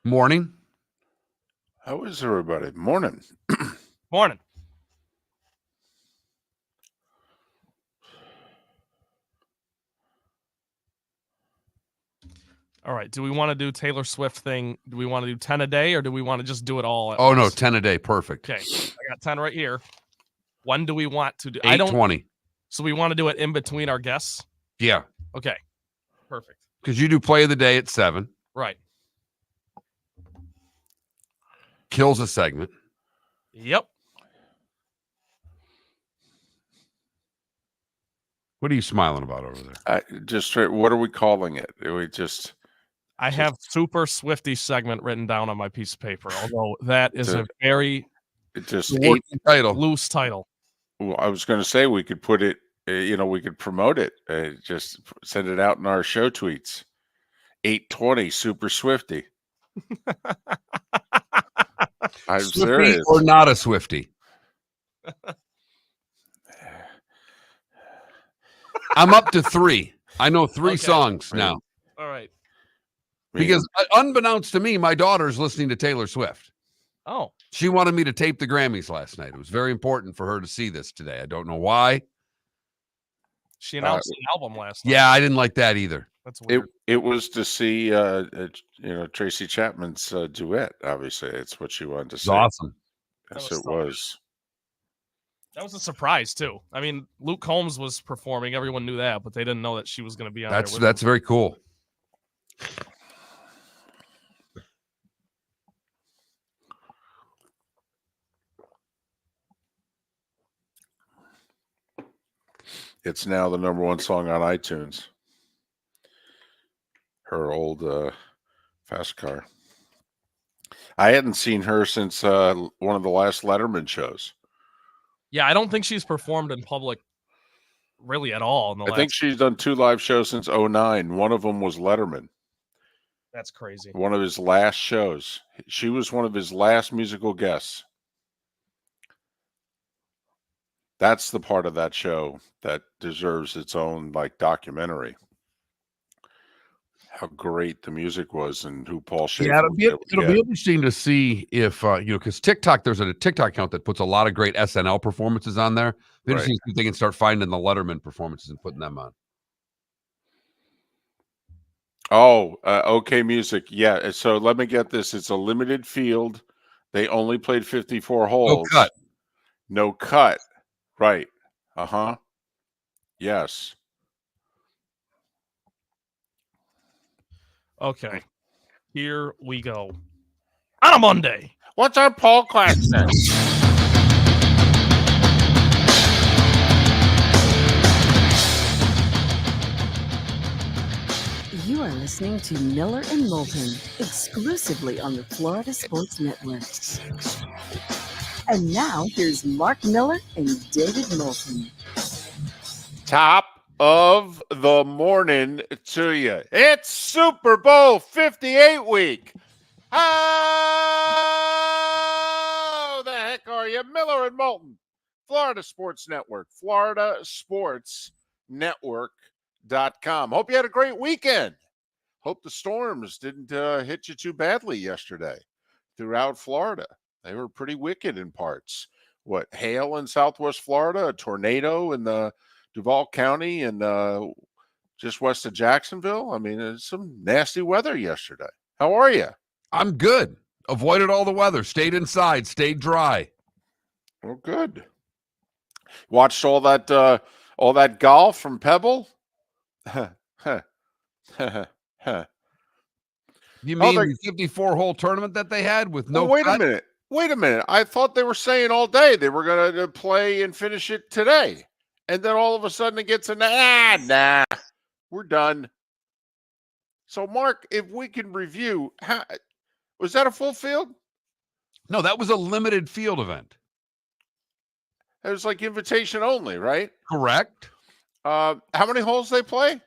Morning. How is everybody? Morning. Morning. All right. Do we want to do Taylor Swift thing? Do we want to do 10 a day or do we want to just do it all at once? No, 10 a day. Perfect. Okay. I got 10 right here. When do we want to do? 8:20. So we want to do it in between our guests? Yeah. Okay. Perfect. Because you do play of the day at 7. Right. Kills a segment. Yep. What are you smiling about over there? What are we calling it? I have Super Swifty segment written down on my piece of paper, although that is a very loose title. Well, I was going to say we could put it, we could promote it. Just send it out in our show tweets. 8:20 Super Swifty. I'm Swifty serious. or not a Swifty? I'm up to 3. I know 3 songs now. All right. Because unbeknownst to me, my daughter's listening to Taylor Swift. Oh. She wanted me to tape the Grammys last night. It was very important for her to see this today. I don't know why. She announced an album last night. Yeah, I didn't like that either. That's weird. It was to see, Tracy Chapman's duet. Obviously, it's what she wanted to see. Awesome. Yes, it was. That was a surprise too. I mean, Luke Combs was performing. Everyone knew that, but they didn't know that she was going to be on. That's very cool. It's now the #1 song on iTunes. Her old fast car. I hadn't seen her since one of the last Letterman shows. Yeah, I don't think she's performed in public really at all. I think she's done 2 live shows since 2009. One of them was Letterman. That's crazy. One of his last shows. She was one of his last musical guests. That's the part of that show that deserves its own documentary. How great the music was and who Paul Schaefer. Yeah, it'll be interesting to see if because TikTok, there's a TikTok account that puts a lot of great SNL performances on there. Interesting if they can start finding the Letterman performances and putting them on. Oh, okay, music. Yeah. So let me get this. It's a limited field. They only played 54 holes. No cut. Right. Uh-huh. Yes. Okay. Here we go. On a Monday. What's our Paul Claxton? You are listening to Miller and Moulton, exclusively on the Florida Sports Network. And now, here's Mark Miller and David Moulton. Top of the morning to you. It's Super Bowl 58 week. How the heck are you? Miller and Moulton, Florida Sports Network, floridasportsnetwork.com. Hope you had a great weekend. Hope the storms didn't hit you too badly yesterday throughout Florida. They were pretty wicked in parts. Hail in Southwest Florida, a tornado in the Duval County and just west of Jacksonville. I mean, it's some nasty weather yesterday. How are you? I'm good. Avoided all the weather. Stayed inside. Stayed dry. Well, good. Watched all that golf from Pebble. You mean the 54-hole tournament that they had with no? Wait a minute. I thought they were saying all day they were going to play and finish it today. And then all of a sudden it gets nah, we're done. So, Mark, if we can review, was that a full field? No, that was a limited field event. It was like invitation only, right? Correct. How many holes they play?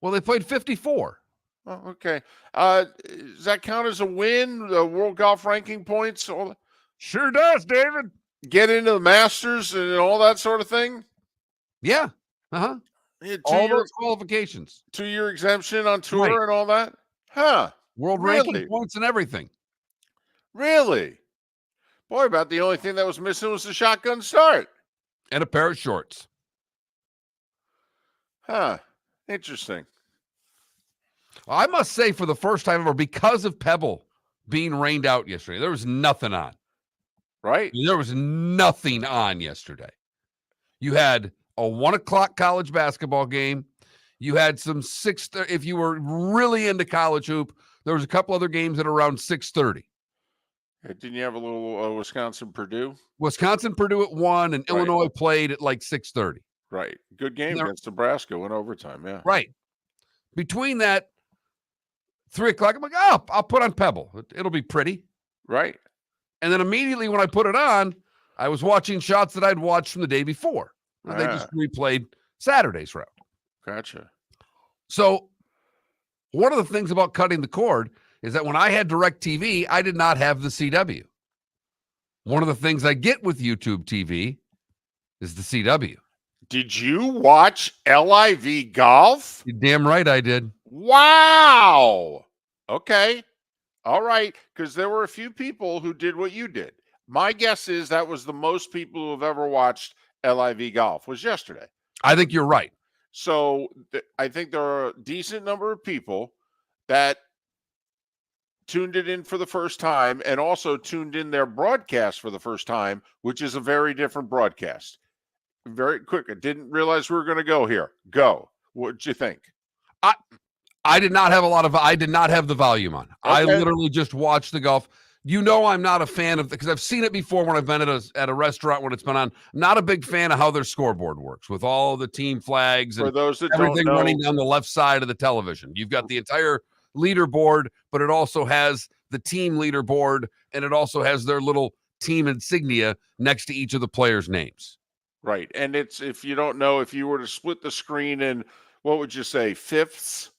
Well, they played 54. Oh, okay. Does that count as a win? World Golf Ranking points? Sure does, David. Get into the Masters and all that sort of thing? Yeah. All those qualifications. 2-year exemption on tour and all that? Huh. World ranking points and everything. Really? Boy, about the only thing that was missing was the shotgun start. And a pair of shorts. Huh. Interesting. I must say, for the first time ever, because of Pebble being rained out yesterday, there was nothing on. Right? There was nothing on yesterday. You had a 1 o'clock college basketball game. You had some 6:30. If you were really into college hoop, there was a couple other games at around 6:30. Didn't you have a little Wisconsin-Purdue? Wisconsin-Purdue at 1, and Illinois played at like 6:30. Right. Good game against Nebraska. Went overtime, yeah. Right. Between that, 3 o'clock, I'm like, oh, I'll put on Pebble. It'll be pretty. Right. And then immediately when I put it on, I was watching shots that I'd watched from the day before. They just replayed Saturday's round. Gotcha. So one of the things about cutting the cord is that when I had DirecTV, I did not have the CW. One of the things I get with YouTube TV is the CW. Did you watch LIV golf? You're damn right I did. Wow. Okay. All right. Because there were a few people who did what you did. My guess is that was the most people who have ever watched LIV golf was yesterday. I think you're right. So I think there are a decent number of people that tuned it in for the first time and also tuned in their broadcast for the first time, which is a very different broadcast. Very quick. I didn't realize we were going to go here. Go. What'd you think? I did not have I did not have the volume on. Okay. I literally just watched the golf. You know, I'm not a fan of, because I've seen it before when I've been at a restaurant when it's been on. I'm not a big fan of how their scoreboard works with all the team flags and for those that everything don't know, running down the left side of the television. You've got the entire leaderboard, but it also has the team leaderboard, and it also has their little team insignia next to each of the players' names. Right. And it's, if you don't know, if you were to split the screen in, what would you say, fifths?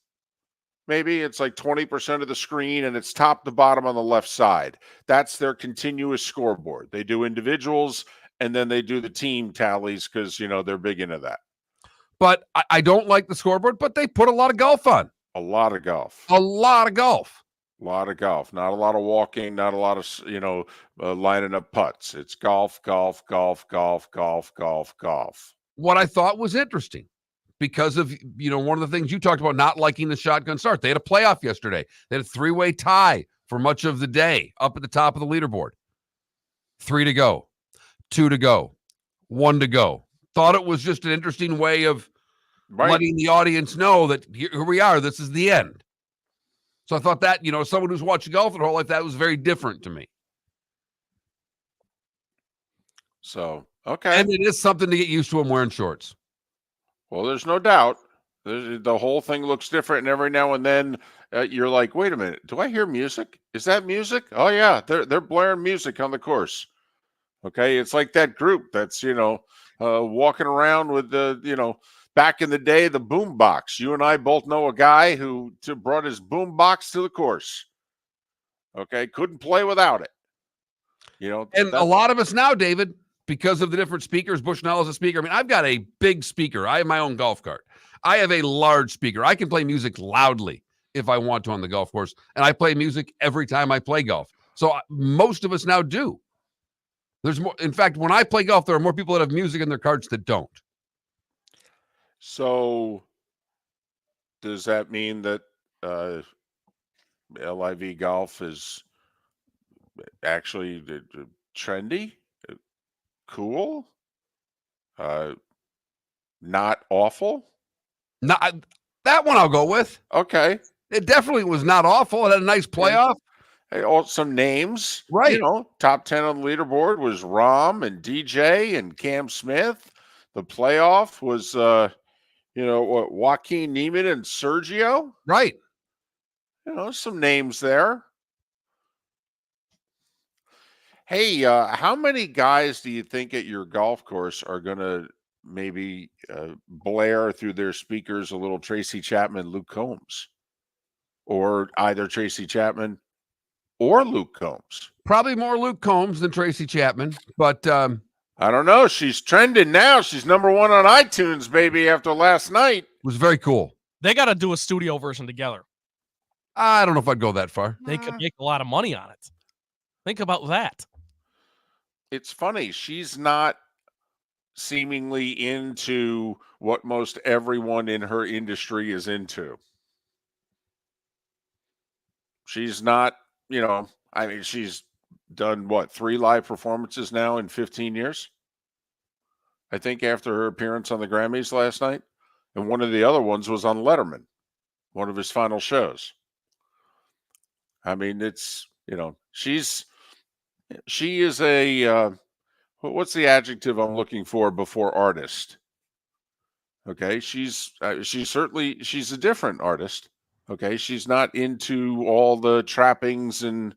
Maybe it's like 20% of the screen, and it's top to bottom on the left side. That's their continuous scoreboard. They do individuals, and then they do the team tallies because, you know, they're big into that. But I don't like the scoreboard, but they put a lot of golf on. A lot of golf. A lot of golf. A lot of golf. Not a lot of walking, not a lot of, lining up putts. It's golf, golf, golf, golf, golf, golf, golf. What I thought was interesting, because of, one of the things you talked about, not liking the shotgun start. They had a playoff yesterday. They had a 3-way tie for much of the day up at the top of the leaderboard. 3 to go, 2 to go, 1 to go. Thought it was just an interesting way of letting the audience know that here we are. This is the end. So I thought that, someone who's watching golf their whole life, that was very different to me. So, okay. And it is something to get used to. I'm wearing shorts. Well, there's no doubt. The whole thing looks different, and every now and then you're like, wait a minute, do I hear music? Is that music? Oh, yeah, they're blaring music on the course. Okay, it's like that group that's, walking around with the, back in the day, the boom box. You and I both know a guy who brought his boom box to the course. Okay, couldn't play without it. And a lot of us now, David, because of the different speakers, Bushnell is a speaker. I mean, I've got a big speaker. I have my own golf cart. I have a large speaker. I can play music loudly if I want to on the golf course. And I play music every time I play golf. So most of us now do. There's more. In fact, when I play golf, there are more people that have music in their carts that don't. So does that mean that LIV golf is actually trendy? Cool, not awful. Not that one. I'll go with. Okay, it definitely was not awful. It had a nice playoff. Hey, some names, right? Top 10 on the leaderboard was Rom and DJ and Cam Smith. The playoff was, Joaquin Neiman and Sergio. Right. Some names there. Hey, how many guys do you think at your golf course are going to maybe blare through their speakers a little Tracy Chapman, Luke Combs? Or either Tracy Chapman or Luke Combs? Probably more Luke Combs than Tracy Chapman, but I don't know. She's trending now. She's number 1 on iTunes, baby, after last night. It was very cool. They got to do a studio version together. I don't know if I'd go that far. They could make a lot of money on it. Think about that. It's funny. She's not seemingly into what most everyone in her industry is into. She's not, I mean, she's done what, 3 live performances now in 15 years? I think after her appearance on the Grammys last night. And one of the other ones was on Letterman, one of his final shows. I mean, it's, she is a, what's the adjective I'm looking for before artist? Okay. She's a different artist. Okay. She's not into all the trappings and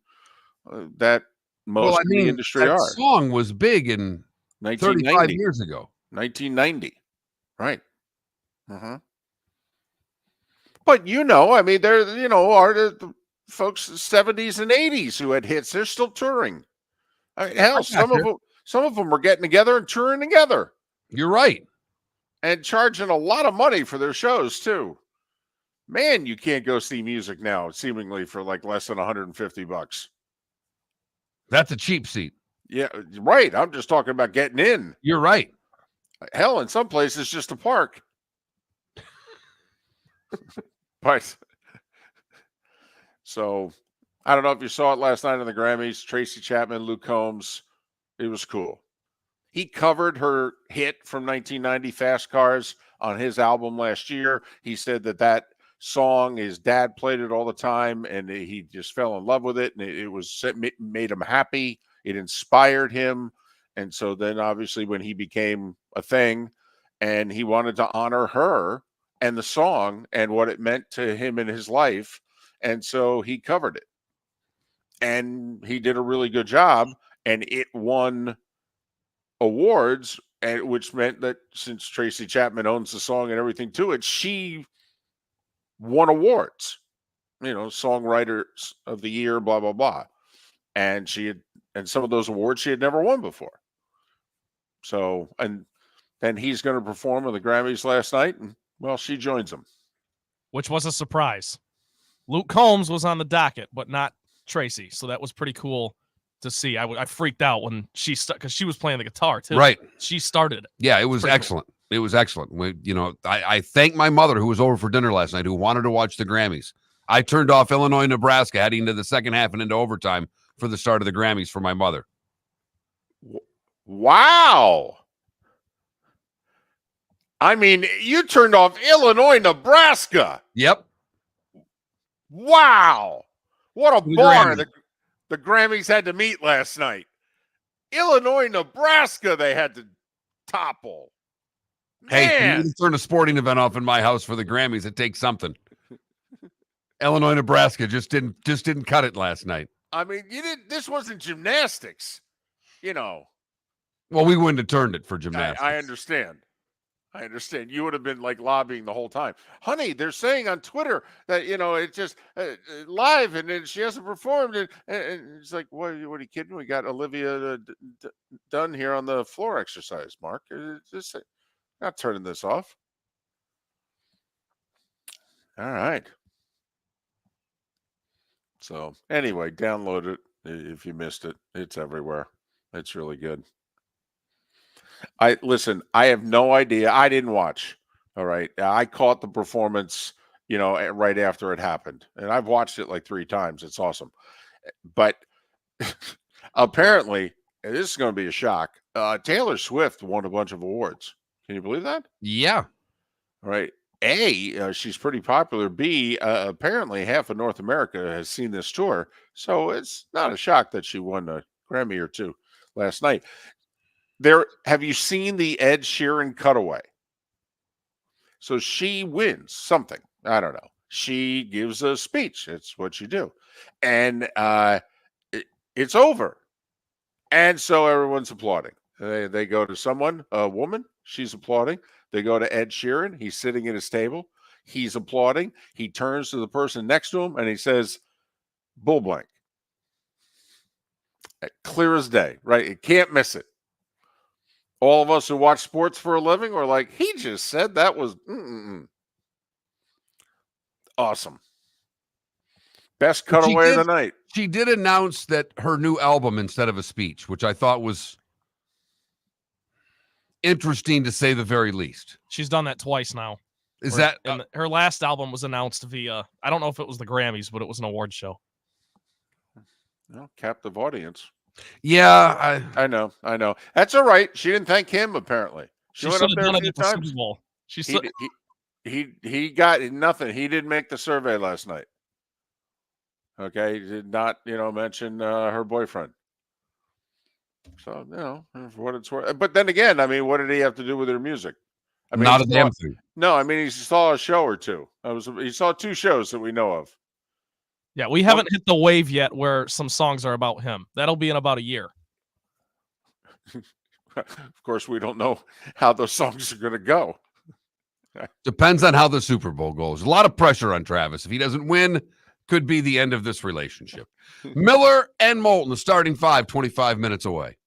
that most in the industry that are. Song was big in 35 years ago. 1990. Right. But I mean, there, are folks 70s and 80s who had hits. They're still touring. I mean, hell, some of them are getting together and touring together. You're right. And charging a lot of money for their shows too. Man, you can't go see music now, seemingly for like less than $150. That's a cheap seat. Yeah, right. I'm just talking about getting in. You're right. Hell, in some places, just a park. But so I don't know if you saw it last night on the Grammys. Tracy Chapman, Luke Combs. It was cool. He covered her hit from 1990, Fast Cars, on his album last year. He said that song, his dad played it all the time, and he just fell in love with it, and it made him happy. It inspired him. And so then obviously when he became a thing and he wanted to honor her and the song and what it meant to him in his life, and so he covered it. And he did a really good job, and it won awards, and which meant that since Tracy Chapman owns the song and everything to it, she won awards. Songwriters of the year, blah blah blah. And some of those awards she had never won before. So, and then he's going to perform at the Grammys last night, and well, she joins him, which was a surprise. Luke Combs was on the docket, but not Tracy. So that was pretty cool to see. I freaked out when because she was playing the guitar too. Right. She started it. Yeah, it was excellent. Cool. It was excellent. I thank my mother who was over for dinner last night who wanted to watch the Grammys. I turned off Illinois, Nebraska heading into the second half and into overtime for the start of the Grammys for my mother. Wow. I mean, you turned off Illinois, Nebraska. Yep. Wow. What a bar the Grammys had to meet last night. Illinois, Nebraska, they had to topple. Man. Hey, for you to turn a sporting event off in my house for the Grammys, it takes something. Illinois, Nebraska just didn't cut it last night. I mean, this wasn't gymnastics, Well, we wouldn't have turned it for gymnastics. I understand. You would have been like lobbying the whole time. Honey, they're saying on Twitter that, it's just live and then she hasn't performed. And it's like, what are you kidding? We got Olivia Dunn here on the floor exercise, Mark. Just not turning this off. All right. So anyway, download it if you missed it. It's everywhere. It's really good. I have no idea. I didn't watch. All right. I caught the performance, right after it happened. And I've watched it like 3 times. It's awesome. But apparently, this is going to be a shock. Taylor Swift won a bunch of awards. Can you believe that? Yeah. All right. A, she's pretty popular. B, apparently half of North America has seen this tour. So it's not a shock that she won a Grammy or 2 last night. Have you seen the Ed Sheeran cutaway? So she wins something. I don't know. She gives a speech. It's what you do. And it's over. And so everyone's applauding. They go to someone, a woman. She's applauding. They go to Ed Sheeran. He's sitting at his table. He's applauding. He turns to the person next to him and he says, bull blank. Clear as day, right? You can't miss it. All of us who watch sports for a living were like, he just said that was awesome. Best cutaway of the night. She did announce that her new album instead of a speech, which I thought was interesting to say the very least. She's done that twice now. Is that And her last album was announced via, I don't know if it was the Grammys, but it was an award show. Captive audience. Yeah, I know. That's all right. She didn't thank him, apparently. She should have done it at the Super Bowl. He got nothing. He didn't make the survey last night. Okay, he did not, mention her boyfriend. So, for what it's worth. But then again, I mean, what did he have to do with her music? I mean, not a damn thing. No, I mean, he saw a show or two. He saw 2 shows that we know of. Yeah, we haven't hit the wave yet where some songs are about him. That'll be in about a year. Of course, we don't know how those songs are going to go. Depends on how the Super Bowl goes. A lot of pressure on Travis. If he doesn't win, could be the end of this relationship. Miller and Moulton, the starting 5, 25 minutes away.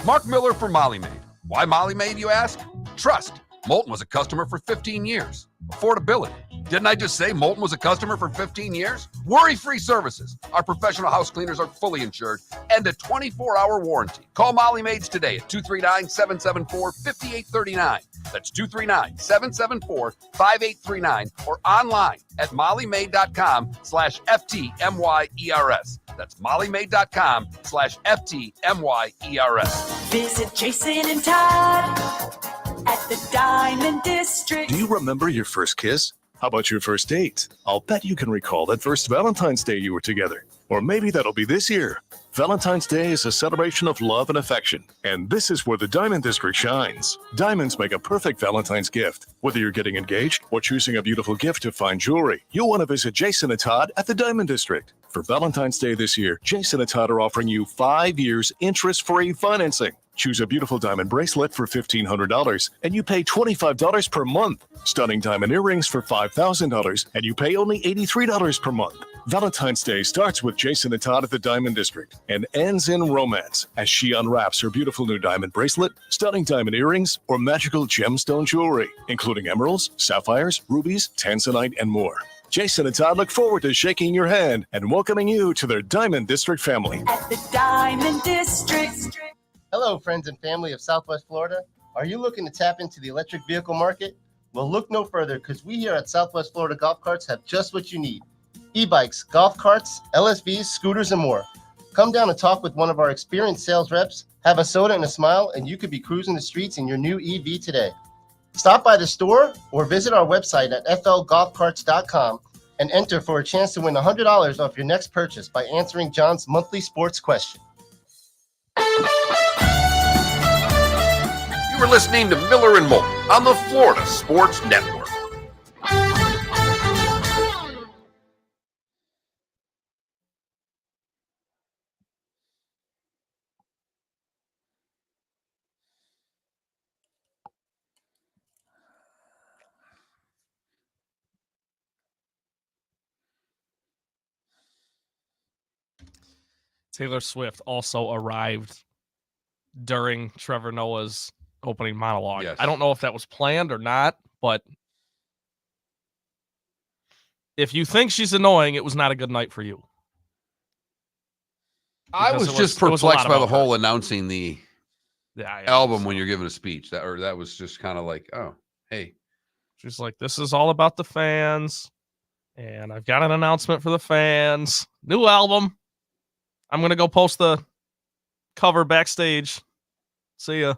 Mark Miller for Molly Maid. Why Molly Maid, you ask? Trust. Moulton was a customer for 15 years. Affordability. Didn't I just say Moulton was a customer for 15 years? Worry-free services. Our professional house cleaners are fully insured and a 24-hour warranty. Call Molly Maids today at 239-774-5839. That's 239-774-5839 or online at mollymaid.com/FTMYERS. That's mollymaid.com/FTMYERS. Visit Jason and Todd at the Diamond District. Do you remember your first kiss? How about your first date? I'll bet you can recall that first Valentine's Day you were together. Or maybe that'll be this year. Valentine's Day is a celebration of love and affection, and this is where the Diamond District shines. Diamonds make a perfect Valentine's gift. Whether you're getting engaged or choosing a beautiful gift to fine jewelry, you'll want to visit Jason and Todd at the Diamond District. For Valentine's Day this year, Jason and Todd are offering you 5 years interest-free financing. Choose a beautiful diamond bracelet for $1,500, and you pay $25 per month. Stunning diamond earrings for $5,000, and you pay only $83 per month. Valentine's Day starts with Jason and Todd at the Diamond District and ends in romance as she unwraps her beautiful new diamond bracelet, stunning diamond earrings, or magical gemstone jewelry, including emeralds, sapphires, rubies, tanzanite, and more. Jason and Todd look forward to shaking your hand and welcoming you to their Diamond District family. At the Diamond District. Hello, friends and family of Southwest Florida. Are you looking to tap into the electric vehicle market? Well, look no further, because we here at Southwest Florida Golf Carts have just what you need. E-bikes, golf carts, LSVs, scooters, and more. Come down and talk with one of our experienced sales reps, have a soda and a smile, and you could be cruising the streets in your new EV today. Stop by the store or visit our website at flgolfcarts.com and enter for a chance to win $100 off your next purchase by answering John's monthly sports question. You were listening to Miller and Moulton on the Florida Sports Network. Taylor Swift also arrived during Trevor Noah's opening monologue. Yes. I don't know if that was planned or not, but if you think she's annoying, it was not a good night for you. I Because was it just was a lot perplexed by the about her. whole announcing the Yeah, album when you're giving a speech. That was just kind of like, oh, hey. She's like, this is all about the fans, and I've got an announcement for the fans. New album. I'm going to go post the cover backstage. See ya.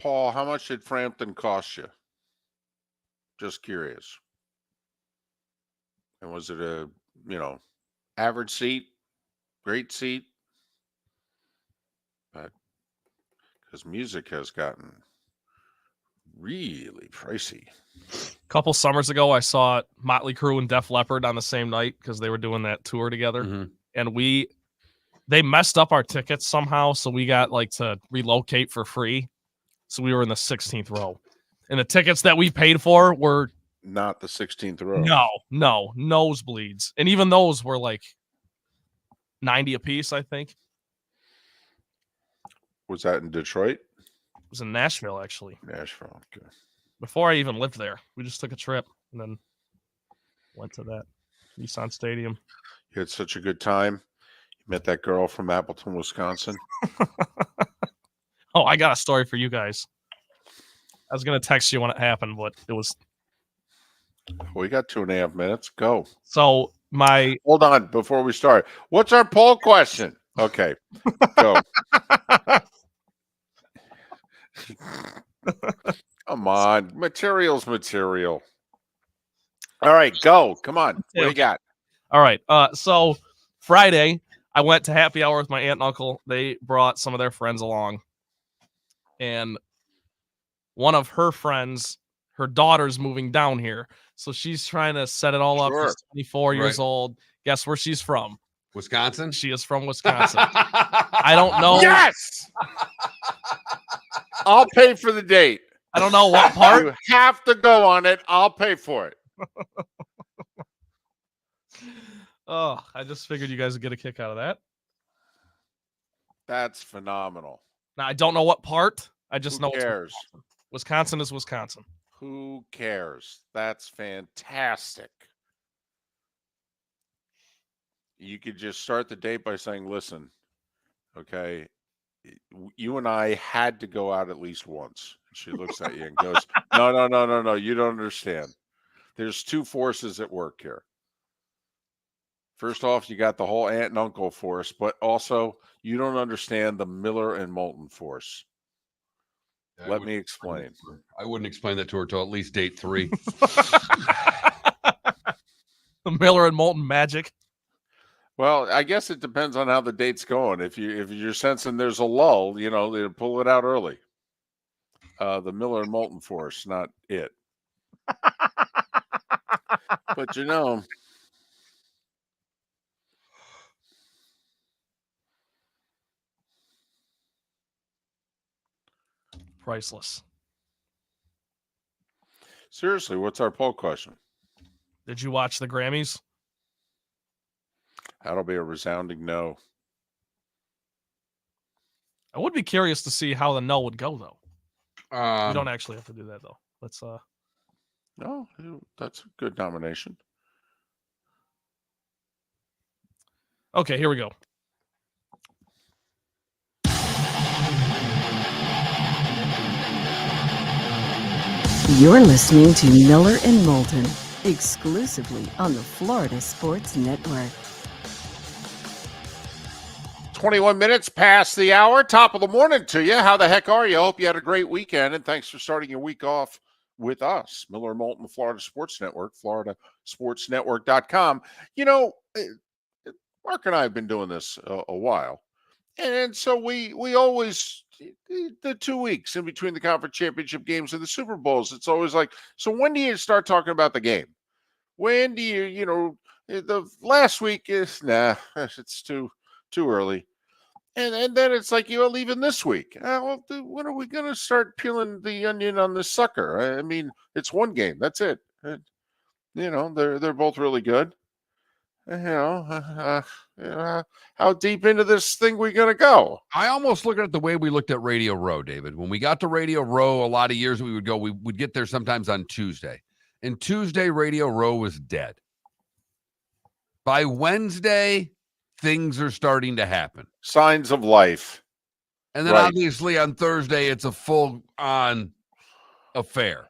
Paul, how much did Frampton cost you? Just curious. And was it a, average seat, great seat? But because music has gotten really pricey. A couple summers ago, I saw Motley Crue and Def Leppard on the same night because they were doing that tour together. Mhm. And they messed up our tickets somehow, so we got like to relocate for free. So we were in the 16th row. And the tickets that we paid for were Not the 16th row. no nosebleeds. And even those were like 90 a piece, I think. Was that in Detroit? It was in Nashville, actually. Nashville. Okay. Before I even lived there. We just took a trip and then went to that Nissan Stadium. You had such a good time. You met that girl from Appleton, Wisconsin. Oh, I got a story for you guys. I was going to text you when it happened, but it was... We got 2.5 minutes. Go. So Hold on before we start. What's our poll question? Okay. Go. Come on. Material's material. All right, go. Come on. What do you got? All right. So Friday, I went to happy hour with my aunt and uncle. They brought some of their friends along. And one of her friends, her daughter's moving down here. So she's trying to set it all up. Sure. She's 24 years Right. old. Guess where she's from? Wisconsin? She is from Wisconsin. I don't know. Yes. I'll pay for the date. I don't know what part. You have to go on it. I'll pay for it. Oh, I just figured you guys would get a kick out of that. That's phenomenal. Now, I don't know what part. I just Who know it's cares? Wisconsin is Wisconsin. Who cares? That's fantastic. You could just start the date by saying, listen, okay, you and I had to go out at least once. She looks at you and goes, no, you don't understand. There's two forces at work here. First off, you got the whole aunt and uncle force, but also you don't understand the Miller and Moulton force. I Let wouldn't me explain explain. that to her. I wouldn't explain that to her till at least date 3. The Miller and Moulton magic. Well, I guess it depends on how the date's going. If you're sensing there's a lull, they pull it out early. The Miller and Moulton force, not it. But Priceless. Seriously, what's our poll question? Did you watch the Grammys? That'll be a resounding no. I would be curious to see how the no would go, though. You don't actually have to do that, though. Let's No, that's a good nomination. Okay, here we go. You're listening to Miller and Moulton, exclusively on the Florida Sports Network. 21 minutes past the hour. Top of the morning to you. How the heck are you? I hope you had a great weekend, and thanks for starting your week off with us. Miller and Moulton, the Florida Sports Network, floridasportsnetwork.com. Mark and I have been doing this a while. And so we always, the 2 weeks in between the conference championship games and the Super Bowls, it's always like, so when do you start talking about the game? When do you, the last week is, it's too early. And then it's like, leaving this week. When are we going to start peeling the onion on this sucker? I mean, it's one game. That's it. They're both really good. How deep into this thing we going to go? I almost look at it the way we looked at Radio Row, David. When we got to Radio Row, a lot of years we would get there sometimes on Tuesday. And Tuesday, Radio Row was dead. By Wednesday, things are starting to happen. Signs of life. And then obviously on Thursday, it's a full-on affair.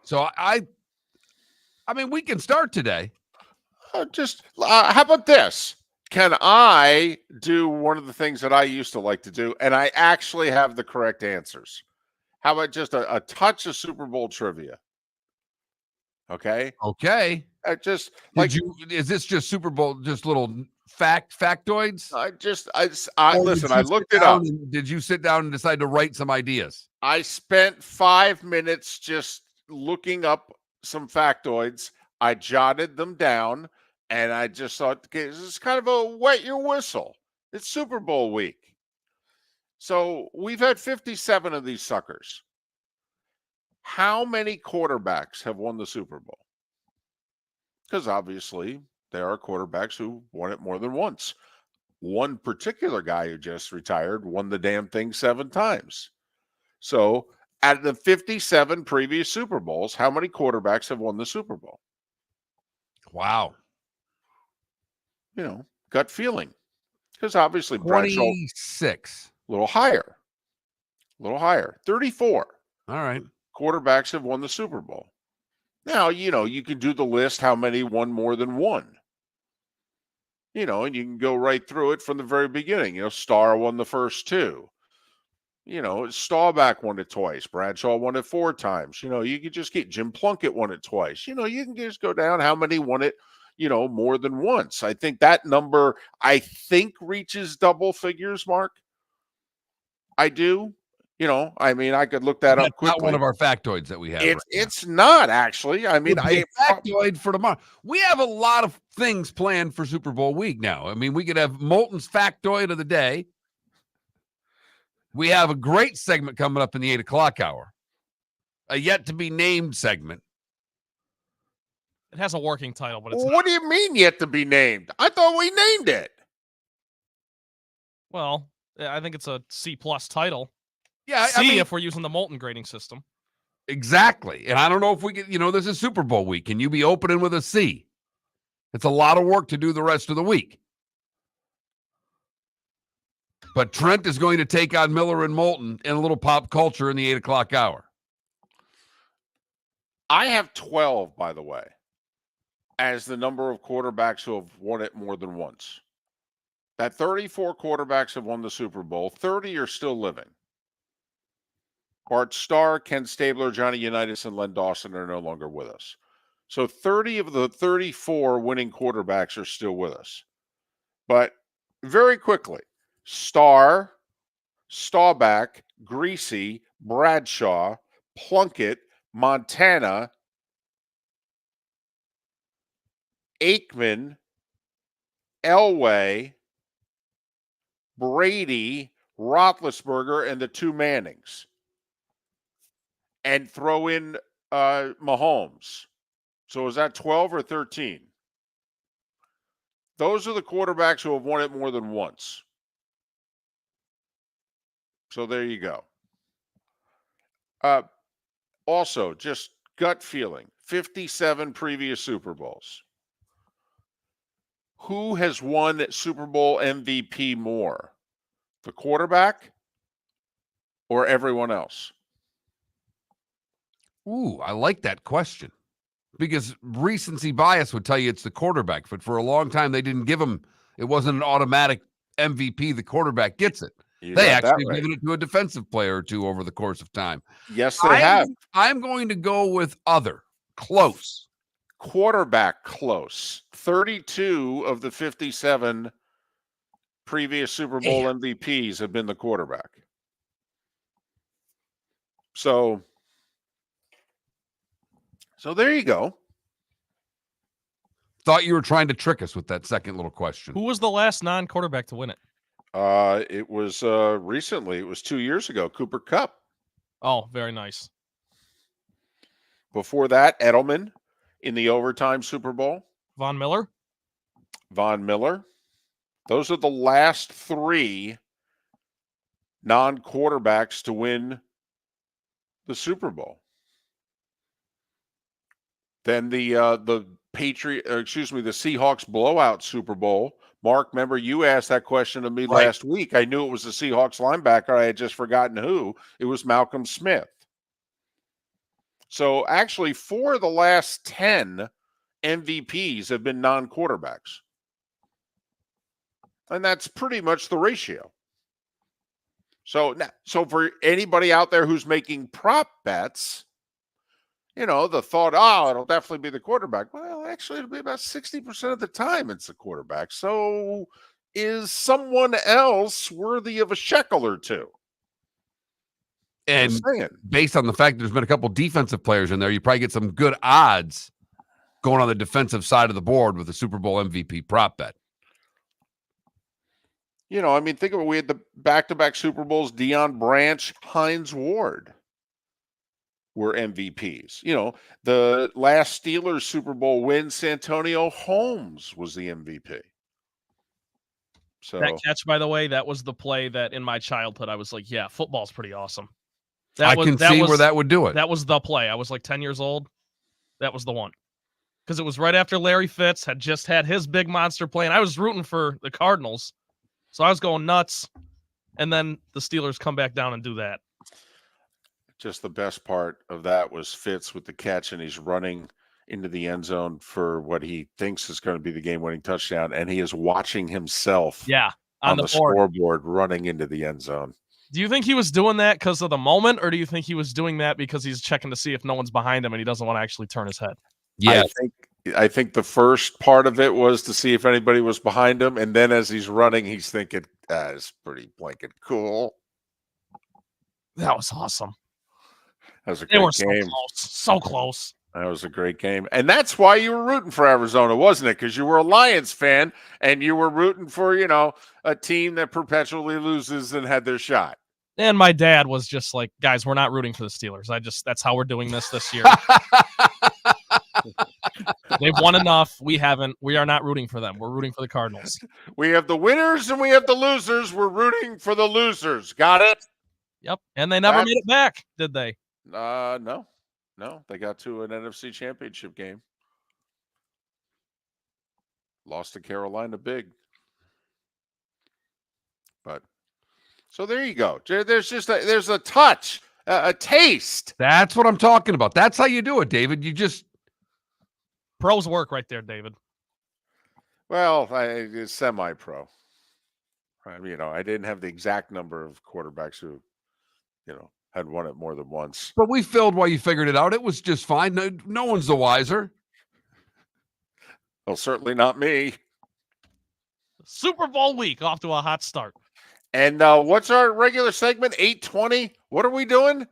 So I mean, we can start today. How about this? Can I do one of the things that I used to like to do, and I actually have the correct answers? How about just a touch of Super Bowl trivia? Okay. Okay. Is Is this just Super Bowl, just little factoids? I Or did listen, you I sit looked it down up. did you sit down and decide to write some ideas? I spent 5 minutes just looking up some factoids. I jotted them down, and I just thought, okay, this is kind of a wet your whistle. It's Super Bowl week. So we've had 57 of these suckers. How many quarterbacks have won the Super Bowl? Because obviously there are quarterbacks who won it more than once. One particular guy who just retired won the damn thing 7 times. So out of the 57 previous Super Bowls, how many quarterbacks have won the Super Bowl? Wow. Gut feeling. Because obviously Bradshaw 26. a little higher. 34 All right. quarterbacks have won the Super Bowl. Now, you can do the list how many won more than one. And you can go right through it from the very beginning. Starr won the first 2. Staubach won it twice. Bradshaw won it 4 times. You could just get Jim Plunkett won it twice. You can just go down how many won it, more than once. I think that number, reaches double figures, Mark. I do. I could look that up That's quickly. not one of our factoids that we have. It's not actually. I mean, a factoid for tomorrow. We have a lot of things planned for Super Bowl week now. I mean, we could have Moulton's factoid of the day. We have a great segment coming up in the 8 o'clock hour, a yet to be named segment. It has a working title, but it's what do you mean yet to be named? I thought we named it. well, I think it's a C+ title. Yeah, C if we're using the Moulton grading system. Exactly. And I don't know if we could, this is Super Bowl week. Can you be opening with a C? It's a lot of work to do the rest of the week. But Trent is going to take on Miller and Moulton in a little pop culture in the 8 o'clock hour. I have 12, by the way, as the number of quarterbacks who have won it more than once. That 34 quarterbacks have won the Super Bowl. 30 are still living. Bart Starr, Ken Stabler, Johnny Unitas, and Len Dawson are no longer with us. So 30 of the 34 winning quarterbacks are still with us. But very quickly, Starr, Staubach, Greasy, Bradshaw, Plunkett, Montana, Aikman, Elway, Brady, Roethlisberger, and the 2 Mannings. And throw in Mahomes. So is that 12 or 13? Those are the quarterbacks who have won it more than once. So there you go. Also, just gut feeling, 57 previous Super Bowls. Who has won Super Bowl MVP more? The quarterback or everyone else? Ooh, I like that question. Because recency bias would tell you it's the quarterback, but for a long time they didn't give him, it wasn't an automatic MVP, the quarterback gets it. They actually have given it to a defensive player or 2 over the course of time. Yes, they have. I'm going to go with other. Close. Quarterback close. 32 of the 57 previous Super Bowl MVPs have been the quarterback. So there you go. Thought you were trying to trick us with that second little question. Who was the last non-quarterback to win it? It was recently. It was 2 years ago. Cooper Kupp. Oh, very nice. Before that, Edelman in the overtime Super Bowl. Von Miller. Those are the last 3 non-quarterbacks to win the Super Bowl. Then the Seahawks blowout Super Bowl. Mark, remember you asked that question to me last week. I knew it was the Seahawks linebacker. I had just forgotten who. It was Malcolm Smith. So actually 4 of the last 10 MVPs have been non-quarterbacks. And that's pretty much the ratio. So for anybody out there who's making prop bets, the thought, it'll definitely be the quarterback. Well, actually, it'll be about 60% of the time it's the quarterback. So is someone else worthy of a shekel or two? And Just saying. based on the fact there's been a couple defensive players in there, you probably get some good odds going on the defensive side of the board with the Super Bowl MVP prop bet. You know, I mean, think of it. We had the back-to-back Super Bowls. Deion Branch, Hines Ward were MVPs. You know, the last Steelers Super Bowl win, Santonio Holmes was the MVP. So That catch, by the way, that was the play that in my childhood I was like, yeah, football's pretty awesome. I can see where that would do it. That was the play. I was like 10 years old. That was the one. Because it was right after Larry Fitz had just had his big monster play, and I was rooting for the Cardinals. So I was going nuts. And then the Steelers come back down and do that. just the best part of that was Fitz with the catch, and he's running into the end zone for what he thinks is going to be the game-winning touchdown, and he is watching himself on the board. scoreboard running into the end zone. Do you think he was doing that because of the moment, or do you think he was doing that because he's checking to see if no one's behind him and he doesn't want to actually turn his head? Yeah, I think the first part of it was to see if anybody was behind him, and then as he's running, he's thinking, "That's pretty blanket cool." That was awesome. That was a They great were game. so close. That was a great game, and that's why you were rooting for Arizona, wasn't it? Because you were a Lions fan, and you were rooting for a team that perpetually loses and had their shot. And my dad was just like, guys, we're not rooting for the Steelers. That's how we're doing this year. They've won enough. We haven't. We are not rooting for them. We're rooting for the Cardinals. We have the winners and we have the losers. We're rooting for the losers. Got it? Yep. And they never made it back, did they? No. They got to an NFC Championship game. Lost to Carolina big. But so there you go. There's just there's a touch, a taste. that's what I'm talking about. That's how you do it, David. You just Pros work right there, David. Well, it's semi-pro. I didn't have the exact number of quarterbacks who, had won it more than once. But we filled while you figured it out. It was just fine. No one's the wiser. Well, certainly not me. Super Bowl week off to a hot start. And what's our regular segment? 8:20. What are we doing?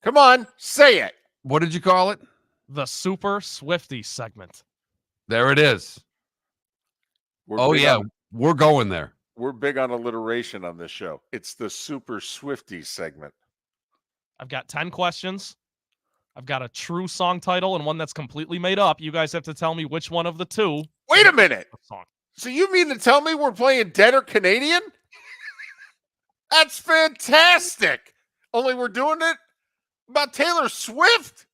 Come on, say it. What did you call it? The Super Swifty segment. There it is. We're going there. We're big on alliteration on this show. It's the Super Swifty segment. I've got 10 questions. I've got a true song title and one that's completely made up. You guys have to tell me which one of the two. Wait a minute. Song. So you mean to tell me we're playing Dead or Canadian? That's fantastic. Only we're doing it about Taylor Swift.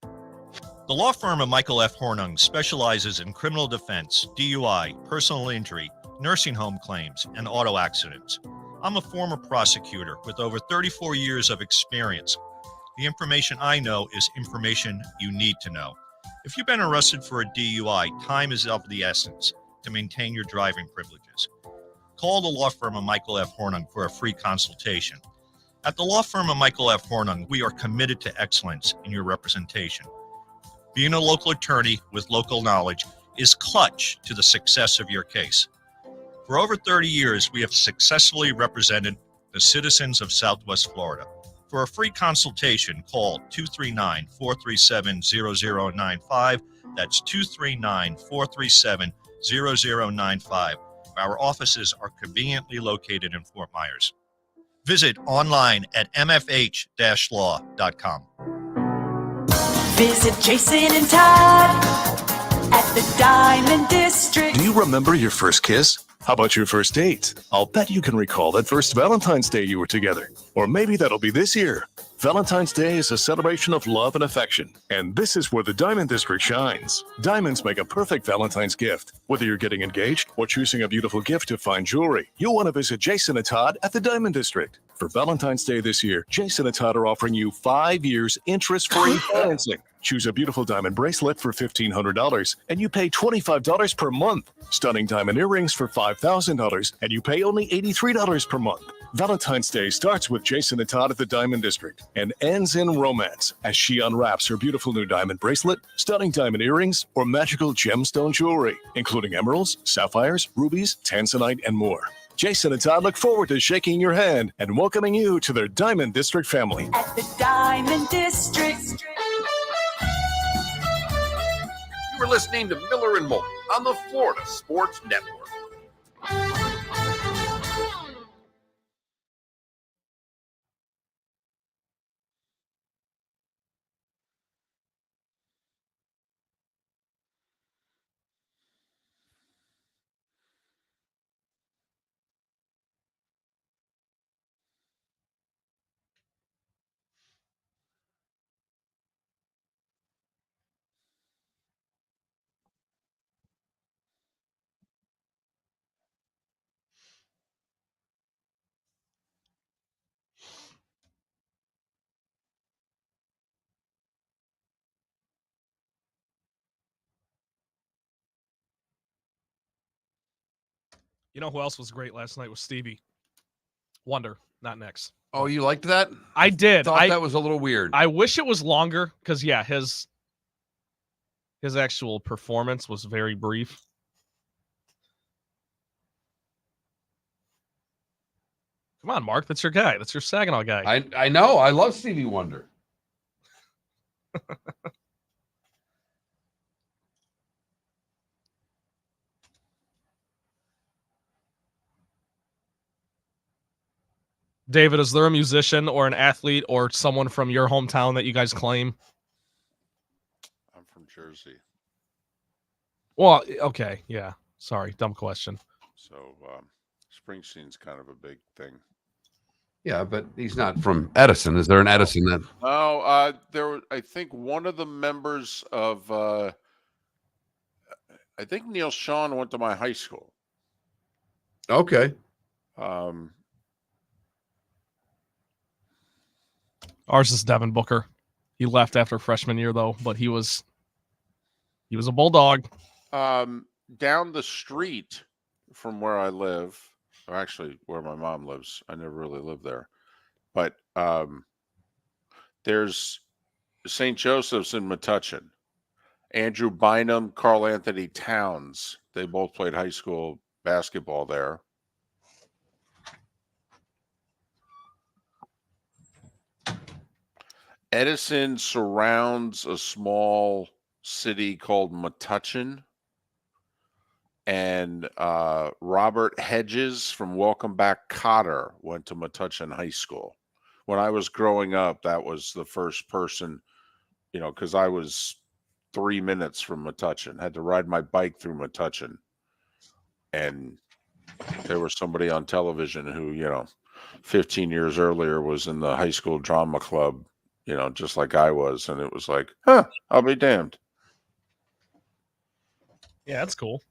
The law firm of Michael F. Hornung specializes in criminal defense, DUI, personal injury, nursing home claims, and auto accidents. I'm a former prosecutor with over 34 years of experience. The information I know is information you need to know. If you've been arrested for a DUI, time is of the essence to maintain your driving privileges. Call the law firm of Michael F. Hornung for a free consultation. At the law firm of Michael F. Hornung, we are committed to excellence in your representation. Being a local attorney with local knowledge is clutch to the success of your case. For over 30 years, we have successfully represented the citizens of Southwest Florida. For a free consultation, call 239-437-0095. That's 239-437-0095. Our offices are conveniently located in Fort Myers. Visit online at mfh-law.com. Visit Jason and Todd at the Diamond District. Do you remember your first kiss? How about your first date? I'll bet you can recall that first Valentine's Day you were together. Or maybe that'll be this year. Valentine's Day is a celebration of love and affection. And this is where the Diamond District shines. Diamonds make a perfect Valentine's gift. Whether you're getting engaged or choosing a beautiful gift to fine jewelry, you'll want to visit Jason and Todd at the Diamond District. For Valentine's Day this year, Jason and Todd are offering you 5 years interest-free financing. Choose a beautiful diamond bracelet for $1,500, and you pay $25 per month. Stunning diamond earrings for $5,000, and you pay only $83 per month. Valentine's Day starts with Jason and Todd at the Diamond District and ends in romance as she unwraps her beautiful new diamond bracelet, stunning diamond earrings, or magical gemstone jewelry, including emeralds, sapphires, rubies, tanzanite, and more. Jason and Todd look forward to shaking your hand and welcoming you to their Diamond District family. At the Diamond District. You were listening to Miller and Moulton on the Florida Sports Network. You know who else was great last night was Stevie Wonder, not next. Oh, you liked that? I did. Thought that was a little weird. I wish it was longer because, yeah, his actual performance was very brief. Come on, Mark. That's your guy. That's your Saginaw guy. I know. I love Stevie Wonder. David, is there a musician or an athlete or someone from your hometown that you guys claim? I'm from Jersey. Well, okay. Yeah. Sorry. Dumb question. So Springsteen's kind of a big thing. Yeah, but he's not from Edison. Is there an Edison that? No, I think one of the members of, I think Neil Sean went to my high school. Okay. Ours is Devin Booker. He left after freshman year, though, but he was a Bulldog. Down the street from where I live, or actually where my mom lives, I never really lived there, but there's St. Joseph's in Metuchen. Andrew Bynum, Carl Anthony Towns, they both played high school basketball there. Edison surrounds a small city called Metuchen. And Robert Hedges from Welcome Back Cotter went to Metuchen High School. When I was growing up, that was the first person, because I was 3 minutes from Metuchen, had to ride my bike through Metuchen. And there was somebody on television who, 15 years earlier was in the high school drama club, just like I was. And it was like, I'll be damned. Yeah, that's cool.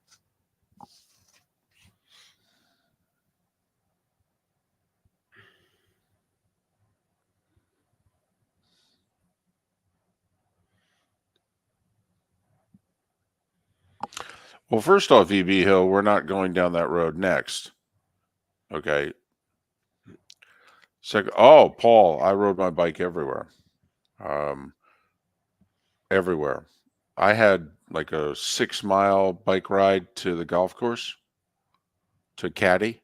Well, first off, EB Hill, we're not going down that road next. Okay. Second, Paul, I rode my bike everywhere. Everywhere. I had like a 6-mile bike ride to the golf course to Caddy.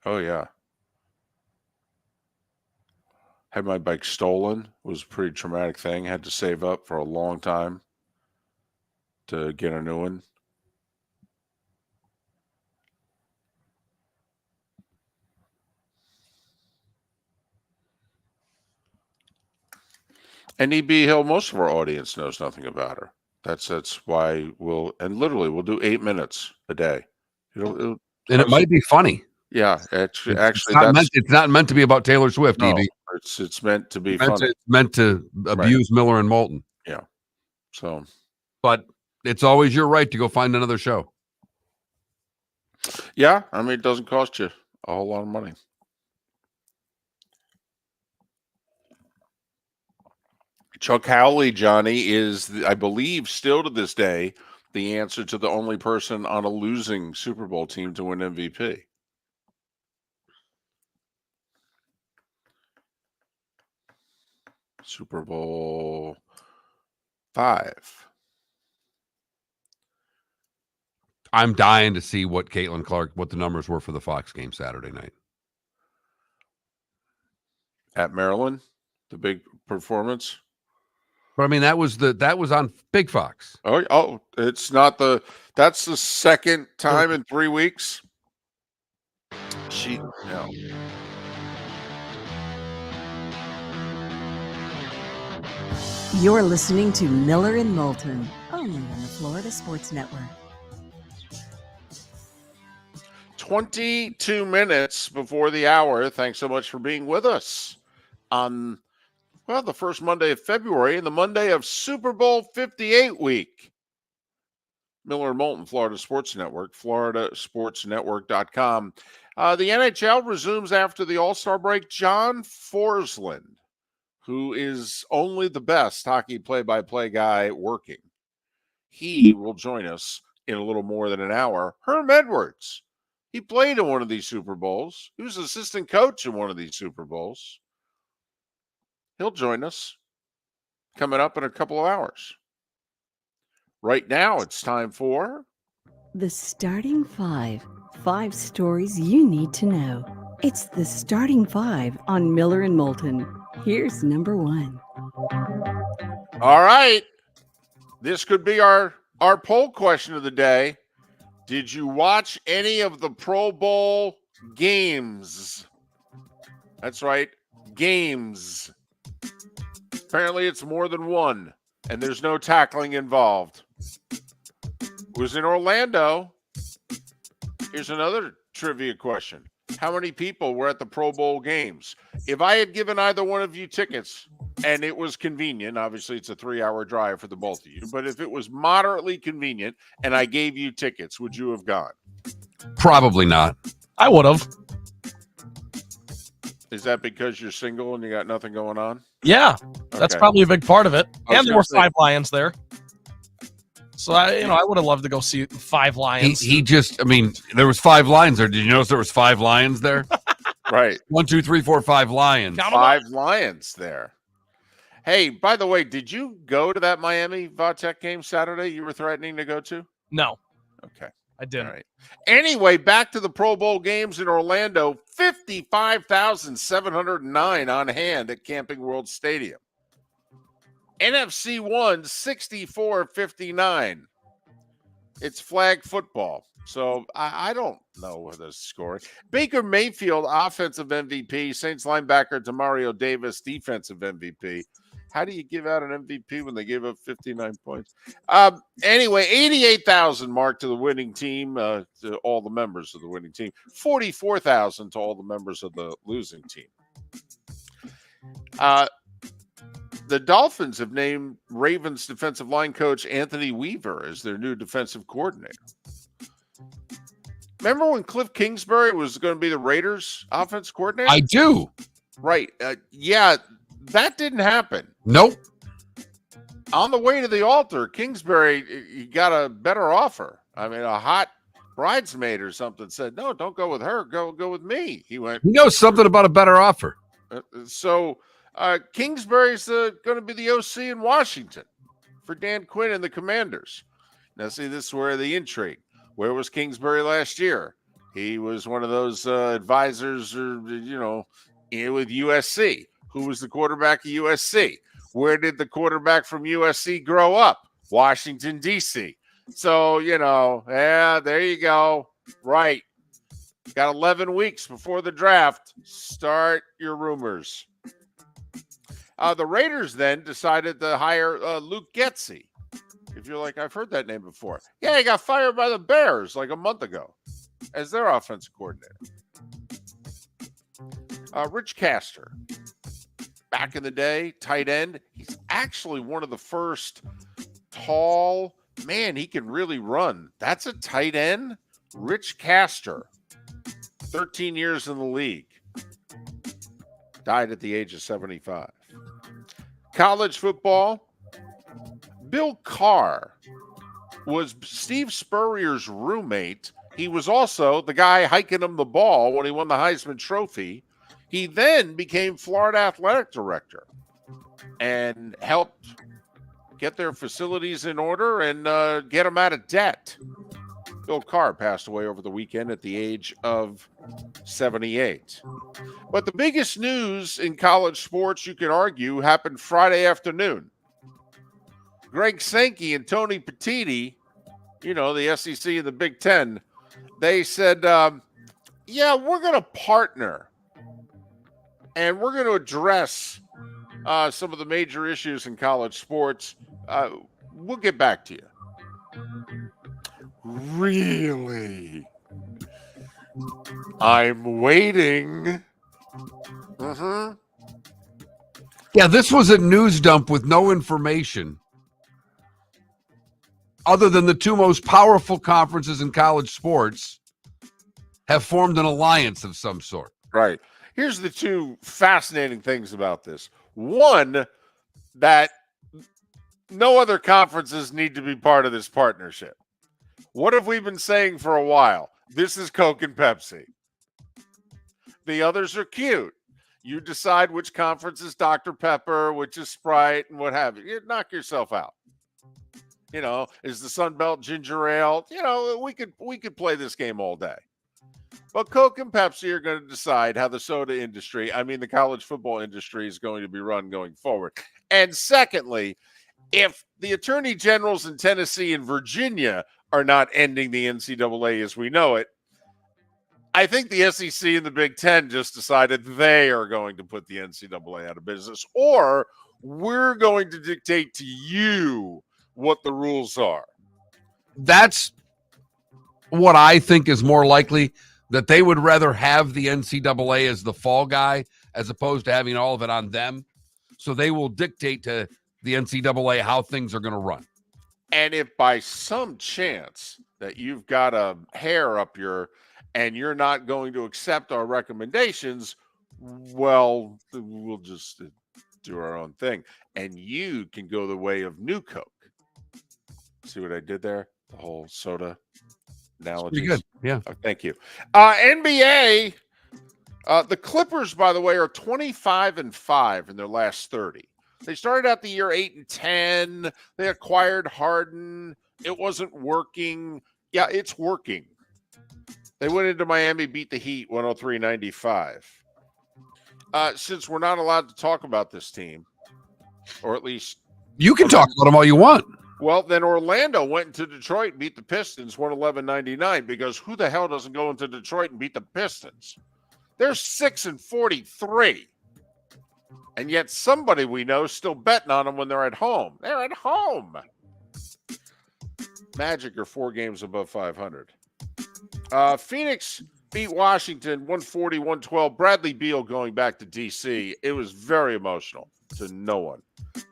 Oh, yeah. Had my bike stolen. It was a pretty traumatic thing. Had to save up for a long time to get a new one. And EB Hill, most of our audience knows nothing about her. That's why we'll do 8 minutes a day. And it might be funny. Yeah, actually, it's not meant to be about Taylor Swift, no, EB. It's meant to be funny. It's meant to abuse Miller and Moulton. Yeah. So, but it's always your right to go find another show. Yeah, I mean, it doesn't cost you a whole lot of money. Chuck Howley, Johnny, is, I believe, still to this day, the answer to the only person on a losing Super Bowl team to win MVP. Super Bowl 5. I'm dying to see what Caitlin Clark, what the numbers were for the Fox game Saturday night. At Maryland, the big performance. But I mean, that was on Big Fox. Oh, it's not that's the second time in 3 weeks. No. You're listening to Miller and Moulton, only on the Florida Sports Network. 22 minutes before the hour. Thanks so much for being with us on, the first Monday of February and the Monday of Super Bowl 58 week. Miller and Moulton, Florida Sports Network, floridasportsnetwork.com. The NHL resumes after the All-Star break. John Forslund, who is only the best hockey play-by-play guy working, he will join us in a little more than an hour. Herm Edwards, he played in one of these Super Bowls. He was assistant coach in one of these Super Bowls. He'll join us coming up in a couple of hours. Right now, it's time for The Starting Five. 5 stories you need to know. It's the Starting Five on Miller and Moulton. Here's number 1. All right. This could be our poll question of the day. Did you watch any of the Pro Bowl games? That's right, games. Apparently it's more than one, and there's no tackling involved. It was in Orlando. Here's another trivia question. How many people were at the Pro Bowl games? If I had given either one of you tickets, and it was convenient, obviously it's a 3-hour drive for the both of you, but if it was moderately convenient and I gave you tickets, would you have gone? Probably not. I would have. Is that because you're single and you got nothing going on? Yeah, that's Okay. probably a big part of it. I was And there gonna were say- 5 Lions there. So I would have loved to go see 5 Lions. He just, I mean, there was 5 lions there. Did you notice there was 5 lions there? Right. 1, 2, 3, 4, 5 lions. Count 'em up. 5 Lions there. Hey, by the way, did you go to that Miami Vautech game Saturday you were threatening to go to? No, Okay. I didn't. All right. Anyway, back to the Pro Bowl games in Orlando. 55,709 on hand at Camping World Stadium. NFC won 64-59. It's flag football. So I don't know what the score. Baker Mayfield, offensive MVP. Saints linebacker Demario Davis, defensive MVP. How do you give out an MVP when they gave up 59 points? Anyway, 88,000 mark to the winning team, to all the members of the winning team. 44,000 to all the members of the losing team. The Dolphins have named Ravens defensive line coach Anthony Weaver as their new defensive coordinator. Remember when Cliff Kingsbury was going to be the Raiders offense coordinator? I do. Right. Yeah, that didn't happen. Nope. On the way to the altar, Kingsbury, he got a better offer. I mean, a hot bridesmaid or something said, no, don't go with her. Go with me. He went. He knows something about a better offer. So Kingsbury's going to be the OC in Washington for Dan Quinn and the Commanders. Now, see, this is where the intrigue. Where was Kingsbury last year? He was one of those advisors, with USC. Who was the quarterback of USC? Where did the quarterback from USC grow up? Washington, D.C. So, there you go. Right. Got 11 weeks before the draft. Start your rumors. The Raiders then decided to hire Luke Getsy. If you're like, I've heard that name before. Yeah, he got fired by the Bears like a month ago as their offensive coordinator. Rich Castor, back in the day, tight end. He's actually one of the first tall, man, he can really run. That's a tight end. Rich Castor, 13 years in the league. Died at the age of 75. College football. Bill Carr was Steve Spurrier's roommate. He was also the guy hiking him the ball when he won the Heisman Trophy. He then became Florida athletic director. and help get their facilities in order and get them out of debt. Bill Carr passed away over the weekend at the age of 78. But the biggest news in college sports, you can argue, happened Friday afternoon. Greg Sankey and Tony Petitti, the SEC and the Big Ten, they said, yeah, we're going to partner and we're going to address some of the major issues in college sports. We'll get back to you. Really? I'm waiting. Mm-hmm. Yeah, this was a news dump with no information other than the two most powerful conferences in college sports have formed an alliance of some sort. Right. Here's the two fascinating things about this. One, that no other conferences need to be part of this partnership. What have we been saying for a while? This is Coke and Pepsi. The others are cute. You decide which conference is Dr. Pepper, which is Sprite, and what have you. You knock yourself out. Is the Sun Belt ginger ale? We could play this game all day. But Coke and Pepsi are going to decide how the soda industry, the college football industry, is going to be run going forward. And secondly, if the attorney generals in Tennessee and Virginia are not ending the NCAA as we know it, I think the SEC and the Big Ten just decided they are going to put the NCAA out of business, or we're going to dictate to you what the rules are. That's what I think is more likely, that they would rather have the NCAA as the fall guy as opposed to having all of it on them. So they will dictate to the NCAA how things are going to run. And if by some chance that you've got a hair up and you're not going to accept our recommendations, well, we'll just do our own thing. And you can go the way of New Coke. See what I did there? The whole soda analogy. Pretty good. Yeah. Oh, thank you. NBA, the Clippers, by the way, are 25-5 in their last 30. They started out the year 8-10. They acquired Harden. It wasn't working. Yeah, it's working. They went into Miami, beat the Heat 103-95. Since we're not allowed to talk about this team, or at least you can talk about them all you want. Well, then Orlando went into Detroit and beat the Pistons 111-99, because who the hell doesn't go into Detroit and beat the Pistons? They're 6-43. And yet somebody we know is still betting on them when they're at home. They're at home. Magic are 4 games above 500. Phoenix beat Washington 140-112. Bradley Beal going back to D.C. It was very emotional to no one.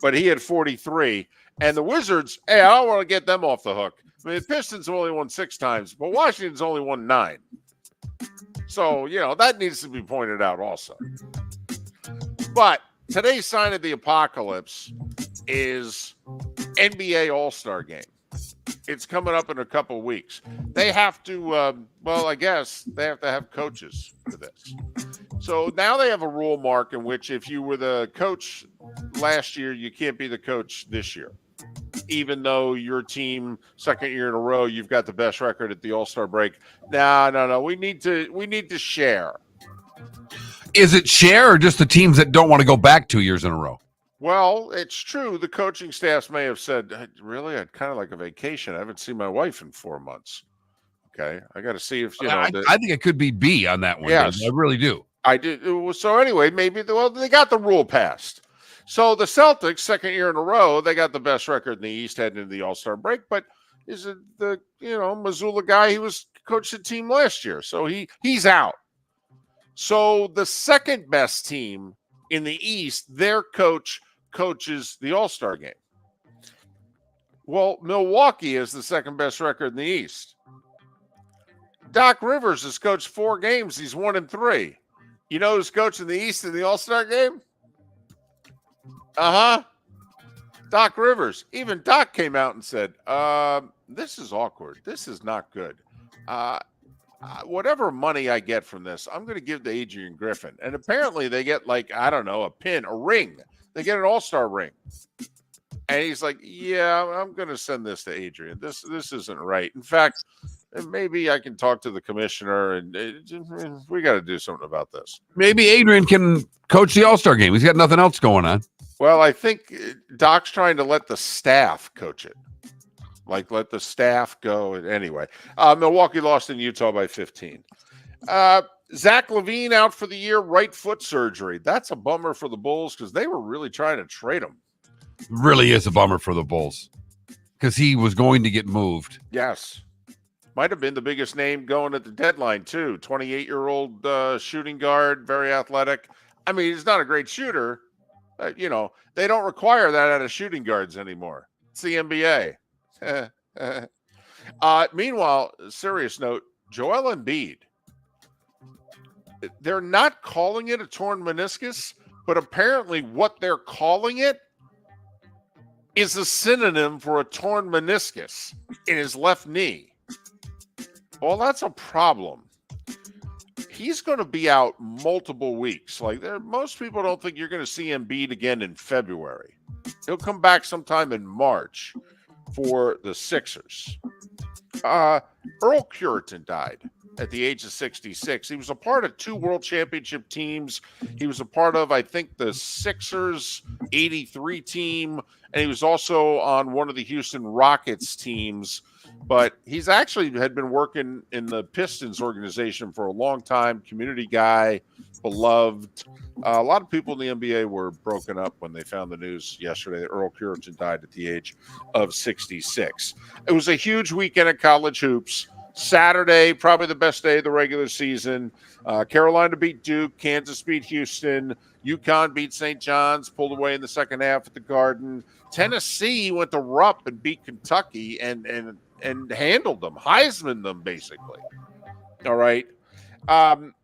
But he had 43. And the Wizards, I don't want to get them off the hook. The Pistons have only won 6 times, but Washington's only won 9. So, that needs to be pointed out also. But today's sign of the apocalypse is NBA All-Star Game. It's coming up in a couple of weeks. They have to, I guess they have to have coaches for this. So now they have a rule, Mark, in which if you were the coach last year, you can't be the coach this year. Even though your team, second year in a row, you've got the best record at the All-Star break. No. We need to share. Is it share or just the teams that don't want to go back 2 years in a row? Well, it's true. The coaching staffs may have said, really, I'd kind of like a vacation. I haven't seen my wife in 4 months. Okay. I got to see if, I think it could be B on that one. Yes. I really do. I did. So anyway, maybe, they got the rule passed. So the Celtics, second year in a row, they got the best record in the East heading into the All-Star break. But is it the, Missoula guy? He was coached the team last year. So he's out. So the second best team in the East, their coach coaches the All-Star game. Well, Milwaukee is the second best record in the East. Doc Rivers has coached 4 games. He's 1-3. You know who's coaching the East in the All-Star game? Doc Rivers. Even Doc came out and said, this is awkward. This is not good. Whatever money I get from this, I'm going to give to Adrian Griffin. And apparently they get a pin, a ring They get an all-star ring. And he's like, yeah, I'm going to send this to Adrian. This isn't right. In fact, maybe I can talk to the commissioner, and we got to do something about this. Maybe Adrian can coach the All-Star game. He's got nothing else going on. Well, I think Doc's trying to let the staff coach it. Like, let the staff go. Anyway, Milwaukee lost in Utah by 15. Zach LaVine out for the year, right foot surgery. That's a bummer for the Bulls because they were really trying to trade him. Really is a bummer for the Bulls because he was going to get moved. Yes. Might have been the biggest name going at the deadline, too. 28-year-old shooting guard, very athletic. I mean, he's not a great shooter. They don't require that out of shooting guards anymore. It's the NBA. Meanwhile, serious note, Joel Embiid. They're not calling it a torn meniscus, but apparently what they're calling it is a synonym for a torn meniscus in his left knee. Well, that's a problem. He's going to be out multiple weeks. Most people don't think you're going to see Embiid again in February. He'll come back sometime in March for the Sixers. Earl Cureton died at the age of 66. He was a part of 2 world championship teams. He was a part of, I think, the Sixers 83 team, and he was also on one of the Houston Rockets teams. But he's actually had been working in the Pistons organization for a long time, community guy, beloved. A lot of people in the NBA were broken up when they found the news yesterday that Earl Cureton died at the age of 66. It was a huge weekend at college hoops. Saturday, probably the best day of the regular season. Carolina beat Duke. Kansas beat Houston. UConn beat St. John's, pulled away in the second half at the Garden. Tennessee went to Rupp and beat Kentucky and handled them, Heisman them, basically. All right. And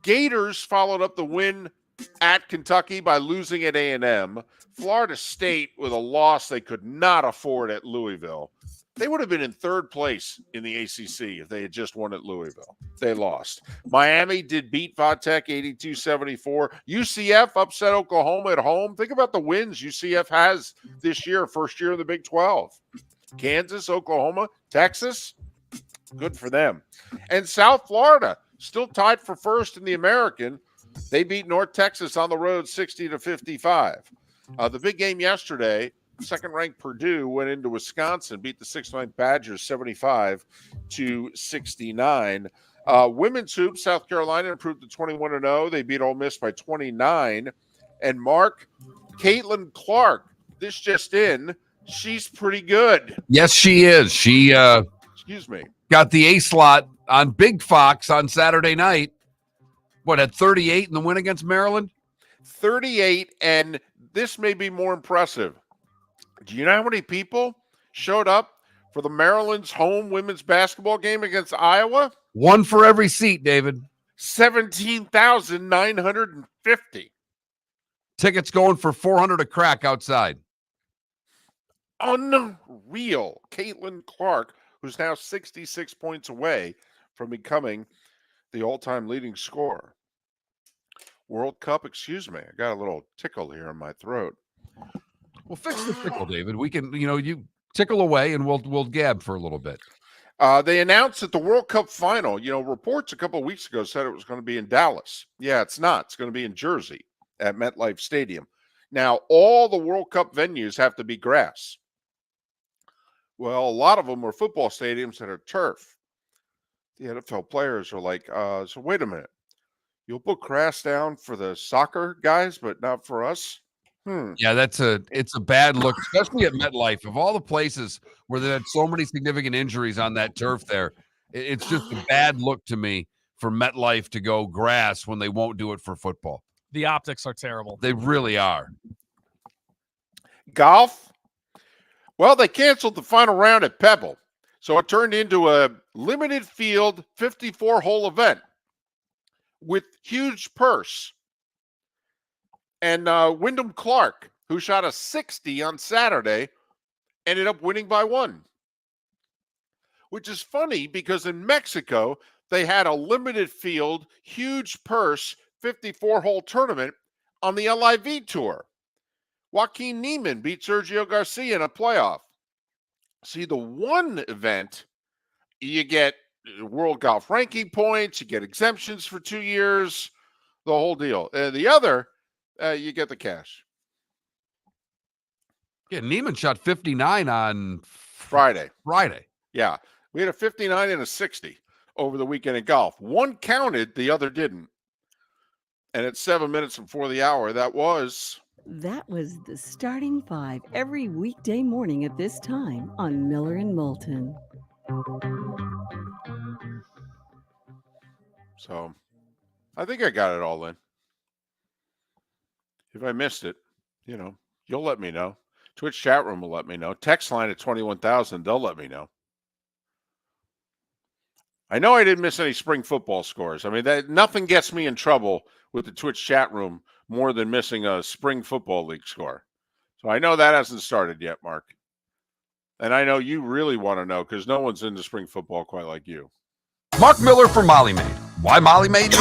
Gators followed up the win at Kentucky by losing at A&M. Florida State with a loss they could not afford at Louisville. They would have been in 3rd place in the ACC if they had just won at Louisville. They lost. Miami did beat Vatech 82-74. UCF upset Oklahoma at home. Think about the wins UCF has this year, first year in the Big 12. Kansas, Oklahoma, Texas, good for them. And South Florida, still tied for first in the American. They beat North Texas on the road 60-55. The big game yesterday, second-ranked Purdue went into Wisconsin, beat the 6th-ranked Badgers 75-69. Women's hoops, South Carolina improved to 21-0. They beat Ole Miss by 29. And Mark, Caitlin Clark, this just in, she's pretty good. Yes, she is. She got the A slot on Big Fox on Saturday night. At 38 in the win against Maryland? 38, and this may be more impressive. Do you know how many people showed up for the Maryland's home women's basketball game against Iowa? 1 for every seat, David. 17,950. Tickets going for $400 a crack outside. Unreal. Caitlin Clark, who's now 66 points away from becoming the all-time leading scorer. World Cup, excuse me. I got a little tickle here in my throat. Well, fix the tickle, David. We can, you tickle away and we'll gab for a little bit. They announced that the World Cup final, reports a couple of weeks ago said it was going to be in Dallas. Yeah, it's not. It's going to be in Jersey at MetLife Stadium. Now, all the World Cup venues have to be grass. Well, a lot of them are football stadiums that are turf. The NFL players are like, so wait a minute. You'll put grass down for the soccer guys, but not for us? Yeah, it's a bad look, especially at MetLife. Of all the places where they had so many significant injuries on that turf there, it's just a bad look to me for MetLife to go grass when they won't do it for football. The optics are terrible. They really are. Golf? Well, they canceled the final round at Pebble, so it turned into a limited field 54-hole event with huge purse. And Wyndham Clark, who shot a 60 on Saturday, ended up winning by 1. Which is funny because in Mexico, they had a limited field, huge purse, 54-hole tournament on the LIV Tour. Joaquin Niemann beat Sergio Garcia in a playoff. See, the one event, you get world golf ranking points, you get exemptions for 2 years, the whole deal. The other, you get the cash. Yeah, Neiman shot 59 on Friday. Yeah. We had a 59 and a 60 over the weekend in golf. One counted, the other didn't. And at 7 minutes before the hour, that was the starting five every weekday morning at this time on Miller and Moulton. So I think I got it all in. If I missed it, you'll let me know. Twitch chat room will let me know. Text line at 21,000, they'll let me know. I know I didn't miss any spring football scores. I mean, nothing gets me in trouble with the Twitch chat room more than missing a spring football league score. So I know that hasn't started yet, Mark. And I know you really want to know because no one's into spring football quite like you. Mark Miller for Molly Maid. Why Molly Maid?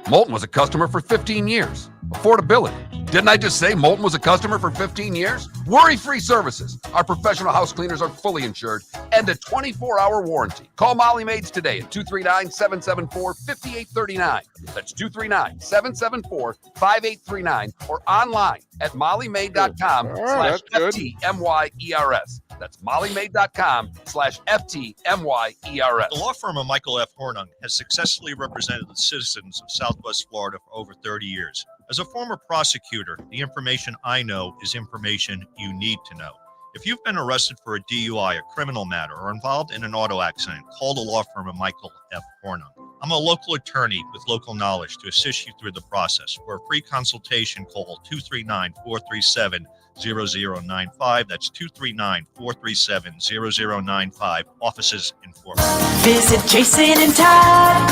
Moulton was a customer for 15 years. Affordability. Didn't I just say Moulton was a customer for 15 years? Worry-free services. Our professional house cleaners are fully insured and a 24-hour warranty. Call Molly Maids today at 239-774-5839. That's 239-774-5839 or online at mollymaid.com/FTMYERS. That's mollymaid.com/FTMYERS. The law firm of Michael F. Hornung has successfully represented the citizens of Southwest Florida for over 30 years. As a former prosecutor, the information I know is information you need to know. If you've been arrested for a DUI, a criminal matter, or involved in an auto accident, call the law firm of Michael F. Hornung. I'm a local attorney with local knowledge to assist you through the process. For a free consultation, call 239-437-0095. That's 239-437-0095. Offices in Fort Worth. Visit Jason and Todd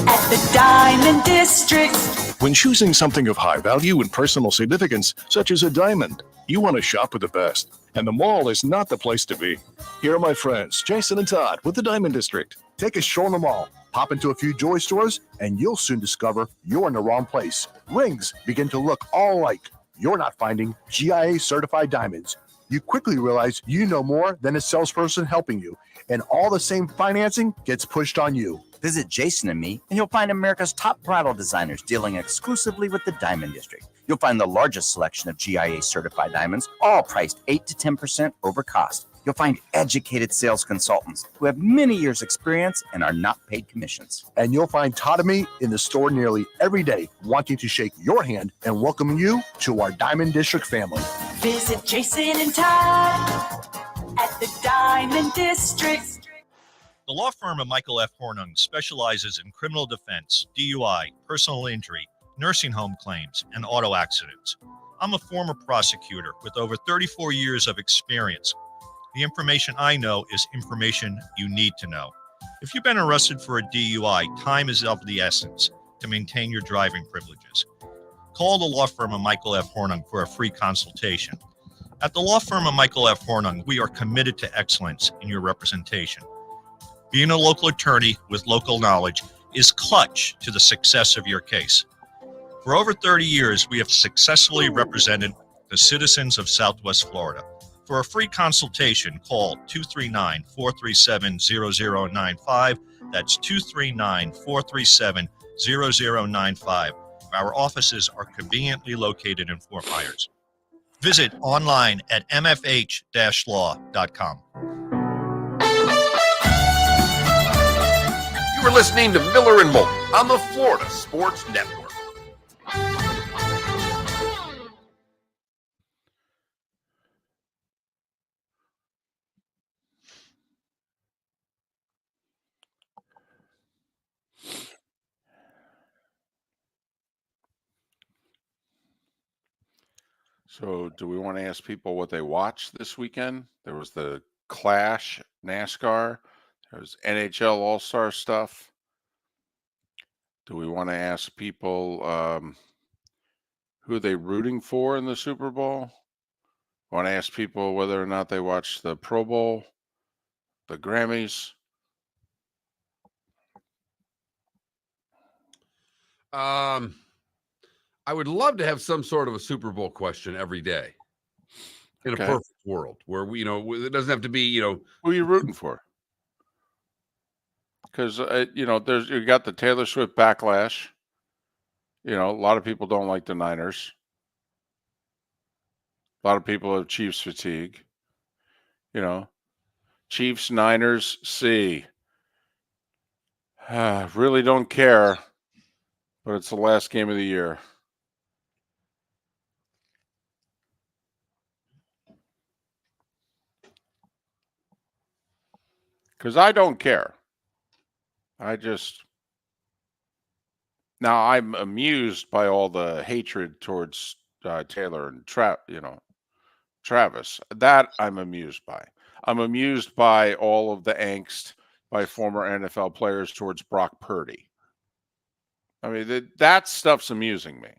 at the Diamond District. When choosing something of high value and personal significance, such as a diamond, you want to shop with the best. And the mall is not the place to be. Here are my friends, Jason and Todd with the Diamond District. Take a stroll in the mall, pop into a few joy stores, and you'll soon discover you're in the wrong place. Rings begin to look all alike. You're not finding GIA certified diamonds. You quickly realize you know more than a salesperson helping you, and all the same financing gets pushed on you. Visit Jason and me, and you'll find America's top bridal designers dealing exclusively with the Diamond District. You'll find the largest selection of GIA certified diamonds, all priced 8 to 10% over cost. You'll find educated sales consultants who have many years' experience and are not paid commissions. And you'll find Todd and me in the store nearly every day, wanting to shake your hand and welcome you to our Diamond District family. Visit Jason and Todd at the Diamond District. The law firm of Michael F. Hornung specializes in criminal defense, DUI, personal injury, nursing home claims, and auto accidents. I'm a former prosecutor with over 34 years of experience. The information I know is information you need to know. If you've been arrested for a DUI, time is of the essence to maintain your driving privileges. Call the law firm of Michael F. Hornung for a free consultation. At the law firm of Michael F. Hornung, we are committed to excellence in your representation. Being a local attorney with local knowledge is clutch to the success of your case. For over 30 years, we have successfully represented the citizens of Southwest Florida. For a free consultation, call 239-437-0095. That's 239-437-0095. Our offices are conveniently located in Fort Myers. Visit online at mfh-law.com. You were listening to Miller and Moulton on the Florida Sports Network. So do we want to ask people what they watched this weekend? There was the Clash NASCAR. There was NHL All-Star stuff. Do we want to ask people who are they rooting for in the Super Bowl? I want to ask people whether or not they watched the Pro Bowl, the Grammys. I would love to have some sort of a Super Bowl question every day in a perfect world where we, it doesn't have to be, Who are you rooting for? Because you got the Taylor Swift backlash. A lot of people don't like the Niners. A lot of people have Chiefs fatigue. Chiefs, Niners, C. Really don't care, but it's the last game of the year. Because I don't care. Now I'm amused by all the hatred towards Taylor and Travis. That I'm amused by. I'm amused by all of the angst by former NFL players towards Brock Purdy. I mean, that stuff's amusing me.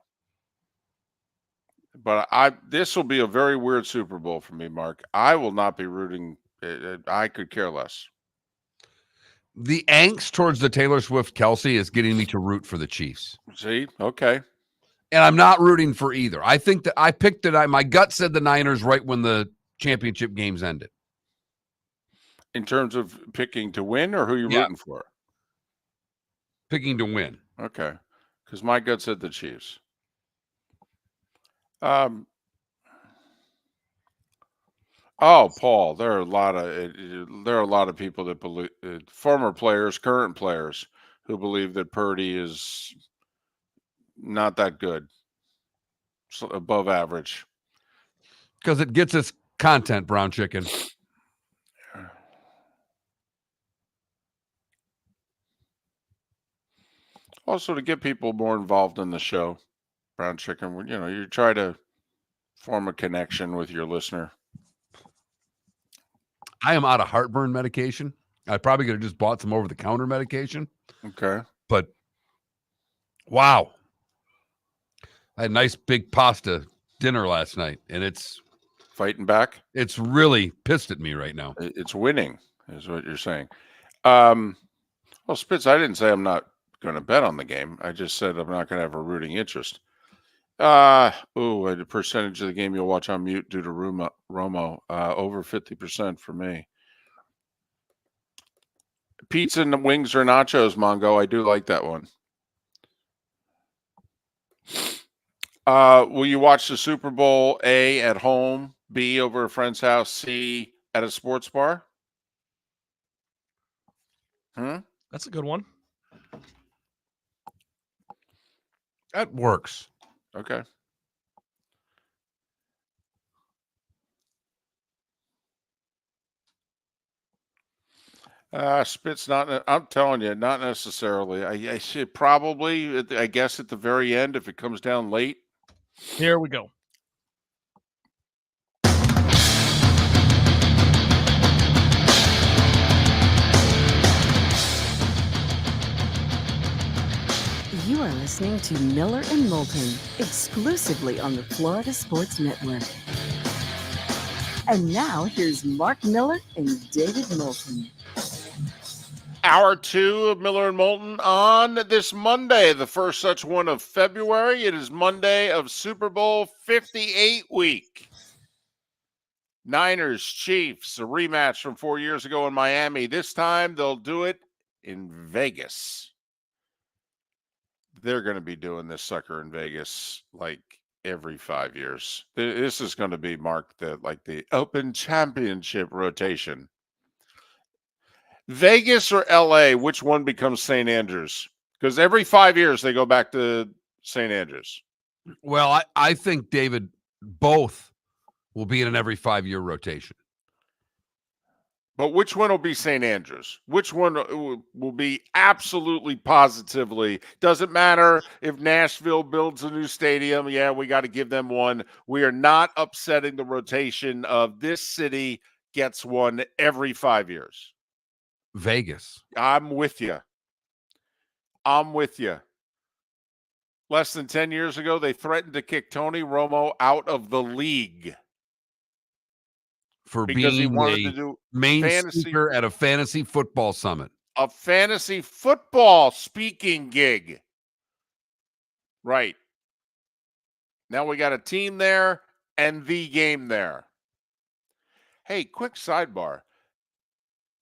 But this will be a very weird Super Bowl for me, Mark. I will not be rooting. I could care less. The angst towards the Taylor Swift Kelsey is getting me to root for the Chiefs. See? Okay. And I'm not rooting for either. I think that I picked it. My gut said the Niners right when the championship games ended. In terms of picking to win or who you're rooting for? Picking to win. Okay. Because my gut said the Chiefs. Paul, there are a lot of people that believe, former players, current players, who believe that Purdy is not that good, so above average. Because it gets us content, brown chicken. Also, to get people more involved in the show, brown chicken, you try to form a connection with your listener. I am out of heartburn medication. I probably could have just bought some over-the-counter medication. Okay. But, wow. I had a nice big pasta dinner last night, and it's fighting back. It's really pissed at me right now. It's winning, is what you're saying. Well, Spitz, I didn't say I'm not going to bet on the game. I just said I'm not going to have a rooting interest. The percentage of the game you'll watch on mute due to Romo, over 50% for me. Pizza and wings or nachos, Mongo. I do like that one. Will you watch the Super Bowl, A, at home, B, over a friend's house, C, at a sports bar? That's a good one. That works. Okay. Spitz, I'm telling you, not necessarily. I should probably, I guess, at the very end, if it comes down late. Here we go. You are listening to Miller and Moulton, exclusively on the Florida Sports Network. And now, here's Mark Miller and David Moulton. Hour 2 of Miller and Moulton on this Monday, the first such one of February. It is Monday of Super Bowl 58 week. Niners, Chiefs, a rematch from 4 years ago in Miami. This time they'll do it in Vegas. They're going to be doing this sucker in Vegas like every 5 years. This is going to be marked the Open Championship rotation. Vegas or LA, which one becomes St. Andrews? Because every 5 years they go back to St. Andrews. Well, I think, David, both will be in an every 5 year rotation. But which one will be St. Andrews? Which one will be absolutely positively? Doesn't matter if Nashville builds a new stadium. Yeah, we got to give them one. We are not upsetting the rotation of this city gets one every 5 years. Vegas. I'm with you. Less than 10 years ago, they threatened to kick Tony Romo out of the league. Because he wanted to do main speaker at a fantasy football summit. A fantasy football speaking gig. Right. Now we got a team there and the game there. Hey, quick sidebar.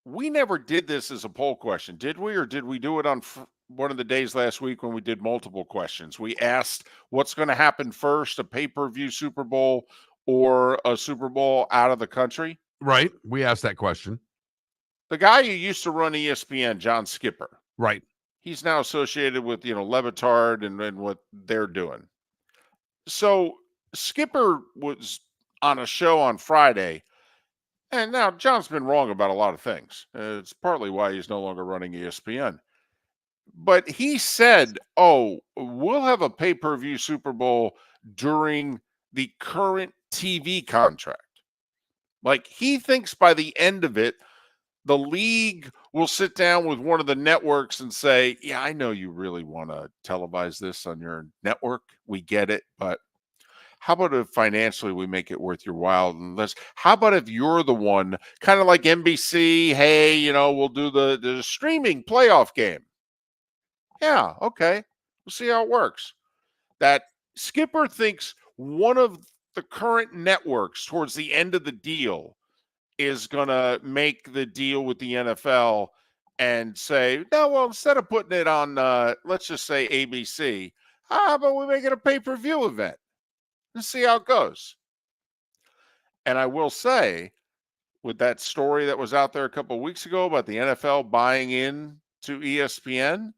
We never did this as a poll question, did we? Or did we do it on one of the days last week when we did multiple questions? We asked what's going to happen first, a pay-per-view Super Bowl or a Super Bowl out of the country? Right. We asked that question. The guy who used to run ESPN, John Skipper. Right. He's now associated with, Levitard and what they're doing. So Skipper was on a show on Friday. And now John's been wrong about a lot of things. It's partly why he's no longer running ESPN. But he said, we'll have a pay-per-view Super Bowl during the current TV contract. Like, he thinks by the end of it, the league will sit down with one of the networks and say, yeah, I know you really want to televise this on your network. We get it, but how about if financially we make it worth your while? And how about if you're the one, kind of like NBC, hey, we'll do the streaming playoff game. Yeah, okay. We'll see how it works. That Skipper thinks one of the current networks towards the end of the deal is going to make the deal with the NFL and say, no, well, instead of putting it on, let's just say ABC, how about we make it a pay-per-view event? Let's see how it goes. And I will say, with that story that was out there a couple of weeks ago about the NFL buying in to ESPN,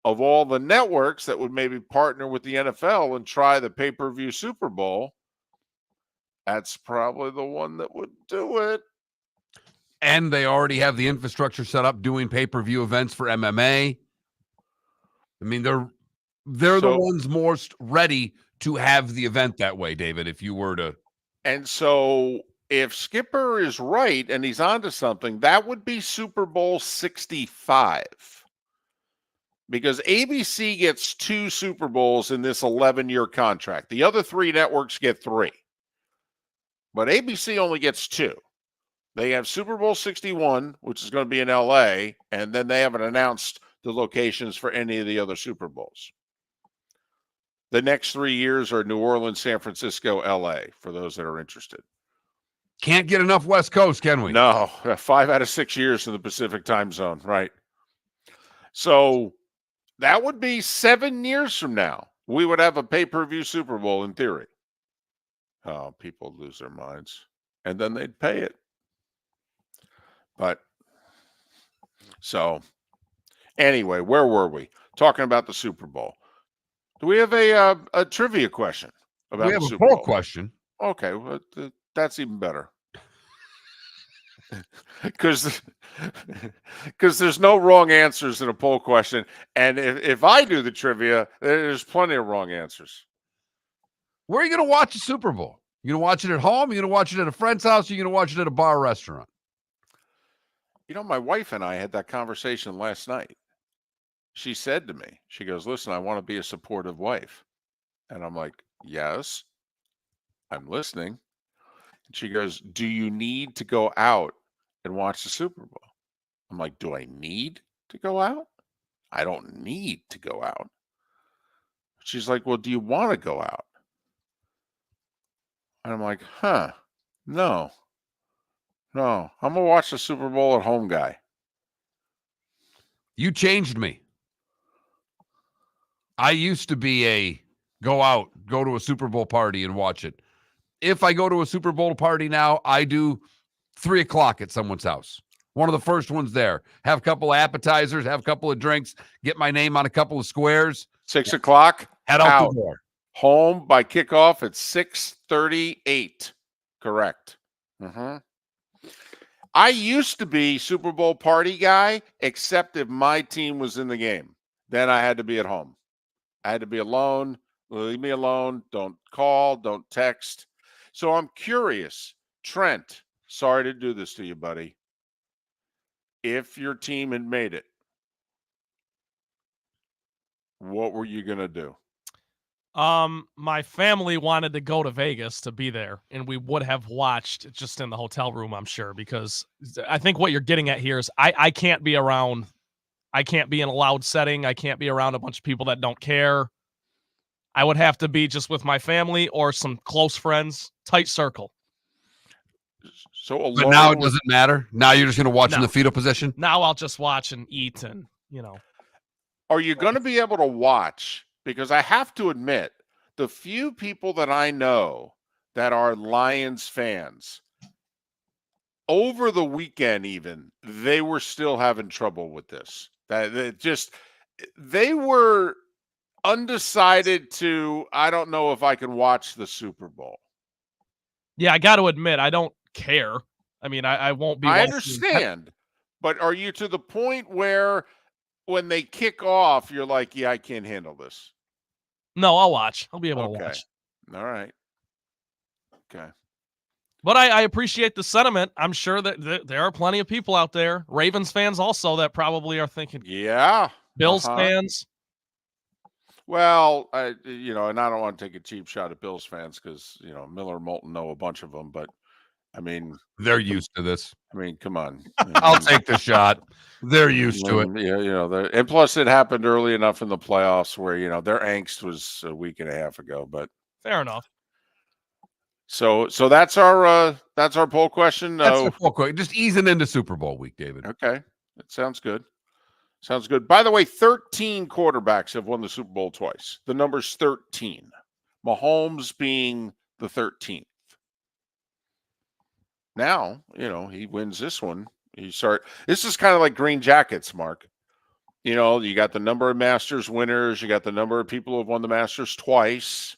of all the networks that would maybe partner with the NFL and try the pay-per-view Super Bowl, that's probably the one that would do it. And they already have the infrastructure set up doing pay-per-view events for MMA. I mean, they're the ones most ready to have the event that way, David, if you were to. And so if Skipper is right and he's onto something, that would be Super Bowl 65. Because ABC gets 2 Super Bowls in this 11-year contract. The other 3 networks get 3. But ABC only gets 2. They have Super Bowl 61, which is going to be in LA, and then they haven't announced the locations for any of the other Super Bowls. The next 3 years are New Orleans, San Francisco, LA, for those that are interested. Can't get enough West Coast, can we? No, 5 out of 6 years in the Pacific time zone, right? So that would be 7 years from now. We would have a pay-per-view Super Bowl in theory. Oh, people lose their minds. And then they'd pay it. But, so, anyway, where were we? Talking about the Super Bowl. Do we have a trivia question about we have the a Super poll Bowl? question. Okay, well, that's even better. Because there's no wrong answers in a poll question. And if I do the trivia, there's plenty of wrong answers. Where are you going to watch a Super Bowl? You going to watch it at home? You going to watch it at a friend's house? Or you going to watch it at a bar or restaurant? My wife and I had that conversation last night. She said to me, she goes, listen, I want to be a supportive wife. And I'm like, yes, I'm listening. And she goes, do you need to go out and watch the Super Bowl? I'm like, do I need to go out? I don't need to go out. She's like, well, do you want to go out? And I'm like, no, I'm going to watch the Super Bowl at home guy. You changed me. I used to be a go to a Super Bowl party and watch it. If I go to a Super Bowl party now, I do 3 o'clock at someone's house. One of the first ones there. Have a couple of appetizers, have a couple of drinks, get my name on a couple of squares. 6 o'clock. Head out the door. Home by kickoff at 6:38. Correct. I used to be Super Bowl party guy, except if my team was in the game. Then I had to be at home. I had to be alone. Leave me alone. Don't call. Don't text. So I'm curious. Trent, sorry to do this to you, buddy. If your team had made it, what were you going to do? My family wanted to go to Vegas to be there, and we would have watched just in the hotel room, I'm sure, because I think what you're getting at here is I can't be around. I can't be in a loud setting. I can't be around a bunch of people that don't care. I would have to be just with my family or some close friends, tight circle. So But now it doesn't matter. Now you're just going to watch in No. the fetal position. Now I'll just watch and eat and, Are you going to be able to watch? Because I have to admit, the few people that I know that are Lions fans, over the weekend even, they were still having trouble with this. They were undecided to, I don't know if I can watch the Super Bowl. Yeah, I got to admit, I don't care. I mean, I won't be. I watching- understand, but are you to the point where when they kick off, you're like, yeah, I can't handle this? No, I'll watch. I'll be able to Okay. watch. All right. Okay. But I appreciate the sentiment. I'm sure that there are plenty of people out there, Ravens fans also, that probably are thinking, Yeah. Bills fans. Well, and I don't want to take a cheap shot at Bills fans because, Miller and Moulton know a bunch of them, but I mean, They're used to this. I mean, come on. I'll take the shot. They're used to it. Yeah, and plus it happened early enough in the playoffs where, their angst was a week and a half ago, but Fair enough. so that's our poll question. That's the full question. Just easing into Super Bowl week, David. Okay. That sounds good. Sounds good. By the way, 13 quarterbacks have won the Super Bowl twice. The number's 13. Mahomes being the 13th. Now, he wins this one. This is kind of like Green Jackets, Mark. You got the number of Masters winners, you got the number of people who have won the Masters twice,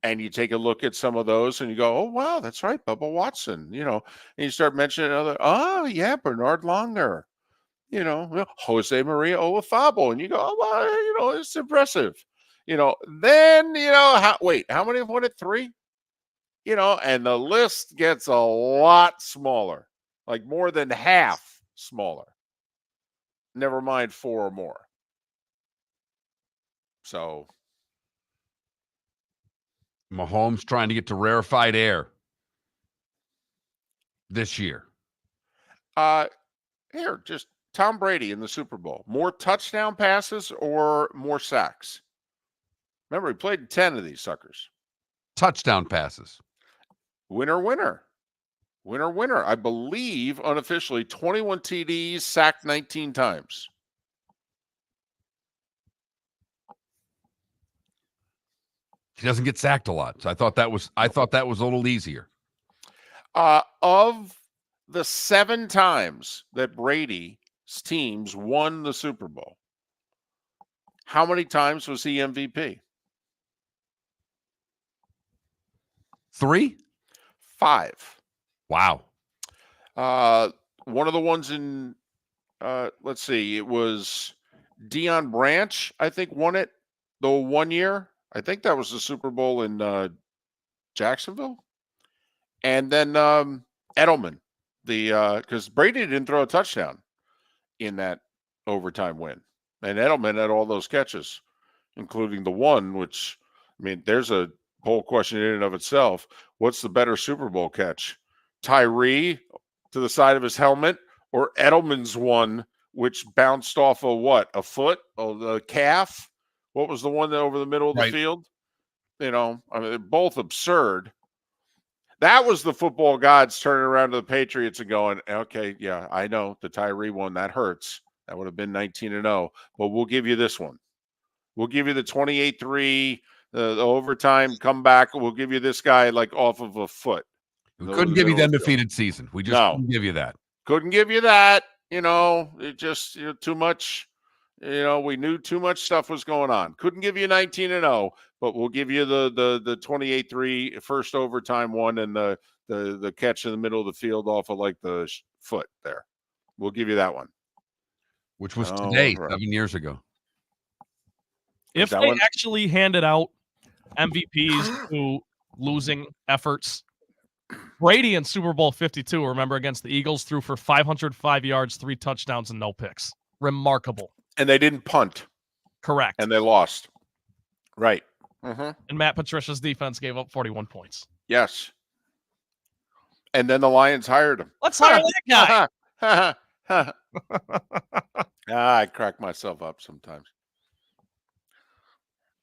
and you take a look at some of those and you go, oh, wow, that's right, Bubba Watson, and you start mentioning Bernard Longer, Jose Maria Olazabal, and you go, oh, well, it's impressive. Then, how many have won it? 3? And the list gets a lot smaller, like more than half smaller. Never mind 4 or more. So Mahomes trying to get to rarefied air this year. Here, just Tom Brady in the Super Bowl. More touchdown passes or more sacks? Remember, he played 10 of these suckers. Touchdown passes. Winner, winner. Winner, winner. I believe, unofficially, 21 TDs, sacked 19 times. He doesn't get sacked a lot. So I thought that was a little easier. Of the 7 times that Brady's teams won the Super Bowl, how many times was he MVP? 3? 5. Wow. One of the ones in, let's see, it was Deion Branch, I think, won it the one year. I think that was the Super Bowl in Jacksonville. And then Edelman, because Brady didn't throw a touchdown in that overtime win. And Edelman had all those catches, including the one, which, I mean, there's a whole question in and of itself. What's the better Super Bowl catch? Tyree to the side of his helmet, or Edelman's one, which bounced off of what? A foot? Oh, the calf? What was the one that over the middle of the field? I mean, they're both absurd. That was the football gods turning around to the Patriots and going, okay, yeah, I know the Tyree one, that hurts. That would have been 19-0, but we'll give you this one. We'll give you the 28-3, the overtime comeback. We'll give you this guy like off of a foot. We couldn't give you the undefeated season. We just couldn't give you that. Couldn't give you that. It just too much. We knew too much stuff was going on. Couldn't give you 19-0, but we'll give you the 28-3 first overtime one and the catch in the middle of the field off of like the foot there. We'll give you that one. Which was today, 7 years ago. If they actually handed out MVPs to losing efforts, Brady in Super Bowl 52, remember, against the Eagles, threw for 505 yards, 3 touchdowns, and no picks. Remarkable. And they didn't punt. Correct. And they lost. Right. Mm-hmm. And Matt Patricia's defense gave up 41 points. Yes. And then the Lions hired him. Let's hire that guy. I crack myself up sometimes.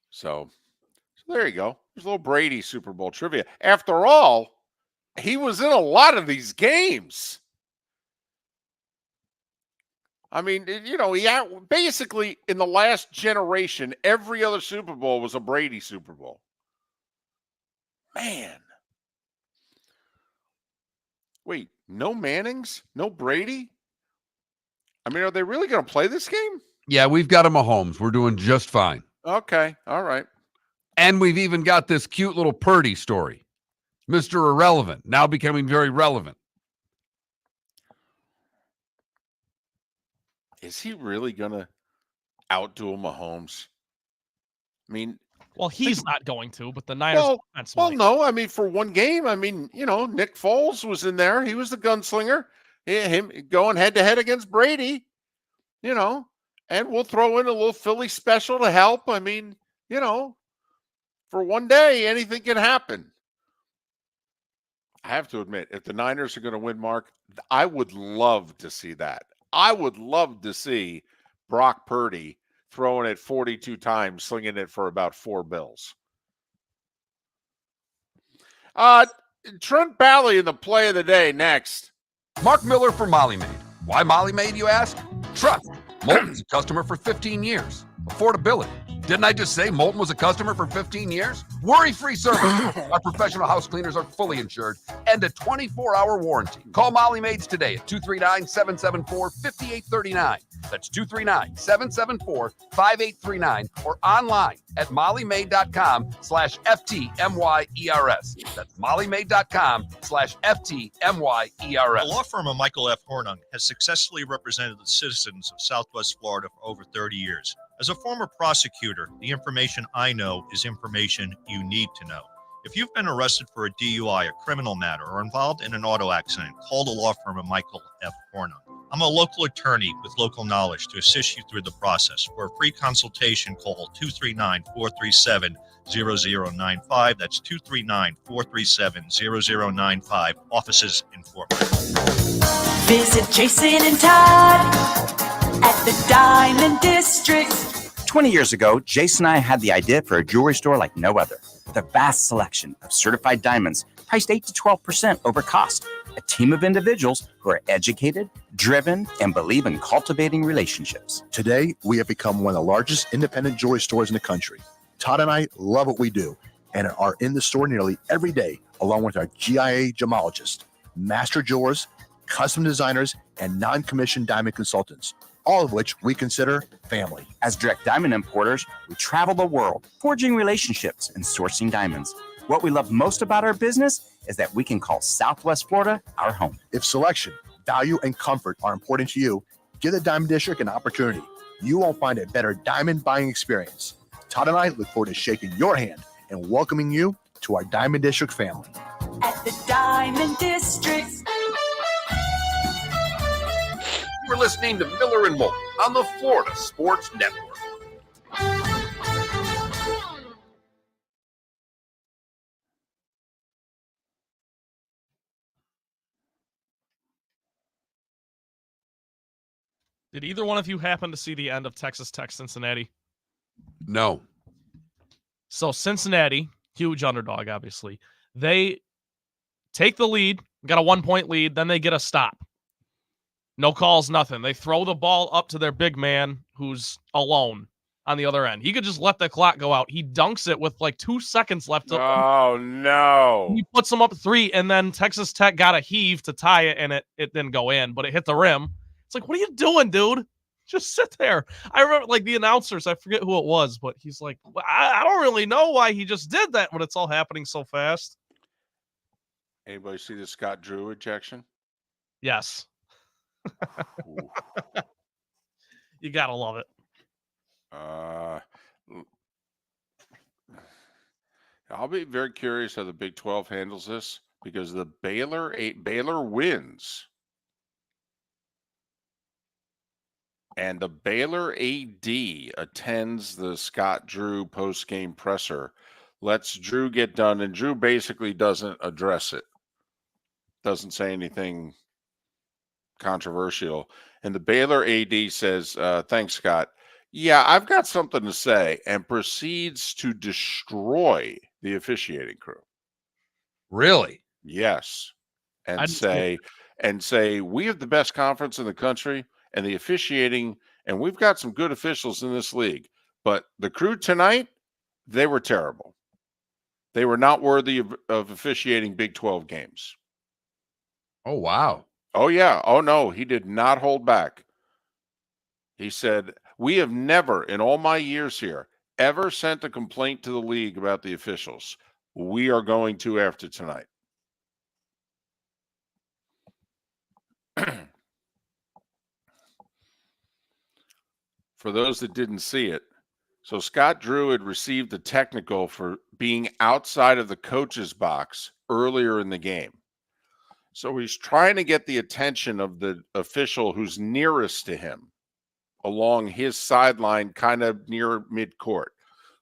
So, There you go. There's a little Brady Super Bowl trivia. After all, he was in a lot of these games. I mean, basically in the last generation, every other Super Bowl was a Brady Super Bowl. Man. Wait, no Mannings? No Brady? I mean, are they really going to play this game? Yeah, we've got a Mahomes. We're doing just fine. Okay. All right. And we've even got this cute little Purdy story. Mr. Irrelevant, now becoming very relevant. Is he really going to outdo Mahomes? I mean, Well, he's not going to, but the Niners offense might. no. I mean, for one game, I mean, Nick Foles was in there. He was the gunslinger. Him going head-to-head against Brady, and we'll throw in a little Philly special to help. I mean, for one day, anything can happen. I have to admit, if the Niners are going to win, Mark, I would love to see that. I would love to see Brock Purdy throwing it 42 times, slinging it for about $4 bills. Trent Bally in the play of the day next. Mark Miller for Molly Maid. Why Molly Maid, you ask? Trust. Moulton's a customer for 15 years. Affordability. Didn't I just say Moulton was a customer for 15 years? Worry-free service. Our professional house cleaners are fully insured and a 24-hour warranty. Call Molly Maids today at 239-774-5839. That's 239-774-5839 or online at mollymaid.com/FTMYERS. That's mollymaid.com/FTMYERS. The law firm of Michael F. Hornung has successfully represented the citizens of Southwest Florida for over 30 years. As a former prosecutor, the information I know is information you need to know. If you've been arrested for a DUI, a criminal matter, or involved in an auto accident, call the law firm of Michael F. Hornung. I'm a local attorney with local knowledge to assist you through the process. For a free consultation, call 239-437-0095. That's 239-437-0095. Offices in Fort Worth. Visit Jason and Todd at the Diamond District. 20 years ago, Jason and I had the idea for a jewelry store like no other. With a vast selection of certified diamonds priced 8 to 12% over cost. A team of individuals who are educated, driven, and believe in cultivating relationships. Today, we have become one of the largest independent jewelry stores in the country. Todd and I love what we do and are in the store nearly every day, along with our GIA gemologists, master jewelers, custom designers, and non-commissioned diamond consultants, all of which we consider family. As direct diamond importers, we travel the world, forging relationships and sourcing diamonds. What we love most about our business is that we can call Southwest Florida our home. If selection, value, and comfort are important to you, give the Diamond District an opportunity. You won't find a better diamond buying experience. Todd and I look forward to shaking your hand and welcoming you to our Diamond District family. At the Diamond District. You're listening to Miller and Moulton on the Florida Sports Network. Did either one of you happen to see the end of Texas Tech Cincinnati? No. So Cincinnati, huge underdog, obviously. They take the lead, got a 1-point lead, then they get a stop. No calls, nothing. They throw the ball up to their big man who's alone on the other end. He could just let the clock go out. He dunks it with like 2 seconds left. Oh, no. He puts them up 3, and then Texas Tech got a heave to tie it, and it didn't go in, but it hit the rim. It's like, what are you doing, dude? Just sit there. I remember, like, the announcers, I forget who it was, but he's like, I don't really know why he just did that when it's all happening so fast. Anybody see the Scott Drew ejection? Yes. You got to love it. I'll be very curious how the Big 12 handles this because the Baylor wins. And the Baylor AD attends the Scott Drew post-game presser, lets Drew get done, and Drew basically doesn't address it. Doesn't say anything controversial. And the Baylor AD says, thanks, Scott. Yeah, I've got something to say, and proceeds to destroy the officiating crew. Really? Yes. I And didn't see it. say we have the best conference in the country, and the officiating, and we've got some good officials in this league. But the crew tonight, they were terrible. They were not worthy of officiating Big 12 games. Oh, wow. Oh, yeah. Oh, no, he did not hold back. He said, we have never, in all my years here, ever sent a complaint to the league about the officials. We are going to after tonight. For those that didn't see it, so Scott Drew had received the technical for being outside of the coach's box earlier in the game. So he's trying to get the attention of the official who's nearest to him along his sideline, kind of near midcourt.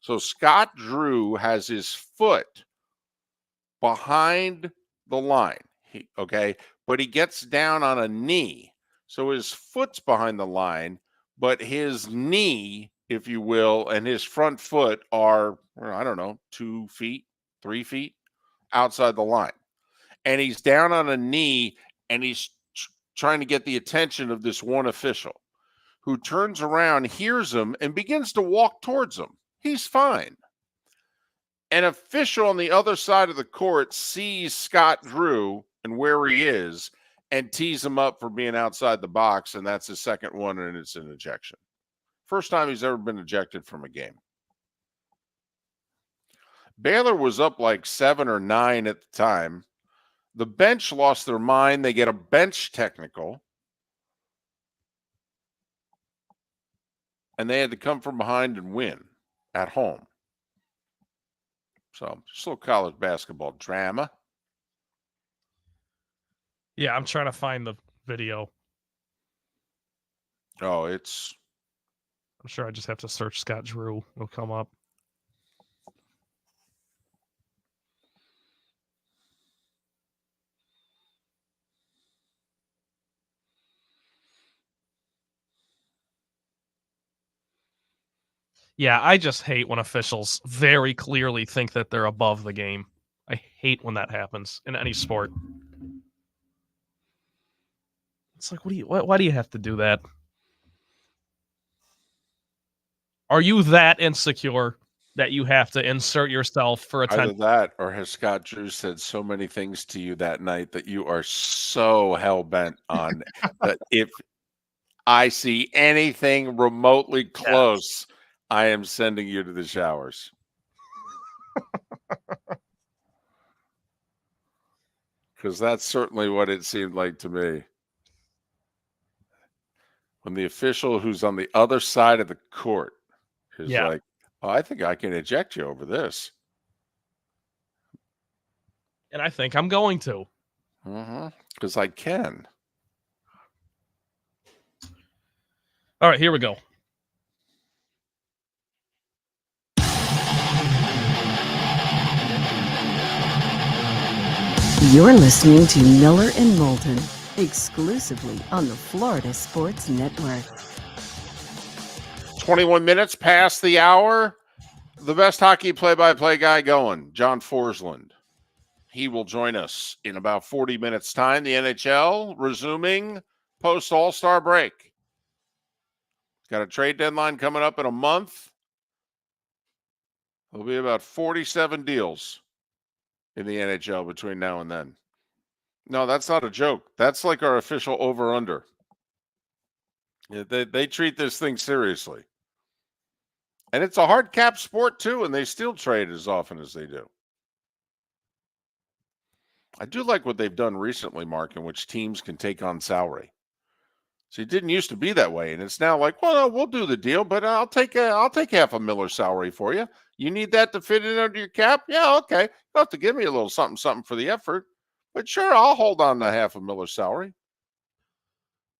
So Scott Drew has his foot behind the line, but he gets down on a knee. So his foot's behind the line, but his knee, if you will, and his front foot are, I don't know, 2 feet, 3 feet outside the line. And he's down on a knee, and he's trying to get the attention of this one official who turns around, hears him, and begins to walk towards him. He's fine. An official on the other side of the court sees Scott Drew and where he is and tees him up for being outside the box, and that's his second one, and it's an ejection. First time he's ever been ejected from a game. Baylor was up like 7 or 9 at the time. The bench lost their mind. They get a bench technical. And they had to come from behind and win at home. So, just a little college basketball drama. Yeah, I'm trying to find the video. Oh, I'm sure I just have to search Scott Drew. It'll come up. Yeah, I just hate when officials very clearly think that they're above the game. I hate when that happens in any sport. It's like, why do you have to do that? Are you that insecure that you have to insert yourself for Either attention? that, or has Scott Drew said so many things to you that night that you are so hell-bent on that if I see anything remotely close, I am sending you to the showers. Because that's certainly what it seemed like to me. When the official who's on the other side of the court is like, oh, I think I can eject you over this. And I think I'm going to. Because I can. All right, here we go. You're listening to Miller and Moulton, exclusively on the Florida Sports Network. 21 minutes past the hour. The best hockey play-by-play guy going, John Forslund. He will join us in about 40 minutes' time. The NHL resuming post-All-Star break. Got a trade deadline coming up in a month. There'll be about 47 deals in the NHL between now and then. No, that's not a joke. That's like our official over-under. They treat this thing seriously. And it's a hard cap sport, too, and they still trade as often as they do. I do like what they've done recently, Mark, in which teams can take on salary. So it didn't used to be that way, and it's now like, well, no, we'll do the deal, but I'll take half a Miller salary for you. You need that to fit in under your cap? Yeah, okay. You'll have to give me a little something for the effort, but sure, I'll hold on to half a Miller salary.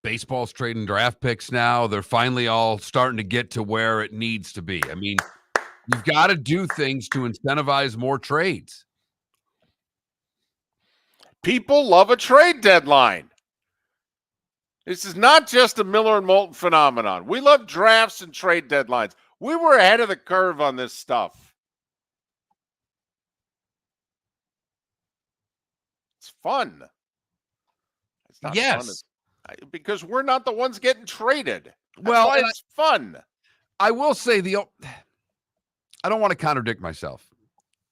Baseball's trading draft picks now. They're finally all starting to get to where it needs to be. I mean, you've got to do things to incentivize more trades. People love a trade deadline. This is not just a Miller and Moulton phenomenon. We love drafts and trade deadlines. We were ahead of the curve on this stuff. It's fun. It's not fun because we're not the ones getting traded. That's why it's fun. I will say I don't want to contradict myself,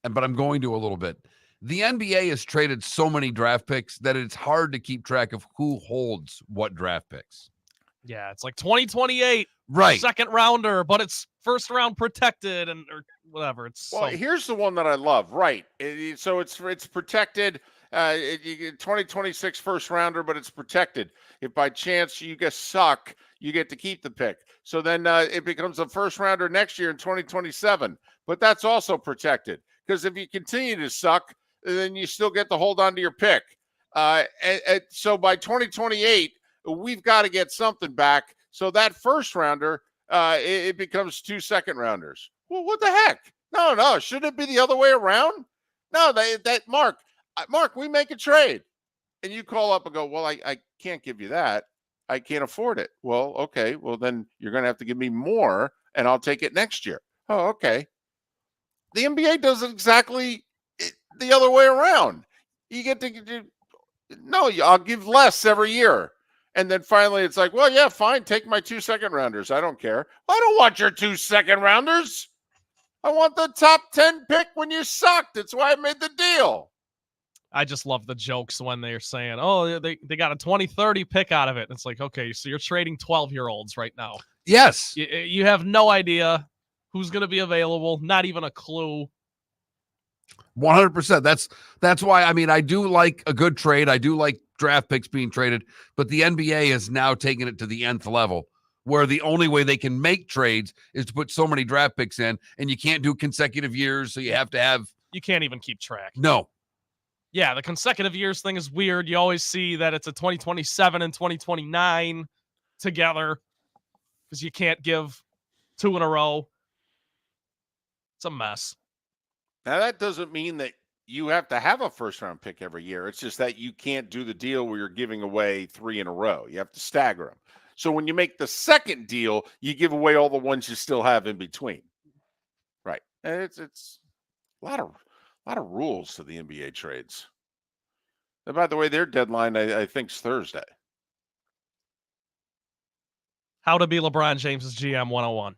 but I'm going to a little bit. The NBA has traded so many draft picks that it's hard to keep track of who holds what draft picks. Yeah, it's like 2028, right? Second rounder, but it's first round protected or whatever. Here's the one that I love. Right, so it's protected. You get 2026 first rounder, but it's protected. If by chance you get suck, you get to keep the pick. So then it becomes a first rounder next year in 2027. But that's also protected because if you continue to suck, then you still get to hold on to your pick. So by 2028, we've got to get something back. So that first rounder, it becomes 2 second rounders. Well, what the heck? No. Shouldn't it be the other way around? No, Mark, we make a trade. And you call up and go, well, I can't give you that. I can't afford it. Well, okay. Well, then you're going to have to give me more and I'll take it next year. Oh, okay. The NBA does it exactly the other way around. You get to I'll give less every year. And then finally it's like, well, yeah, fine. Take my 2 second rounders. I don't care. I don't want your 2 second rounders. I want the top 10 pick when you sucked. That's why I made the deal. I just love the jokes when they're saying, oh, they got a 2030 pick out of it. It's like, okay, so you're trading 12-year-olds right now. Yes. You have no idea who's going to be available, not even a clue. 100%. That's why, I do like a good trade. I do like draft picks being traded, but the NBA has now taken it to the nth level where the only way they can make trades is to put so many draft picks in, and you can't do consecutive years, so you have to have... You can't even keep track. No. Yeah, the consecutive years thing is weird. You always see that it's a 2027 and 2029 together because you can't give 2 in a row. It's a mess. Now, that doesn't mean that you have to have a first-round pick every year. It's just that you can't do the deal where you're giving away 3 in a row. You have to stagger them. So when you make the second deal, you give away all the ones you still have in between. Right. And it's a lot of rules to the NBA trades. And by the way, their deadline, I think, is Thursday. How to be LeBron James's GM 101.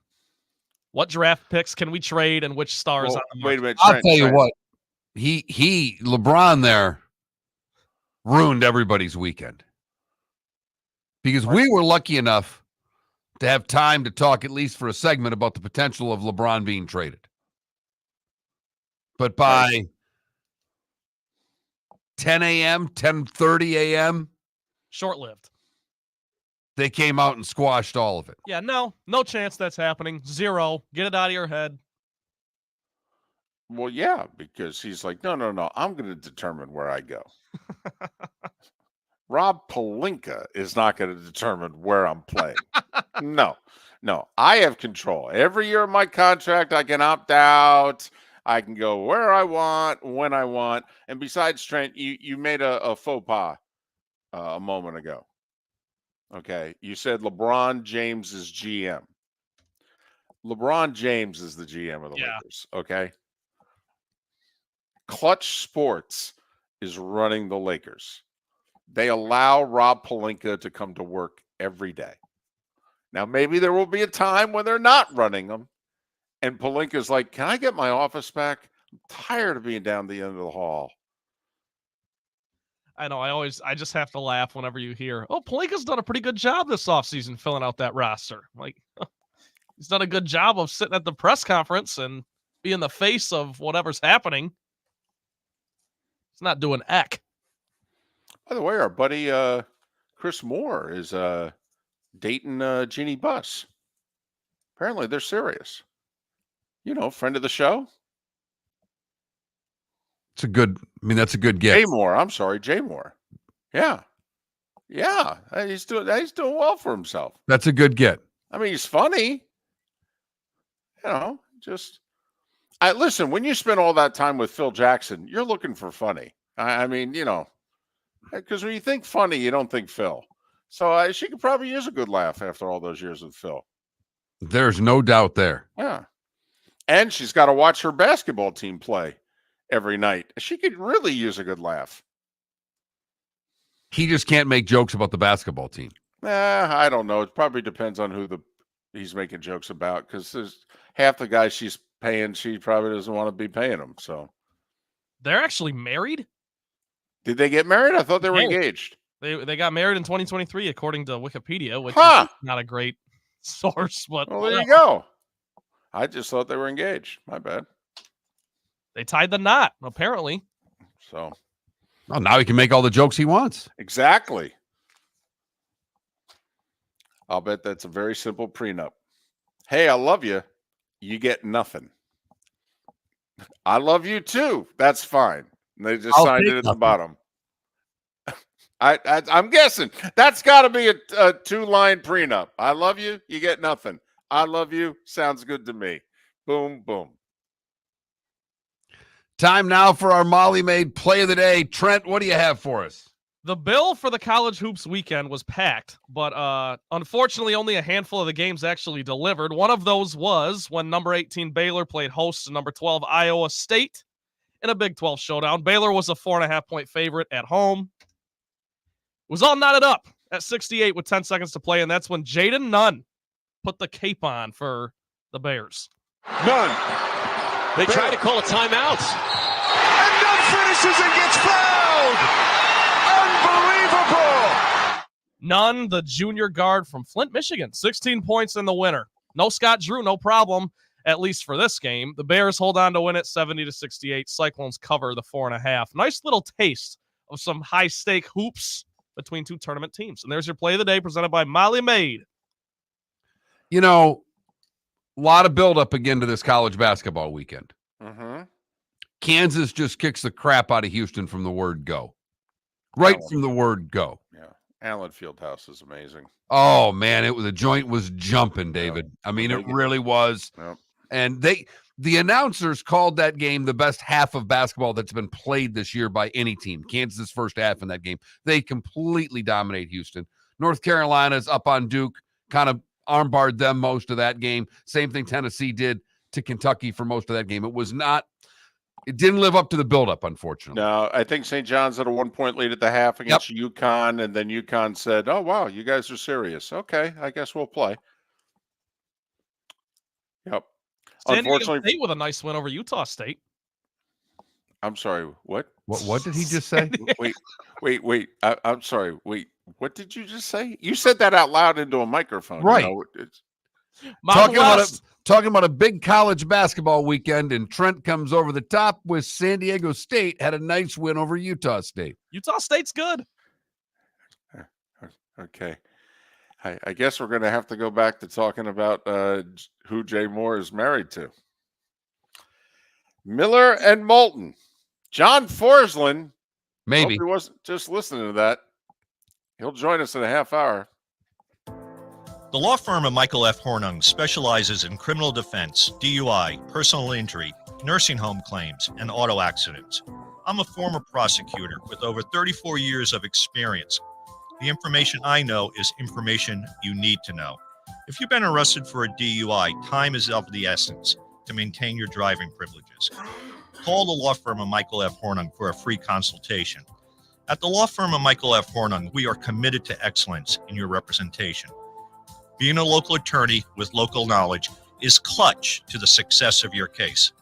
What draft picks can we trade and which stars on the market? Wait a minute. I'll tell you what. LeBron there ruined everybody's weekend. Because we were lucky enough to have time to talk, at least for a segment, about the potential of LeBron being traded. But by 10 a.m., 10:30 a.m., short-lived. They came out and squashed all of it. Yeah, no chance that's happening. 0. Get it out of your head. Well, yeah, because he's like, no, I'm going to determine where I go. Rob Pelinka is not going to determine where I'm playing. No, I have control. Every year of my contract, I can opt out. I can go where I want, when I want. And besides, Trent, you made a faux pas a moment ago. Okay, you said LeBron James is GM. LeBron James is the GM of the Lakers. Okay. Clutch Sports is running the Lakers. They allow Rob Pelinka to come to work every day. Now, maybe there will be a time when they're not running them. And Pelinka's like, can I get my office back? I'm tired of being down the end of the hall. I know. I just have to laugh whenever you hear, oh, Pelinka's done a pretty good job this offseason filling out that roster. Like, he's done a good job of sitting at the press conference and being the face of whatever's happening. He's not doing eck. By the way, our buddy Chris Moore is dating Jeannie Buss. Apparently, they're serious. Friend of the show. That's a good gift. Jay Moore. I'm sorry, Jay Moore. Yeah. He's doing well for himself. That's a good get. I mean, he's funny. Listen, when you spend all that time with Phil Jackson, you're looking for funny. I mean, because when you think funny, you don't think Phil. So she could probably use a good laugh after all those years with Phil. There's no doubt there. Yeah. And she's got to watch her basketball team play every night. She could really use a good laugh. He just can't make jokes about the basketball team. I don't know. It probably depends on who he's making jokes about, because there's half the guys she's paying, she probably doesn't want to be paying them. So They're actually married? did they get married? I thought they were Yeah. engaged. They got married in 2023, according to Wikipedia, which Huh. is not a great source, but Well, there you go. I just thought they were engaged. My bad. they tied the knot, apparently. So Oh, now he can make all the jokes he wants. exactly. I'll bet that's a very simple prenup. Hey, I love you. You get nothing. I love you too. That's fine. And they just I'll signed take it at the nothing. bottom. I'm guessing that's got to be a 2-line prenup. I love you. You get nothing. I love you. Sounds good to me. Boom, boom. Time now for our Molly Maid play of the day. Trent, what do you have for us? The bill for the college hoops weekend was packed, but unfortunately only a handful of the games actually delivered. One of those was when number 18 Baylor played host to number 12 Iowa State in a Big 12 showdown. Baylor was a 4.5-point favorite at home. It was all knotted up at 68 with 10 seconds to play, and that's when Jaden Nunn put the cape on for the Bears. Nunn. They try to call a timeout. And Nunn finishes and gets fouled. Unbelievable. Nunn, the junior guard from Flint, Michigan, 16 points in the winner. No Scott Drew, no problem, at least for this game. The Bears hold on to win it 70-68. Cyclones cover the 4.5. Nice little taste of some high-stake hoops between two tournament teams. And there's your play of the day presented by Molly Maid. You know, a lot of buildup again to this college basketball weekend. Mm-hmm. Kansas just kicks the crap out of Houston from the word go. Right Allen. from the word go. Yeah. Allen Fieldhouse is amazing. Oh, man, the joint was jumping, David. I mean, it Yep. really was. Yep. And the announcers called that game the best half of basketball that's been played this year by any team. Kansas' first half in that game. They completely dominate Houston. North Carolina's up on Duke, kind of armbarred them most of that game. Same thing Tennessee did to Kentucky for most of that game. It didn't live up to the buildup, unfortunately. No, I think St. John's had a 1-point lead at the half against UConn, and then UConn said, "Oh, wow, you guys are serious. Okay, I guess we'll play." Yep. San Diego Unfortunately, State with a nice win over Utah State. I'm sorry, what? What did he just say? Wait. I'm sorry. Wait, what did you just say? You said that out loud into a microphone. Right. Mountain Talking about a big college basketball weekend, and Trent comes over the top with San Diego State had a nice win over Utah State. Utah State's good. Okay. I guess we're going to have to go back to talking about who Jay Moore is married to. Miller and Moulton. John Forslund. Maybe. Hope he wasn't just listening to that. He'll join us in a half hour. The law firm of Michael F. Hornung specializes in criminal defense, DUI, personal injury, nursing home claims, and auto accidents. I'm a former prosecutor with over 34 years of experience. The information I know is information you need to know. If you've been arrested for a DUI, time is of the essence to maintain your driving privileges. Call the law firm of Michael F. Hornung for a free consultation. At the law firm of Michael F. Hornung, we are committed to excellence in your representation. Being a local attorney with local knowledge is clutch to the success of your case.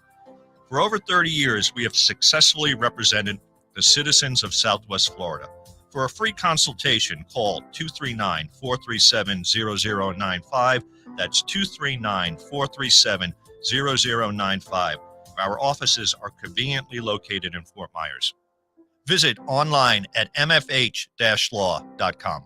For over 30 years, we have successfully represented the citizens of Southwest Florida. For a free consultation, call 239-437-0095. That's 239-437-0095. Our offices are conveniently located in Fort Myers. Visit online at mfh-law.com.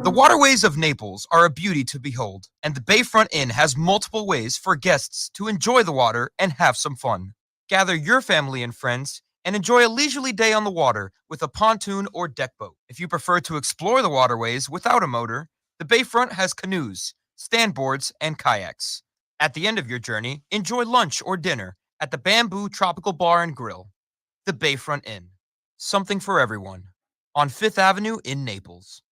The waterways of Naples are a beauty to behold, and the Bayfront Inn has multiple ways for guests to enjoy the water and have some fun. Gather your family and friends and enjoy a leisurely day on the water with a pontoon or deck boat. If you prefer to explore the waterways without a motor, the Bayfront has canoes, standboards, and kayaks. At the end of your journey, enjoy lunch or dinner at the Bamboo Tropical Bar and Grill. The Bayfront Inn. Something for everyone. On 5th Avenue in Naples.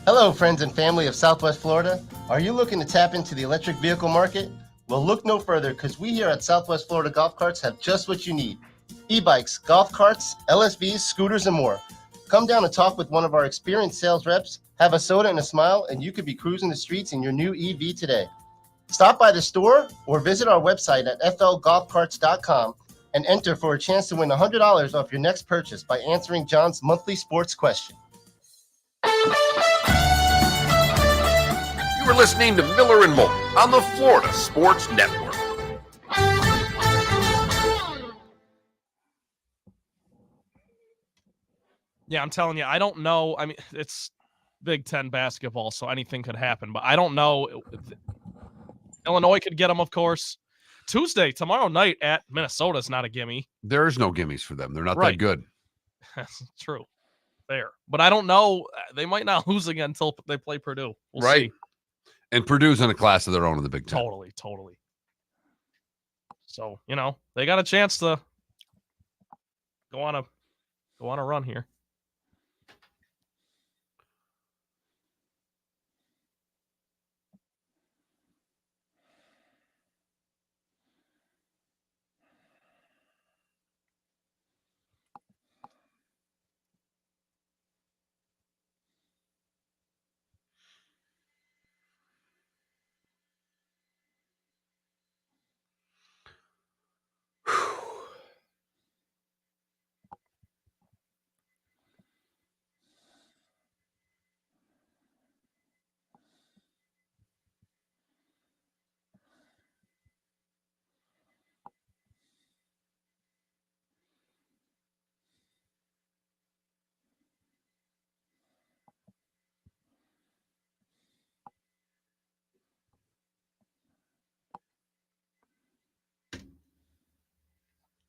Hello, friends and family of Southwest Florida. Are you looking to tap into the electric vehicle market? Well, look no further because we here at Southwest Florida Golf Carts have just what you need. E-bikes, golf carts, LSVs, scooters, and more. Come down and talk with one of our experienced sales reps, have a soda and a smile, and you could be cruising the streets in your new EV today. Stop by the store or visit our website at flgolfcarts.com and enter for a chance to win $100 off your next purchase by answering John's monthly sports question. You were listening to Miller and Moulton on the Florida Sports Network. Yeah, I'm telling you, I don't know. I mean, it's Big Ten basketball, so anything could happen. But I don't know. Illinois could get them, of course. Tuesday, tomorrow night at Minnesota is not a gimme. There's no gimmies for them. They're not Right. that good. That's true. Fair. But I don't know. They might not lose again until they play Purdue. We'll Right. see. And Purdue's in a class of their own in the Big Ten. Totally. So, they got a chance to go on a run here.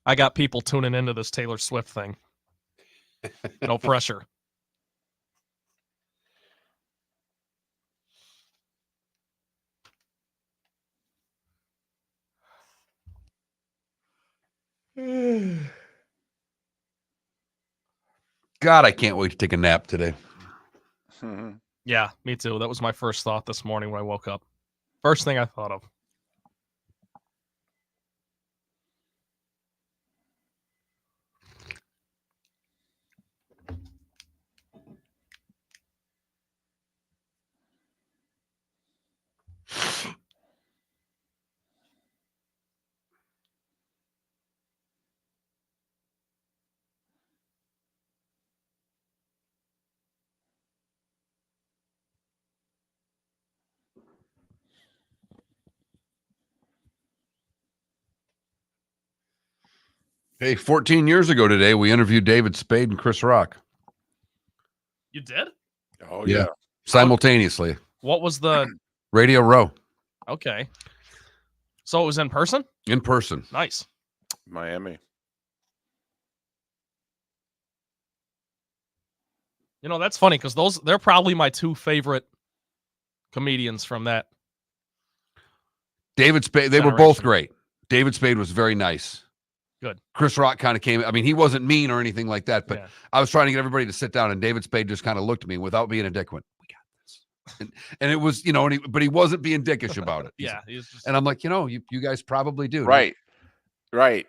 I got people tuning into this Taylor Swift thing. No pressure. God, I can't wait to take a nap today. Yeah, me too. That was my first thought this morning when I woke up. First thing I thought of. Hey, 14 years ago today, we interviewed David Spade and Chris Rock. You did? Oh, yeah. Simultaneously. What was the... Radio Row. Okay. So it was in person? In person. Nice. Miami. That's funny because they're probably my two favorite comedians from that. David Spade, they were both great. David Spade was very nice. Good. Chris Rock kind of came. I mean, he wasn't mean or anything like that, but Yeah. I was trying to get everybody to sit down, and David Spade just kind of looked at me without being a dick. Went, "We got this," and it was, but he wasn't being dickish about it. Yeah, he's just... And I'm like, you guys probably do, Right.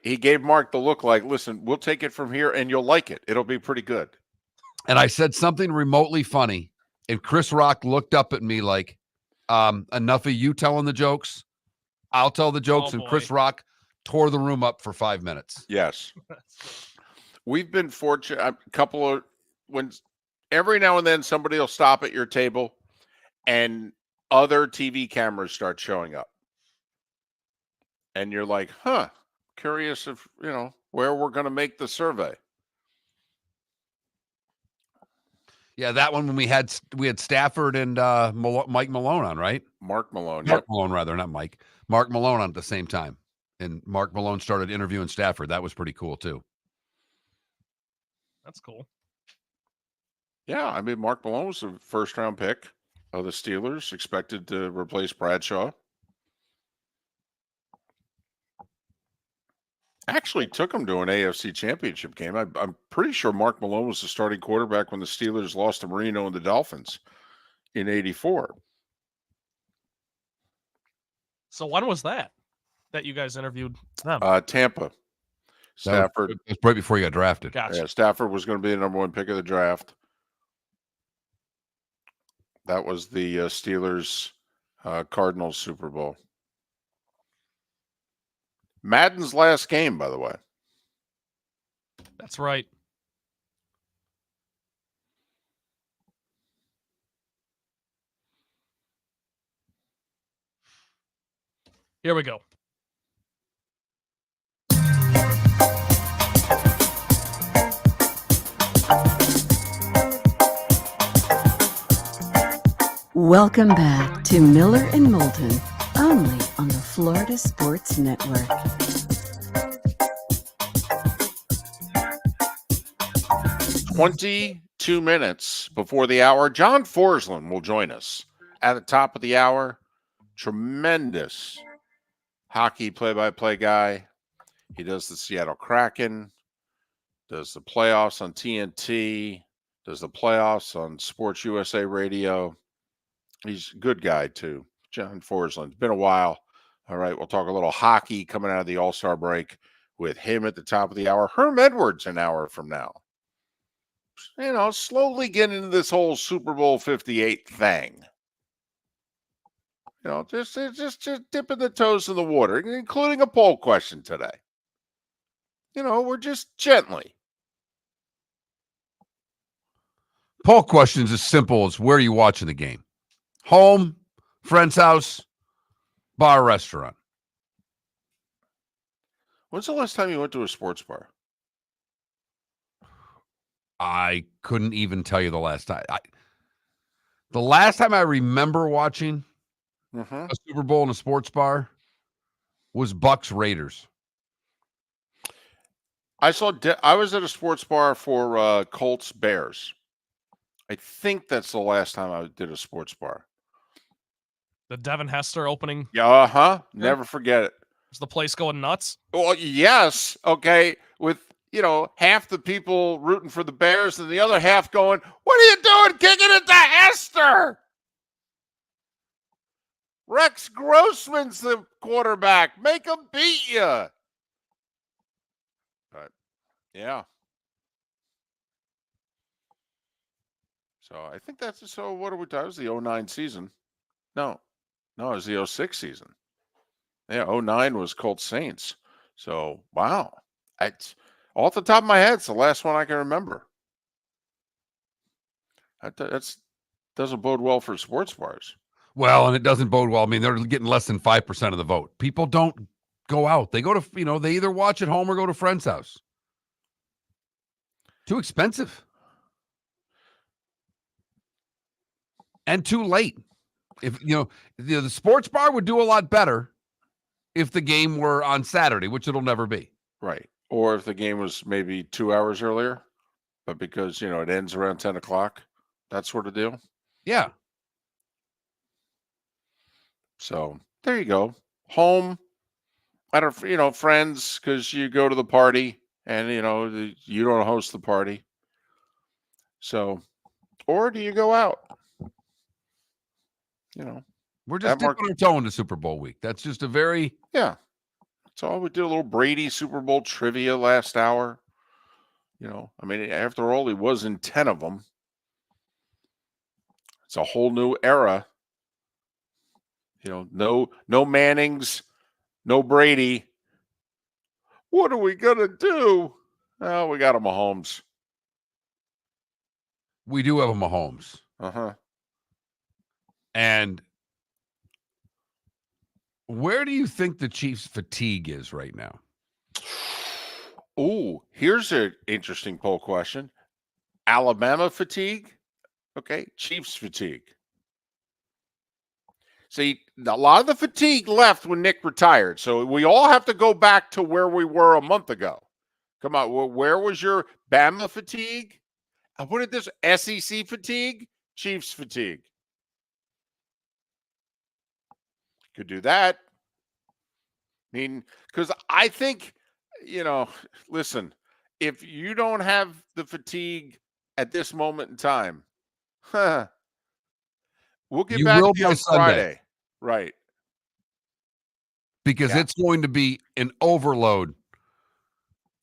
He gave Mark the look like, listen, we'll take it from here, and you'll like it. It'll be pretty good. And I said something remotely funny, and Chris Rock looked up at me like, enough of you telling the jokes. I'll tell the jokes, and Chris Rock tore the room up for 5 minutes. Yes. We've been fortunate. When every now and then somebody will stop at your table and other TV cameras start showing up. And you're like, curious if, where we're going to make the survey. Yeah, that one when we had Stafford and Mike Malone on, right? Mark Malone. Mark Malone, rather, not Mike. Mark Malone on at the same time. And Mark Malone started interviewing Stafford. That was pretty cool, too. That's cool. Yeah, I mean, Mark Malone was a first-round pick of the Steelers, expected to replace Bradshaw. Actually took him to an AFC championship game. I'm pretty sure Mark Malone was the starting quarterback when the Steelers lost to Marino and the Dolphins in 84. So when was that you guys interviewed them? Tampa. Stafford. That's right before you got drafted. Gotcha. Yeah, Stafford was going to be the number 1 pick of the draft. That was the Steelers Cardinals Super Bowl. Madden's last game, by the way. That's right. Here we go. Welcome back to Miller and Moulton, only on the Florida Sports Network. "22 minutes before the hour, John Forslund will join us at the top of the hour. Tremendous hockey play-by-play guy. He does the Seattle Kraken, does the playoffs on TNT, does the playoffs on Sports USA Radio. He's a good guy, too. John Forsland. It's been a while. All right, we'll talk a little hockey coming out of the All-Star break with him at the top of the hour. Herm Edwards an hour from now. You know, slowly getting into this whole Super Bowl 58 thing. You know, just dipping the toes in the water, including a poll question today. You know, we're just gently. Poll questions as simple as where are you watching the game? Home, friend's house, bar, restaurant. When's the last time you went to a sports bar? I couldn't even tell you the last time. The last time I remember watching a Super Bowl in a sports bar was Bucks Raiders. I was at a sports bar for Colts Bears. I think that's the last time I did a sports bar. The Devin Hester opening. Yeah, never forget it. Is the place going nuts? Well, yes. Okay. With, you know, half the people rooting for the Bears and the other half going, "What are you doing kicking it to Hester? Rex Grossman's the quarterback. Make him beat you." But, yeah. So I think what are we talking? It was the 09 season. No, it was the 06 season. Yeah, 09 was Colts Saints. So, wow. It's off the top of my head, it's the last one I can remember. That doesn't bode well for sports bars. Well, and it doesn't bode well. I mean, they're getting less than 5% of the vote. People don't go out. They go to, you know, they either watch at home or go to a friend's house. Too expensive. And too late. If the sports bar would do a lot better if the game were on Saturday, which it'll never be. Right. Or if the game was maybe 2 hours earlier, but because, you know, it ends around 10 o'clock, that sort of deal. Yeah. So there you go. Home. I don't, you know, friends, because you go to the party and, you know, you don't host the party. So, or do you go out? You know, we're just dipping our toe into Super Bowl week. That's just a very That's all we did. A little Brady Super Bowl trivia last hour. You know, I mean, after all, he was in 10 of them. It's a whole new era. You know, no Mannings, no Brady. What are we gonna do? Oh, we got a Mahomes. We do have a Mahomes. And where do you think the Chiefs' fatigue is right now? Oh, here's an interesting poll question. Alabama fatigue? Okay, Chiefs fatigue. See, a lot of the fatigue left when Nick retired. So we all have to go back to where we were a month ago. Come on, where was your Bama fatigue? I put it this: SEC fatigue, Chiefs fatigue. Could do that. I mean, because I think, you know, listen, if you don't have the fatigue at this moment in time, We'll get You back will to you by on Sunday. Friday. Right. Because Yeah. it's going to be an overload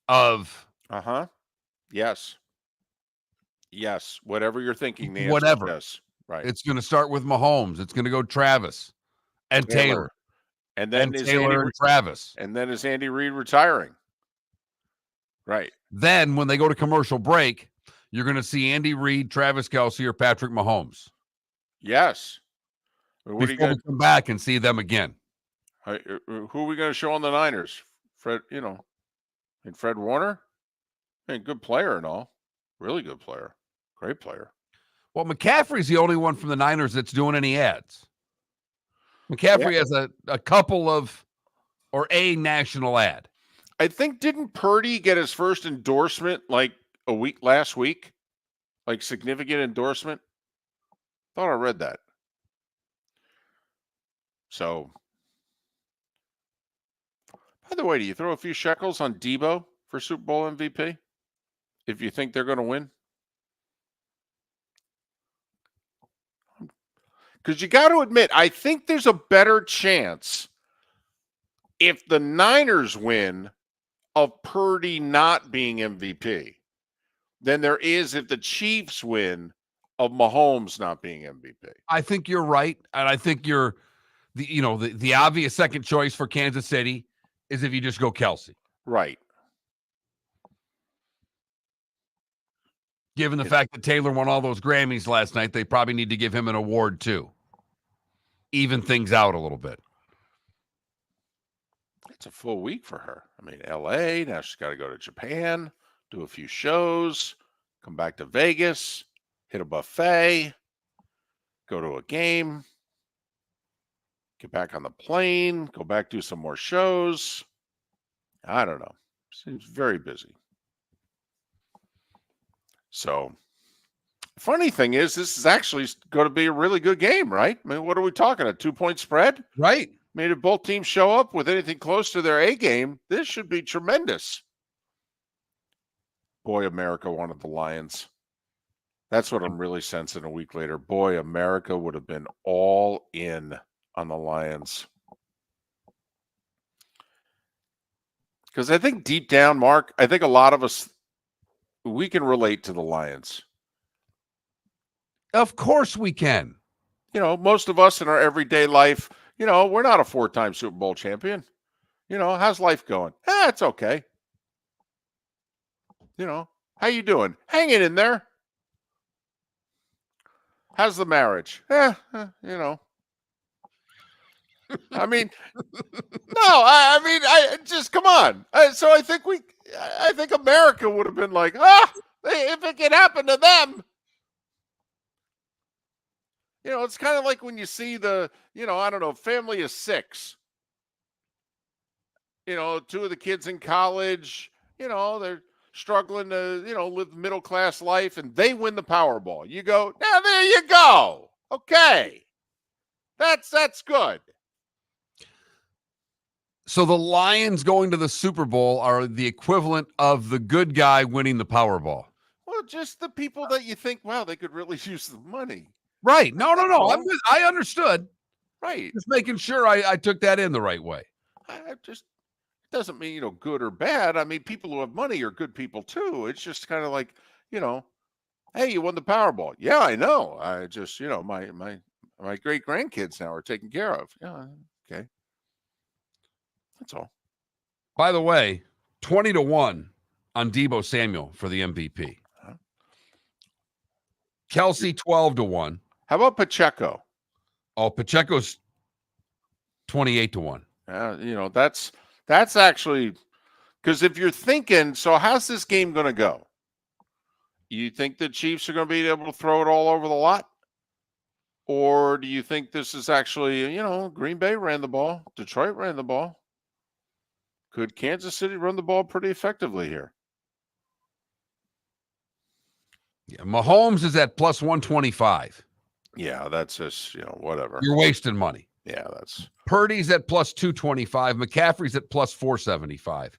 of Yes. Yes. Whatever you're thinking, the answer is whatever. yes. Right. It's going to start with Mahomes. It's going to go Travis and Taylor. And then is Taylor Andy and Travis. And then is Andy Reid retiring? Right. Then when they go to commercial break, you're going to see Andy Reid, Travis Kelce, or Patrick Mahomes. Yes. What Before we come back and see them again. who are we going to show on the Niners? Fred, and Fred Warner? Good player and all. Really good player. Great player. Well, McCaffrey's the only one from the Niners that's doing any ads. McCaffrey has a couple of, or a national ad. I think, didn't Purdy get his first endorsement like last week? Like significant endorsement? Thought I read that. So, by the way, do you throw a few shekels on Debo for Super Bowl MVP? If you think they're going to win? Because you got to admit, I think there's a better chance if the Niners win of Purdy not being MVP than there is if the Chiefs win of Mahomes not being MVP. I think you're right, and I think you're the obvious second choice for Kansas City is if you just go Kelce. Right. Given the fact that Taylor won all those Grammys last night, they probably need to give him an award too. Even things out a little bit. It's a full week for her. I mean, LA, now she's got to go to Japan, do a few shows, come back to Vegas, hit a buffet, go to a game, get back on the plane, go back, do some more shows. I don't know. Seems very busy. So, funny thing is, this is actually going to be a really good game, right? I mean, what are we talking? A 2-point spread? Right. I mean, if both teams show up with anything close to their A game, this should be tremendous. Boy, America wanted the Lions. That's what I'm really sensing a week later. Boy, America would have been all in on the Lions. Because I think deep down, Mark, I think a lot of us, we can relate to the Lions. Of course we can. Most of us in our everyday life, we're not a 4-time Super Bowl champion. How's life going? It's okay. How you doing? Hanging in there. How's the marriage? I mean, no, I just come on. So I think America would have been like, if it could happen to them. It's kind of like when you see the, I don't know, family of 6. 2 of the kids in college, they're struggling to, live middle-class life, and they win the Powerball. You go, now there you go. Okay. That's good. So the Lions going to the Super Bowl are the equivalent of the good guy winning the Powerball. Well, just the people that you think, wow, they could really use the money. Right. No. I understood. Right. Just making sure I took that in the right way. I just doesn't mean, good or bad. I mean, people who have money are good people too. It's just kind of like, hey, you won the Powerball. Yeah, I know. I just, my great grandkids now are taken care of. Yeah. Okay. That's all. By the way, 20-1 on Deebo Samuel for the MVP. Kelce 12-1. How about Pacheco? Oh, Pacheco's 28-1. That's actually, because if you're thinking, so how's this game going to go? You think the Chiefs are going to be able to throw it all over the lot? Or do you think this is actually, Green Bay ran the ball, Detroit ran the ball? Could Kansas City run the ball pretty effectively here? Yeah, Mahomes is at plus 125. Yeah, that's just, whatever. You're wasting money. Yeah, that's. Purdy's at plus 225. McCaffrey's at plus 475.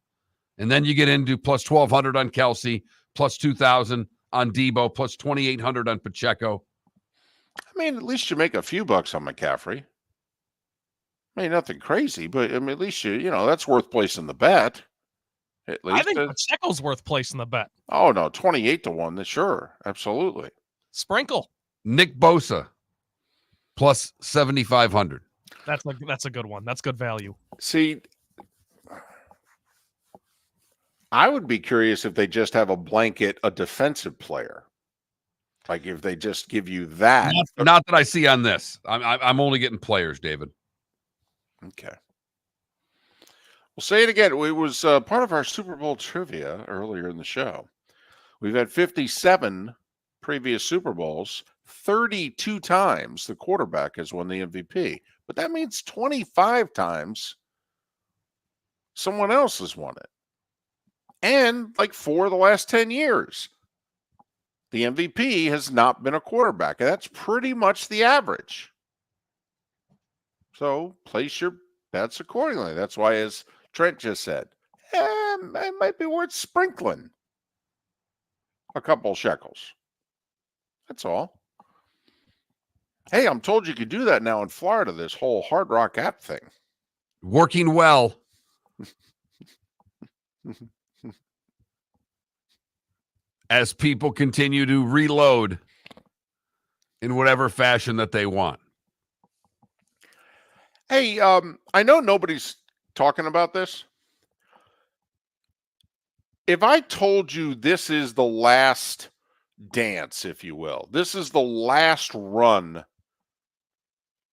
And then you get into plus 1,200 on Kelce, plus 2,000 on Deebo, plus 2,800 on Pacheco. I mean, at least you make a few bucks on McCaffrey. I mean, nothing crazy, but I mean, at least you know, that's worth placing the bet. At least. I think Pacheco's worth placing the bet. Oh no, 28-1. Sure, absolutely. Sprinkle. Nick Bosa plus 7,500. That's a good one. That's good value. See, I would be curious if they just have a defensive player. Like if they just give you that. Not that I see on this. I'm only getting players, David. Okay. We'll say it again. It was part of our Super Bowl trivia earlier in the show. We've had 57 previous Super Bowls. 32 times the quarterback has won the MVP. But that means 25 times someone else has won it. And like 4 of the last 10 years, the MVP has not been a quarterback. And that's pretty much the average. So place your bets accordingly. That's why, as Trent just said, it might be worth sprinkling a couple shekels. That's all. Hey, I'm told you could do that now in Florida, this whole Hard Rock app thing. Working well. As people continue to reload in whatever fashion that they want. Hey, I know nobody's talking about this. If I told you this is the last dance, if you will, this is the last run,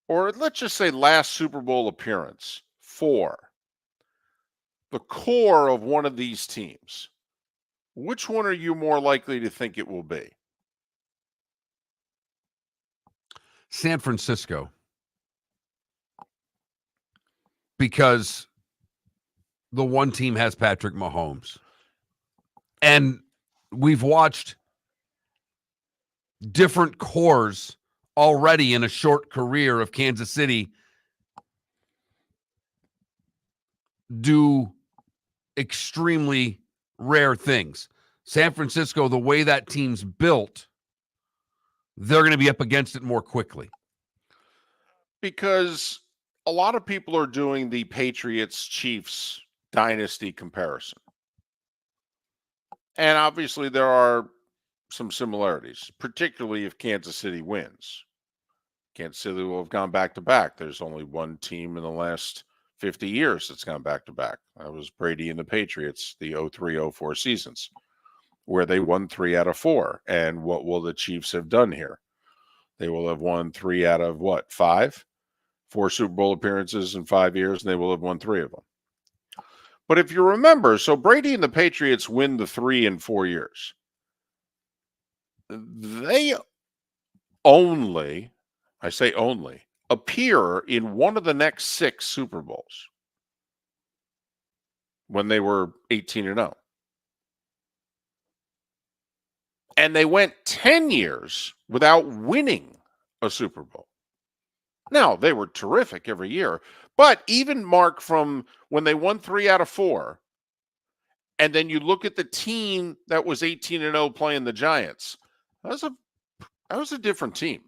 or let's just say last Super Bowl appearance for the core of one of these teams, which one are you more likely to think it will be? San Francisco. Because the one team has Patrick Mahomes. And we've watched different cores already in a short career of Kansas City do extremely rare things. San Francisco, the way that team's built, they're going to be up against it more quickly. Because a lot of people are doing the Patriots-Chiefs dynasty comparison. And obviously there are some similarities, particularly if Kansas City wins. Kansas City will have gone back-to-back. There's only one team in the last 50 years that's gone back-to-back. That was Brady and the Patriots, the 03-04 seasons, where they won 3 out of 4. And what will the Chiefs have done here? They will have won 3 out of what, 5? 4 Super Bowl appearances in 5 years, and they will have won 3 of them. But if you remember, so Brady and the Patriots win the 3 in 4 years. They only, I say only, appear in one of the next 6 Super Bowls when they were 18-0. And they went 10 years without winning a Super Bowl. Now, they were terrific every year, but even Mark, from when they won 3 out of 4, and then you look at the team that was 18-0 playing the Giants, that was a different team.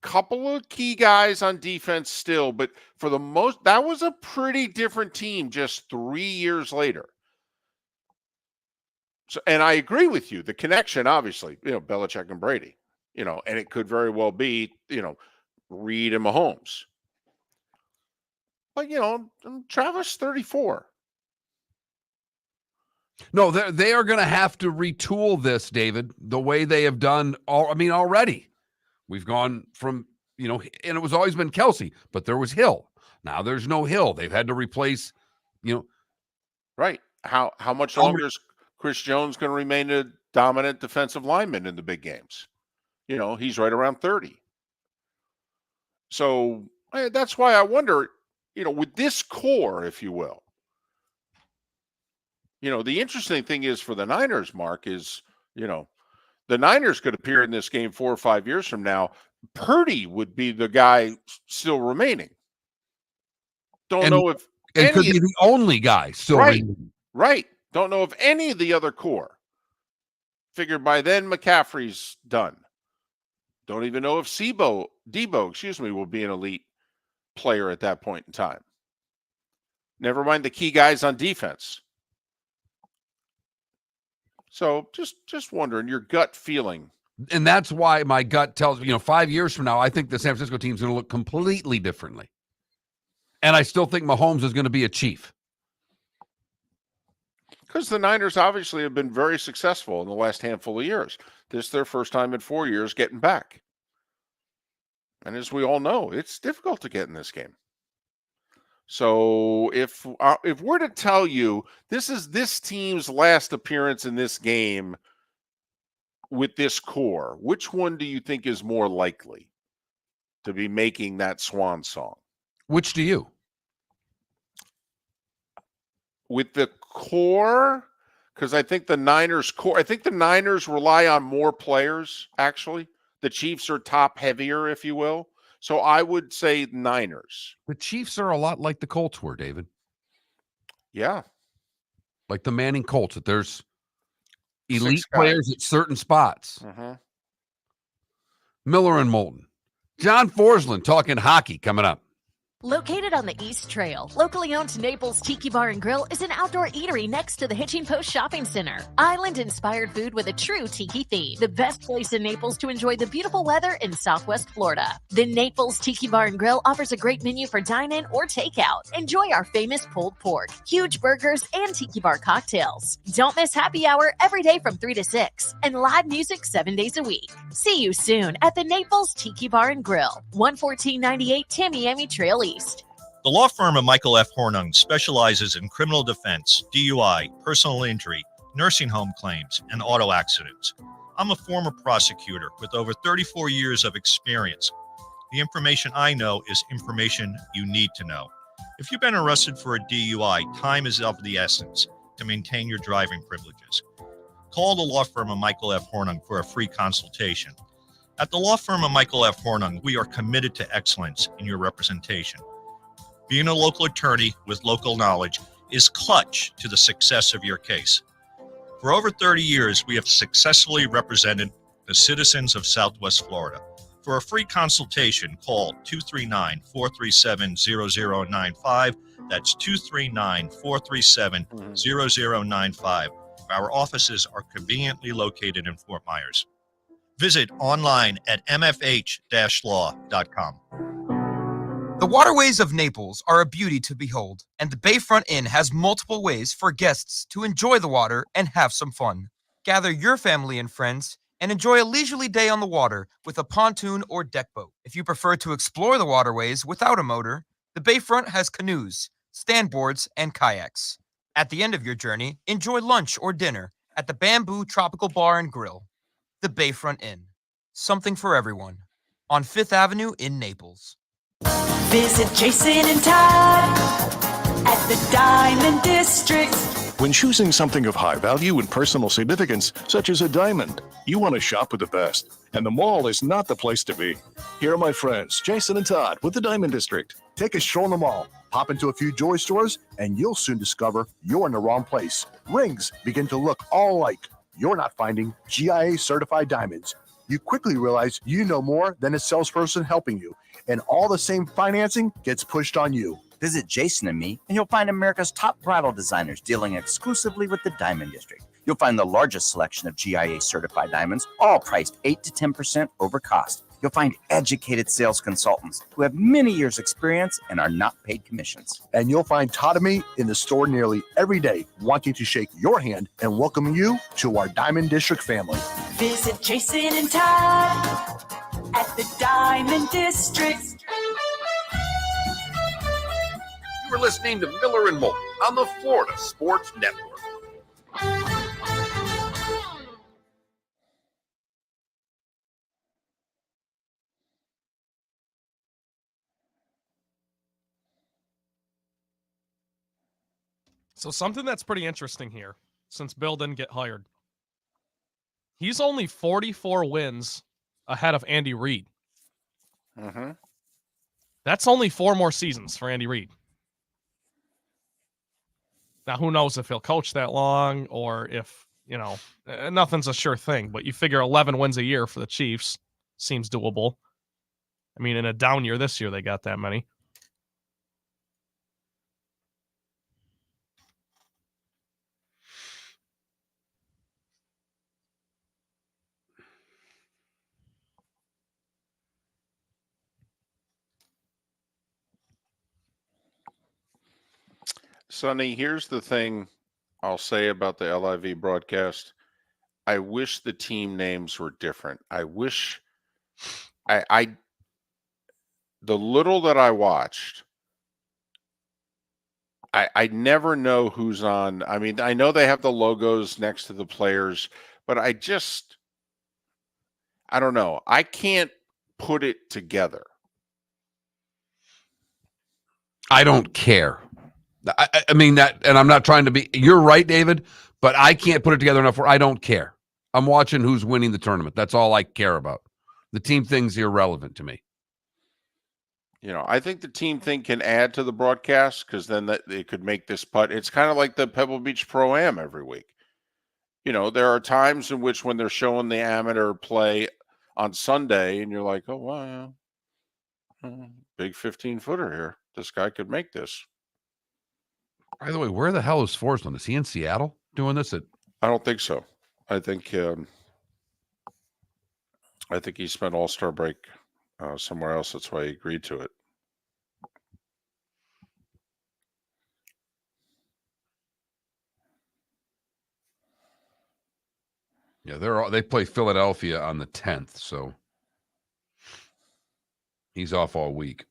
Couple of key guys on defense still, but for the most, that was a pretty different team just 3 years later. So, and I agree with you. The connection, obviously, Belichick and Brady, and it could very well be, Reed and Mahomes. But, Travis, 34. No, they are going to have to retool this, David, the way they have done already. We've gone from, and it was always been Kelsey, but there was Hill. Now there's no Hill. They've had to replace, Right. How much longer is Chris Jones going to remain a dominant defensive lineman in the big games? He's right around 30. So that's why I wonder, with this core, if you will, the interesting thing is for the Niners, Mark, is, the Niners could appear in this game 4 or 5 years from now. Purdy would be the guy still remaining. Don't know if it could be the only guy still remaining. Right. Don't know if any of the other core. Figured by then McCaffrey's done. Don't even know if Debo, will be an elite player at that point in time. Never mind the key guys on defense. So just wondering your gut feeling. And that's why my gut tells me, 5 years from now, I think the San Francisco team's going to look completely differently. And I still think Mahomes is going to be a Chief. Because the Niners obviously have been very successful in the last handful of years. This is their first time in 4 years getting back. And as we all know, it's difficult to get in this game. So if we're to tell you this is this team's last appearance in this game with this core, which one do you think is more likely to be making that swan song? Which do you? With the core, because I think the Niners rely on more players, actually. The Chiefs are top heavier, if you will. So I would say Niners. The Chiefs are a lot like the Colts were, David. Yeah. Like the Manning Colts, that there's elite players at certain spots. Miller and Moulton. John Forslund talking hockey coming up. Located on the East Trail, locally owned Naples Tiki Bar and Grill is an outdoor eatery next to the Hitching Post Shopping Center. Island-inspired food with a true tiki theme. The best place in Naples to enjoy the beautiful weather in Southwest Florida. The Naples Tiki Bar and Grill offers a great menu for dine-in or takeout. Enjoy our famous pulled pork, huge burgers, and tiki bar cocktails. Don't miss happy hour every day from 3 to 6 and live music 7 days a week. See you soon at the Naples Tiki Bar and Grill, 11498 Tamiami Trail East. The law firm of Michael F. Hornung specializes in criminal defense, DUI, personal injury, nursing home claims, and auto accidents. I'm a former prosecutor with over 34 years of experience. The information I know is information you need to know. If you've been arrested for a DUI, time is of the essence to maintain your driving privileges. Call the law firm of Michael F. Hornung for a free consultation. At the law firm of Michael F. Hornung, we are committed to excellence in your representation. Being a local attorney with local knowledge is clutch to the success of your case. For over 30 years, we have successfully represented the citizens of Southwest Florida. For a free consultation, call 239-437-0095. That's 239-437-0095. Our offices are conveniently located in Fort Myers. Visit online at mfh-law.com. The waterways of Naples are a beauty to behold, and the Bayfront Inn has multiple ways for guests to enjoy the water and have some fun. Gather your family and friends and enjoy a leisurely day on the water with a pontoon or deck boat. If you prefer to explore the waterways without a motor, the Bayfront has canoes, standboards, and kayaks. At the end of your journey, enjoy lunch or dinner at the Bamboo Tropical Bar and Grill. The Bayfront Inn. Something for everyone. On 5th Avenue in Naples. Visit Jason and Todd at the Diamond District. When choosing something of high value and personal significance, such as a diamond, you want to shop with the best. And the mall is not the place to be. Here are my friends, Jason and Todd with the Diamond District. Take a stroll in the mall, hop into a few jewelry stores, and you'll soon discover you're in the wrong place. Rings begin to look all alike. You're not finding GIA certified diamonds. You quickly realize you know more than a salesperson helping you, and all the same financing gets pushed on you. Visit Jason and me, and you'll find America's top bridal designers dealing exclusively with the Diamond District. You'll find the largest selection of GIA certified diamonds, all priced 8 to 10% over cost. You'll find educated sales consultants who have many years' experience and are not paid commissions. And you'll find Todd and me in the store nearly every day, wanting to shake your hand and welcome you to our Diamond District family. Visit Jason and Todd at the Diamond District. You were listening to Miller and Moulton on the Florida Sports Network. So something that's pretty interesting here, since Bill didn't get hired. He's only 44 wins ahead of Andy Reid. Mm-hmm. That's only 4 more seasons for Andy Reid. Now, who knows if he'll coach that long or if, nothing's a sure thing. But you figure 11 wins a year for the Chiefs. seems doable. I mean, in a down year this year, they got that many. Sonny, here's the thing I'll say about the LIV broadcast. I wish the team names were different. I wish I the little that I watched, I never know who's on. I mean, I know they have the logos next to the players, but I don't know. I can't put it together. I don't care. I mean that, and I'm not trying to be. You're right, David, but I can't put it together enough where I don't care. I'm watching who's winning the tournament. That's all I care about. The team thing's irrelevant to me. You know, I think the team thing can add to the broadcast because then it could make this putt. It's kind of like the Pebble Beach Pro-Am every week. You know, there are times in which when they're showing the amateur play on Sunday and you're like, oh, wow, big 15-footer here. This guy could make this. By the way, where the hell is Forslund? Is he in Seattle doing this? I don't think so. I think he spent All-Star break somewhere else. That's why he agreed to it. Yeah, they play Philadelphia on the 10th, so he's off all week.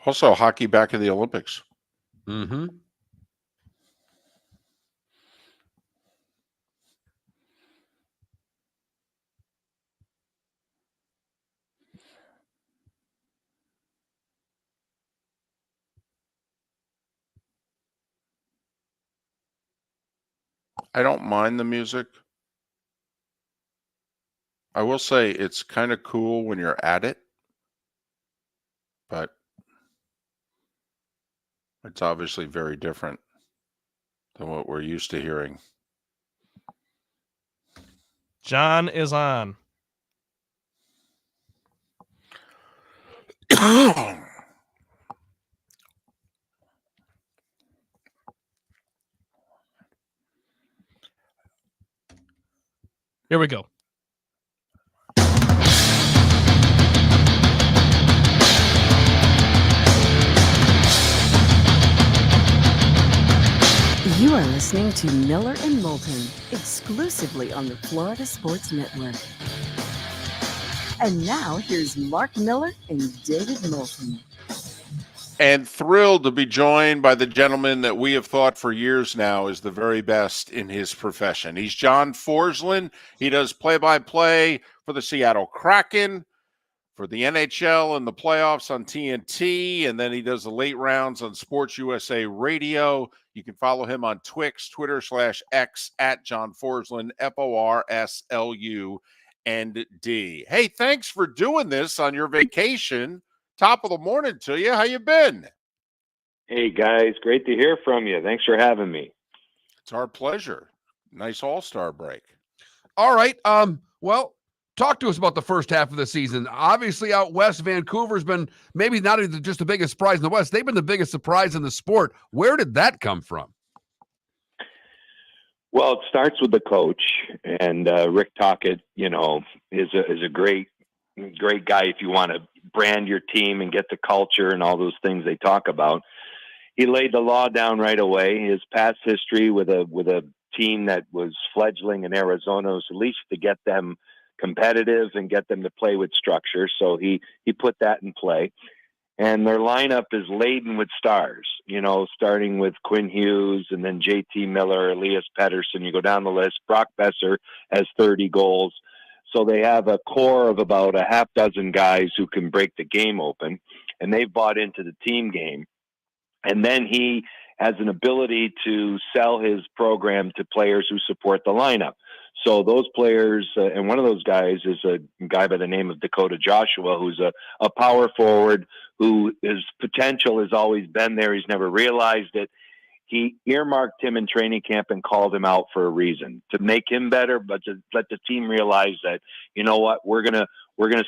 Also, hockey back in the Olympics. Mm-hmm. I don't mind the music. I will say it's kind of cool when you're at it, but it's obviously very different than what we're used to hearing. John is on. Here we go. You are listening to Miller and Moulton, exclusively on the Florida Sports Network. And now here's Mark Miller and David Moulton. And thrilled to be joined by the gentleman that we have thought for years now is the very best in his profession. He's John Forslund. He does play-by-play for the Seattle Kraken, for the NHL and the playoffs on TNT, and then he does the late rounds on Sports USA Radio. You can follow him on Twitter/X at John Forslund, FORSLUND. Hey, thanks for doing this on your vacation. Top of the morning to you. How you been? Hey, guys. Great to hear from you. Thanks for having me. It's our pleasure. Nice all-star break. All right. Well, talk to us about the first half of the season. Obviously, out west, Vancouver's been maybe not just the biggest surprise in the West. They've been the biggest surprise in the sport. Where did that come from? Well, it starts with the coach, and Rick Tocchet, is a great guy if you want to brand your team and get the culture and all those things they talk about. He laid the law down right away. His past history with a team that was fledgling in Arizona was at least to get them competitive and get them to play with structure. So he put that in play. And their lineup is laden with stars, starting with Quinn Hughes and then JT Miller, Elias Pettersson. You go down the list. Brock Besser has 30 goals. So they have a core of about a half dozen guys who can break the game open, and they've bought into the team game. And then he has an ability to sell his program to players who support the lineup. So those players, and one of those guys is a guy by the name of Dakota Joshua, who's a power forward who his potential has always been there. He's never realized it. He earmarked him in training camp and called him out for a reason, to make him better, but to let the team realize that, you know what, we're gonna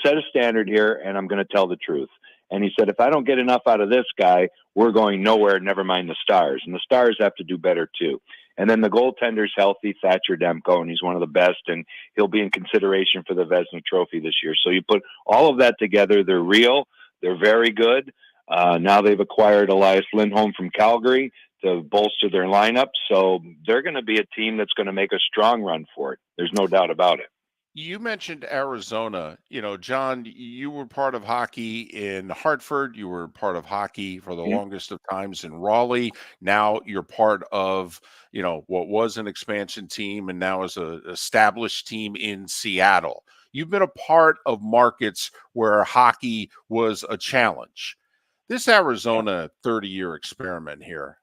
set a standard here, and I'm gonna tell the truth. And he said, if I don't get enough out of this guy, we're going nowhere, never mind the Stars. And the Stars have to do better too. And then the goaltender's healthy, Thatcher Demko, and he's one of the best, and he'll be in consideration for the Vezina Trophy this year. So you put all of that together, they're real, they're very good. Now they've acquired Elias Lindholm from Calgary to bolster their lineup. So they're going to be a team that's going to make a strong run for it. There's no doubt about it. You mentioned Arizona. John, you were part of hockey in Hartford. You were part of hockey for the longest of times in Raleigh. Now you're part of, what was an expansion team and now is an established team in Seattle. You've been a part of markets where hockey was a challenge. This Arizona 30-year experiment here,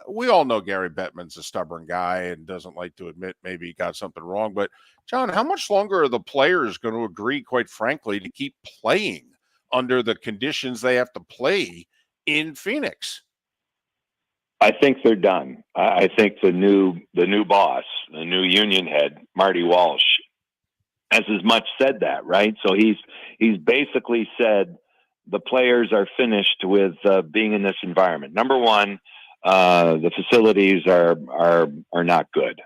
we all know Gary Bettman's a stubborn guy and doesn't like to admit maybe he got something wrong. But, John, how much longer are the players going to agree, quite frankly, to keep playing under the conditions they have to play in Phoenix? I think they're done. I think the new boss, the new union head, Marty Walsh, has as much said that, right? So he's basically said the players are finished with being in this environment. Number one, the facilities are not good.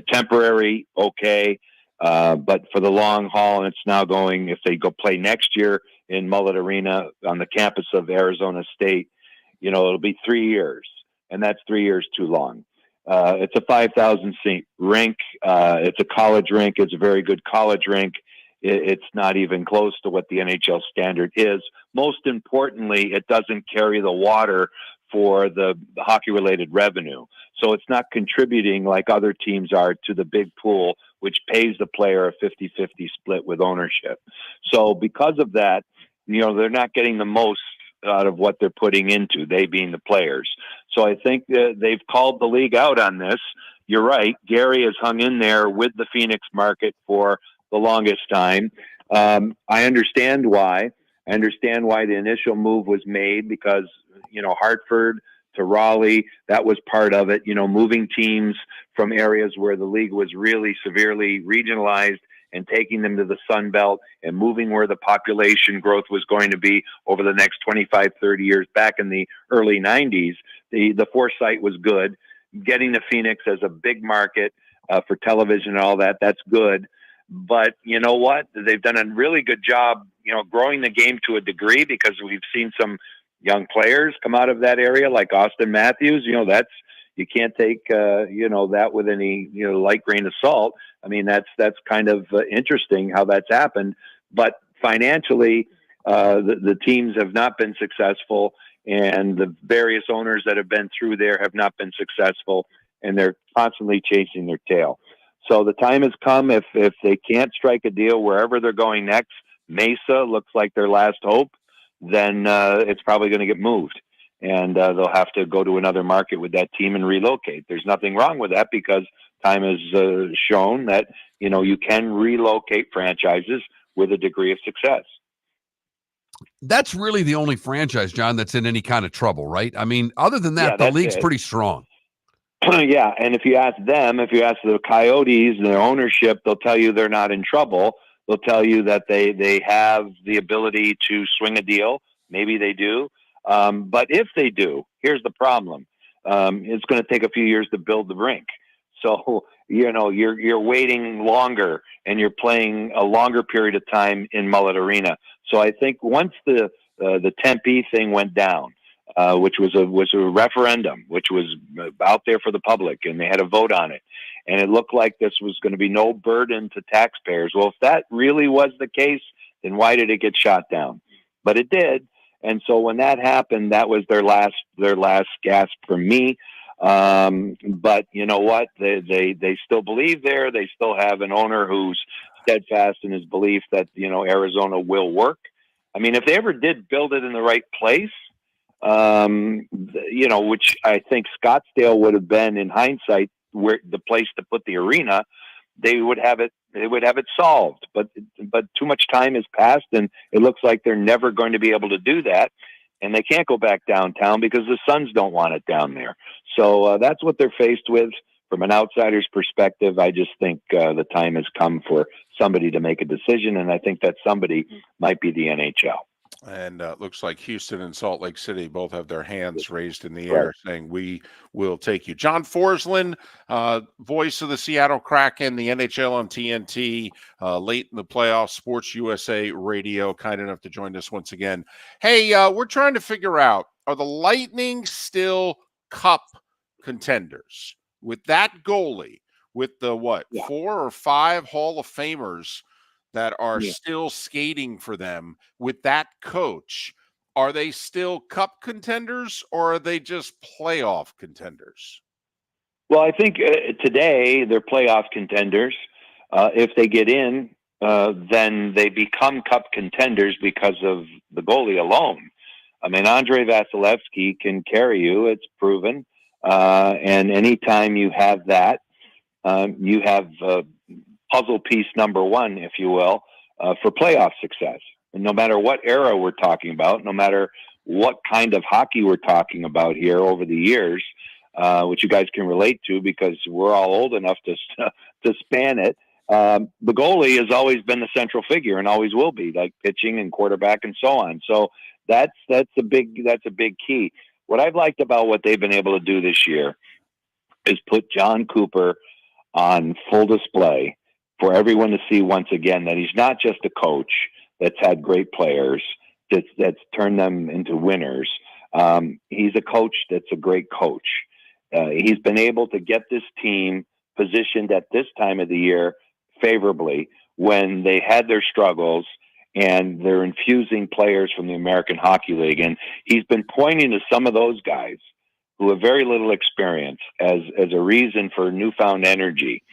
Temporary, okay, but for the long haul, and it's now going, if they go play next year in Mullet Arena on the campus of Arizona State, it'll be 3 years, and that's 3 years too long. It's a 5,000 seat rink. It's a college rink. It's a very good college rink. It's not even close to what the NHL standard is. Most importantly, it doesn't carry the water for the hockey-related revenue. So it's not contributing like other teams are to the big pool, which pays the player a 50-50 split with ownership. So because of that, they're not getting the most out of what they're putting into, they being the players. So I think that they've called the league out on this. You're right. Gary has hung in there with the Phoenix market for the longest time. I understand why. I understand why the initial move was made because, Hartford to Raleigh, that was part of it, moving teams from areas where the league was really severely regionalized and taking them to the Sun Belt and moving where the population growth was going to be over the next 25, 30 years. Back in the early 90s, the foresight was good. Getting to Phoenix as a big market for television and all that, that's good. But you know what? They've done a really good job, growing the game to a degree because we've seen some young players come out of that area like Austin Matthews. You can't take, that with any, light grain of salt. I mean, that's kind of interesting how that's happened. But financially, the teams have not been successful, and the various owners that have been through there have not been successful, and they're constantly chasing their tail. So the time has come. If they can't strike a deal wherever they're going next, Mesa looks like their last hope, then it's probably going to get moved. And they'll have to go to another market with that team and relocate. There's nothing wrong with that because time has shown that, you can relocate franchises with a degree of success. That's really the only franchise, John, that's in any kind of trouble, right? I mean, other than that, the league's pretty strong. Yeah, and if you ask the Coyotes, their ownership, they'll tell you they're not in trouble. They'll tell you that they have the ability to swing a deal. Maybe they do. But if they do, here's the problem. It's going to take a few years to build the rink. So, you're waiting longer and you're playing a longer period of time in Mullet Arena. So I think once the Tempe thing went down, which was a referendum, which was out there for the public, and they had a vote on it. and it looked like this was going to be no burden to taxpayers. Well, if that really was the case, then why did it get shot down? But it did. And so when that happened, that was their last gasp for me. But you know what? They still believe there. They still have an owner who's steadfast in his belief that, Arizona will work. I mean, if they ever did build it in the right place, which I think Scottsdale would have been in hindsight where the place to put the arena, they would have it solved. But too much time has passed, and it looks like they're never going to be able to do that. And they can't go back downtown because the Suns don't want it down there. So that's what they're faced with. From an outsider's perspective, I just think the time has come for somebody to make a decision, and I think that somebody might be the NHL. And looks like Houston and Salt Lake City both have their hands raised in the air saying, we will take you. John Forslund, voice of the Seattle Kraken, the NHL on TNT, late in the playoffs, Sports USA Radio, kind enough to join us once again. Hey, we're trying to figure out, are the Lightning still Cup contenders? With that goalie, with the 4 or 5 Hall of Famers that are still skating for them, with that coach, are they still Cup contenders or are they just playoff contenders? Well, I think today they're playoff contenders. If they get in, then they become Cup contenders because of the goalie alone. I mean, Andrei Vasilevsky can carry you. It's proven. And anytime you have that, you have puzzle piece number one, if you will, for playoff success. And no matter what era we're talking about, no matter what kind of hockey we're talking about here over the years, which you guys can relate to because we're all old enough to span it. The goalie has always been the central figure and always will be, like pitching and quarterback and so on. So that's a big key. What I've liked about what they've been able to do this year is put John Cooper on full display for everyone to see once again that he's not just a coach that's had great players, that's turned them into winners. He's a coach that's a great coach. He's been able to get this team positioned at this time of the year favorably when they had their struggles, and they're infusing players from the American Hockey League. And he's been pointing to some of those guys who have very little experience as a reason for newfound energy.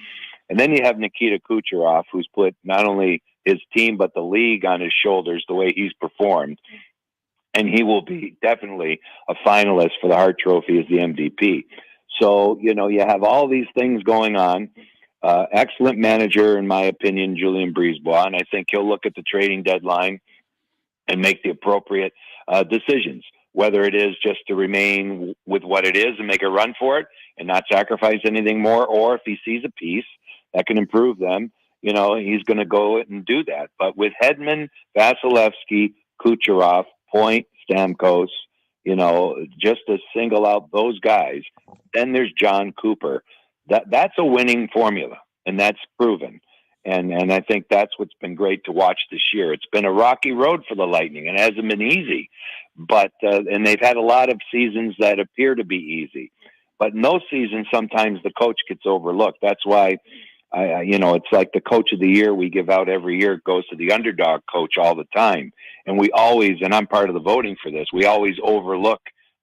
And then you have Nikita Kucherov, who's put not only his team but the league on his shoulders the way he's performed. And he will be definitely a finalist for the Hart Trophy as the MVP. So, you have all these things going on. Excellent manager, in my opinion, Julien Brisebois. And I think he'll look at the trading deadline and make the appropriate decisions, whether it is just to remain with what it is and make a run for it and not sacrifice anything more, or if he sees a piece that can improve them, he's going to go and do that. But with Hedman, Vasilevsky, Kucherov, Point, Stamkos, just to single out those guys, then there's John Cooper. That's a winning formula, and that's proven. And I think that's what's been great to watch this year. It's been a rocky road for the Lightning, and it hasn't been easy. But and they've had a lot of seasons that appear to be easy. But in those seasons, sometimes the coach gets overlooked. That's why, it's like the coach of the year we give out every year goes to the underdog coach all the time. And we always, and I'm part of the voting for this, we always overlook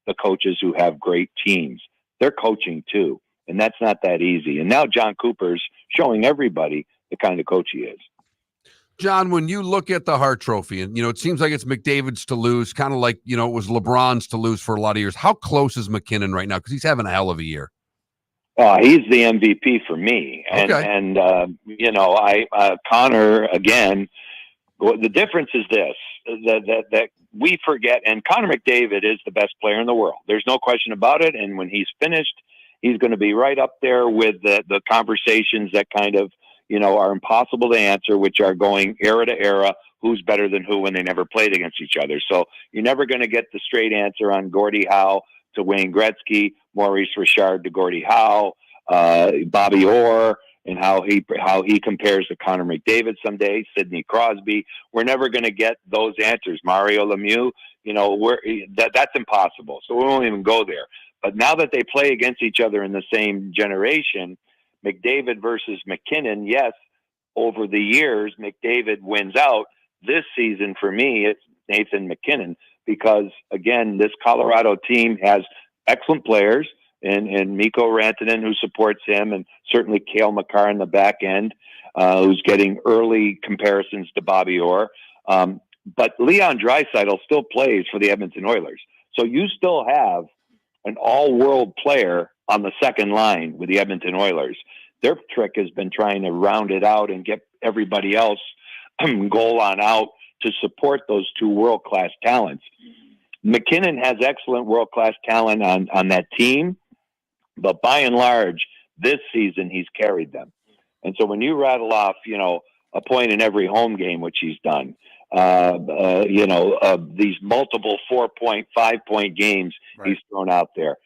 the coaches who have great teams. They're coaching too. And that's not that easy. And now John Cooper's showing everybody the kind of coach he is. John, when you look at the Hart Trophy, and, it seems like it's McDavid's to lose, kind of like, it was LeBron's to lose for a lot of years. How close is McKinnon right now? Because he's having a hell of a year. He's the MVP for me. And Connor, again, the difference is this, that we forget, and Connor McDavid is the best player in the world. There's no question about it. And when he's finished, he's going to be right up there with the conversations that kind of, are impossible to answer, which are going era to era, who's better than who when they never played against each other. So you're never going to get the straight answer on Gordie Howe to Wayne Gretzky, Maurice Richard to Gordie Howe, Bobby Orr, and how he compares to Connor McDavid someday, Sidney Crosby. We're never going to get those answers. Mario Lemieux, that's impossible. So we won't even go there. But now that they play against each other in the same generation, McDavid versus McKinnon, yes, over the years, McDavid wins out. This season, for me, it's Nathan McKinnon because, again, this Colorado team has excellent players and Mikko Rantanen, who supports him, and certainly Cale Makar in the back end, who's getting early comparisons to Bobby Orr. But Leon Draisaitl still plays for the Edmonton Oilers. So you still have an all-world player on the second line with the Edmonton Oilers. Their trick has been trying to round it out and get everybody else goal on out to support those two world-class talents. McKinnon has excellent world-class talent on that team, but by and large, this season he's carried them. And so when you rattle off, a point in every home game, which he's done, these multiple 4-point, 5-point games he's thrown out there,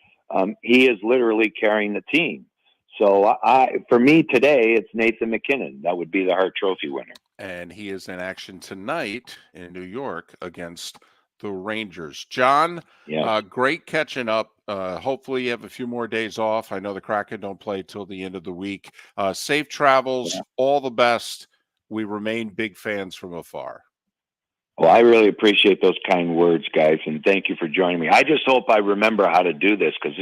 he is literally carrying the team. So for me today, it's Nathan McKinnon. That would be the Hart Trophy winner. And he is in action tonight in New York against the Rangers. John, great catching up. Hopefully you have a few more days off. I know the Kraken don't play till the end of the week. Safe travels, all the best. We remain big fans from afar. Well, I really appreciate those kind words, guys, and thank you for joining me. I just hope I remember how to do this because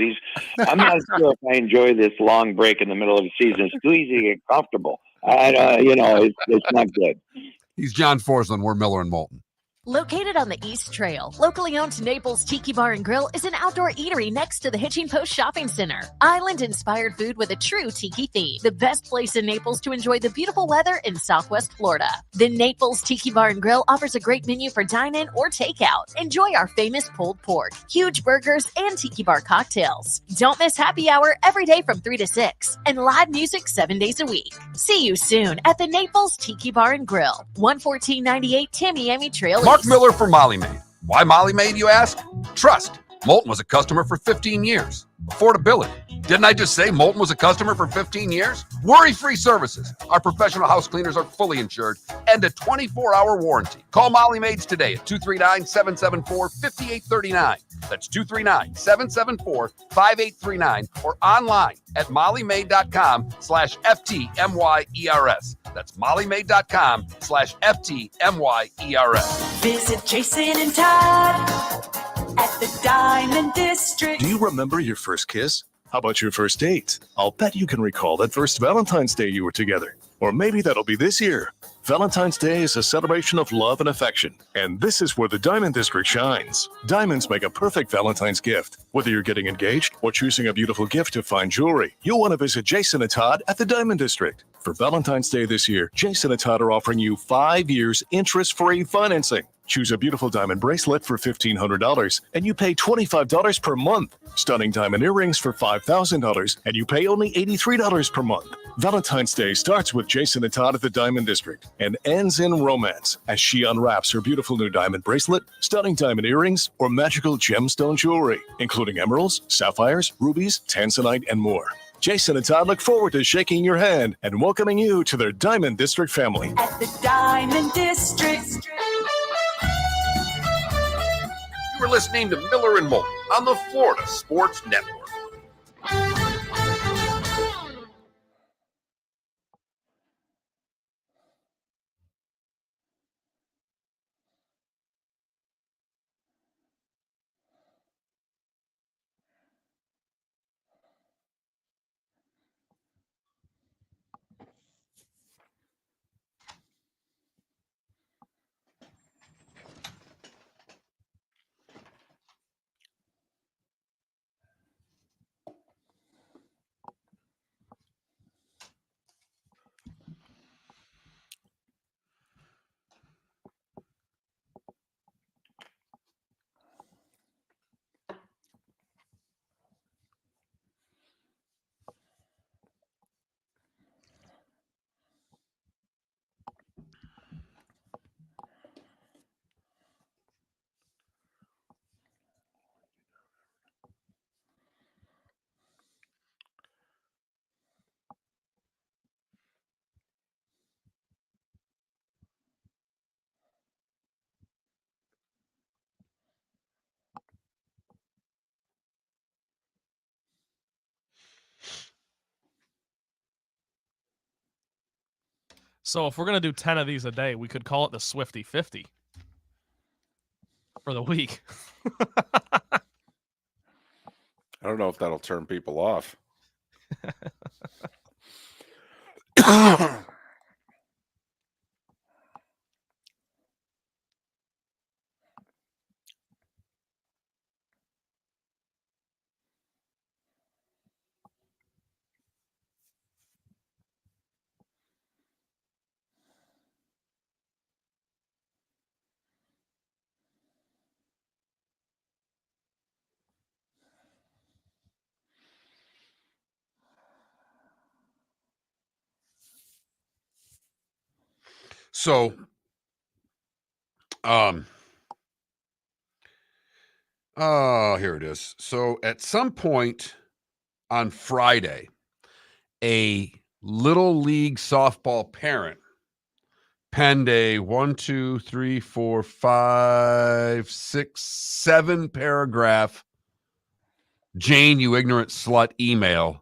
I'm not sure if I enjoy this long break in the middle of the season. It's too easy to get comfortable. It's not good. He's John Forslund. We're Miller and Moulton. Located on the East Trail, locally owned Naples Tiki Bar and Grill is an outdoor eatery next to the Hitching Post Shopping Center. Island-inspired food with a true tiki theme. The best place in Naples to enjoy the beautiful weather in Southwest Florida. The Naples Tiki Bar and Grill offers a great menu for dine-in or takeout. Enjoy our famous pulled pork, huge burgers, and tiki bar cocktails. Don't miss happy hour every day from 3 to 6 and live music 7 days a week. See you soon at the Naples Tiki Bar and Grill, 11498 Tamiami Trail. Mark Miller for Molly Maid. Why Molly Maid, you ask? Trust. Moulton was a customer for 15 years. Affordability. Didn't I just say Moulton was a customer for 15 years? Worry-free services. Our professional house cleaners are fully insured and a 24-hour warranty. Call Molly Maids today at 239-774-5839. That's 239-774-5839 or online at mollymaid.com/FTMYERS. That's mollymaid.com/FTMYERS. Visit Jason and Todd at the Diamond District. Do you remember your first kiss? How about your first date? I'll bet you can recall that first Valentine's Day you were together. Or maybe that'll be this year. Valentine's Day is a celebration of love and affection, and this is where the Diamond District shines. Diamonds make a perfect Valentine's gift. Whether you're getting engaged or choosing a beautiful gift to fine jewelry, you'll want to visit Jason and Todd at the Diamond District. For Valentine's Day this year, Jason and Todd are offering you 5 years interest-free financing. Choose a beautiful diamond bracelet for $1,500, and you pay $25 per month. Stunning diamond earrings for $5,000, and you pay only $83 per month. Valentine's Day starts with Jason and Todd at the Diamond District and ends in romance as she unwraps her beautiful new diamond bracelet, stunning diamond earrings, or magical gemstone jewelry, including emeralds, sapphires, rubies, tanzanite, and more. Jason and Todd look forward to shaking your hand and welcoming you to their Diamond District family. At the Diamond District. You were listening to Miller and Moulton on the Florida Sports Network. So if we're going to do 10 of these a day, we could call it the Swifty 50 for the week. I don't know if that'll turn people off. So, here it is. So at some point on Friday, a little league softball parent penned a 1, 2, 3, 4, 5, 6, 7 paragraph Jane, you ignorant slut email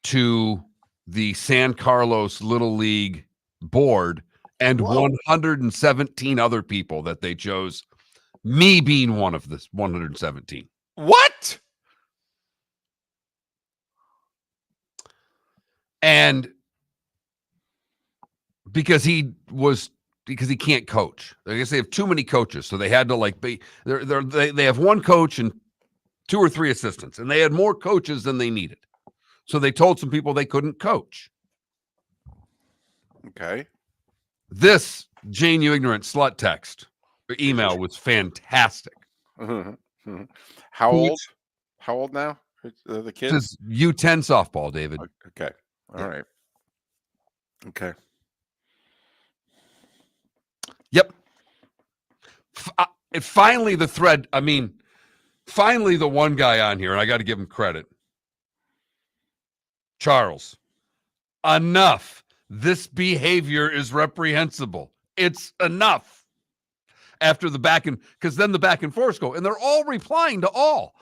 to the San Carlos Little League board and 117 other people that they chose, me being one of this 117. What? And because he can't coach. I guess they have too many coaches, so they had to they have one coach and 2 or 3 assistants, and they had more coaches than they needed. So they told some people they couldn't coach. Okay. This Jane, you ignorant slut text or email was fantastic. How old? How old now? The kids? This is U10 softball, David. Okay. All right. Okay. Yep. Finally, the thread. I mean, finally, the one guy on here, and I got to give him credit. Charles, enough. This behavior is reprehensible. It's enough. After the because then the back and forth go, and they're all replying to all.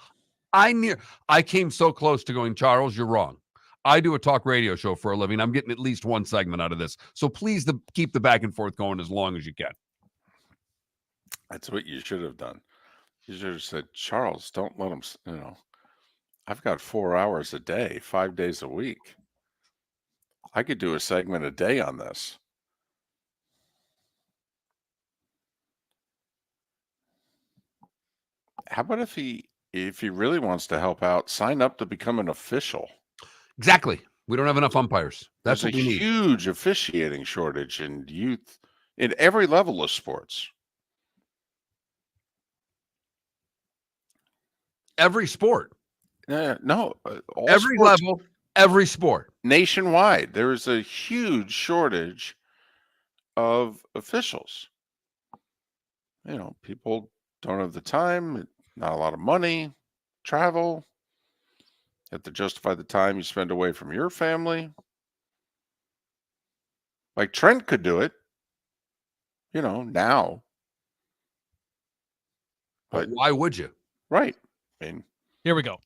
I came so close to going, Charles, you're wrong. I do a talk radio show for a living. I'm getting at least one segment out of this. So please keep the back and forth going as long as you can. That's what you should have done. You should have said, Charles, don't let him, I've got 4 hours a day, 5 days a week. I could do a segment a day on this. How about if he really wants to help out, sign up to become an official? Exactly. We don't have enough umpires. That's There's what we need. a huge officiating shortage in youth in every level of sports. Every sport. No, all every sports, level, every sport. Nationwide, there is a huge shortage of officials. People don't have the time, not a lot of money, travel. You have to justify the time you spend away from your family. Like Trent could do it, now. But why would you? Right. I mean, here we go.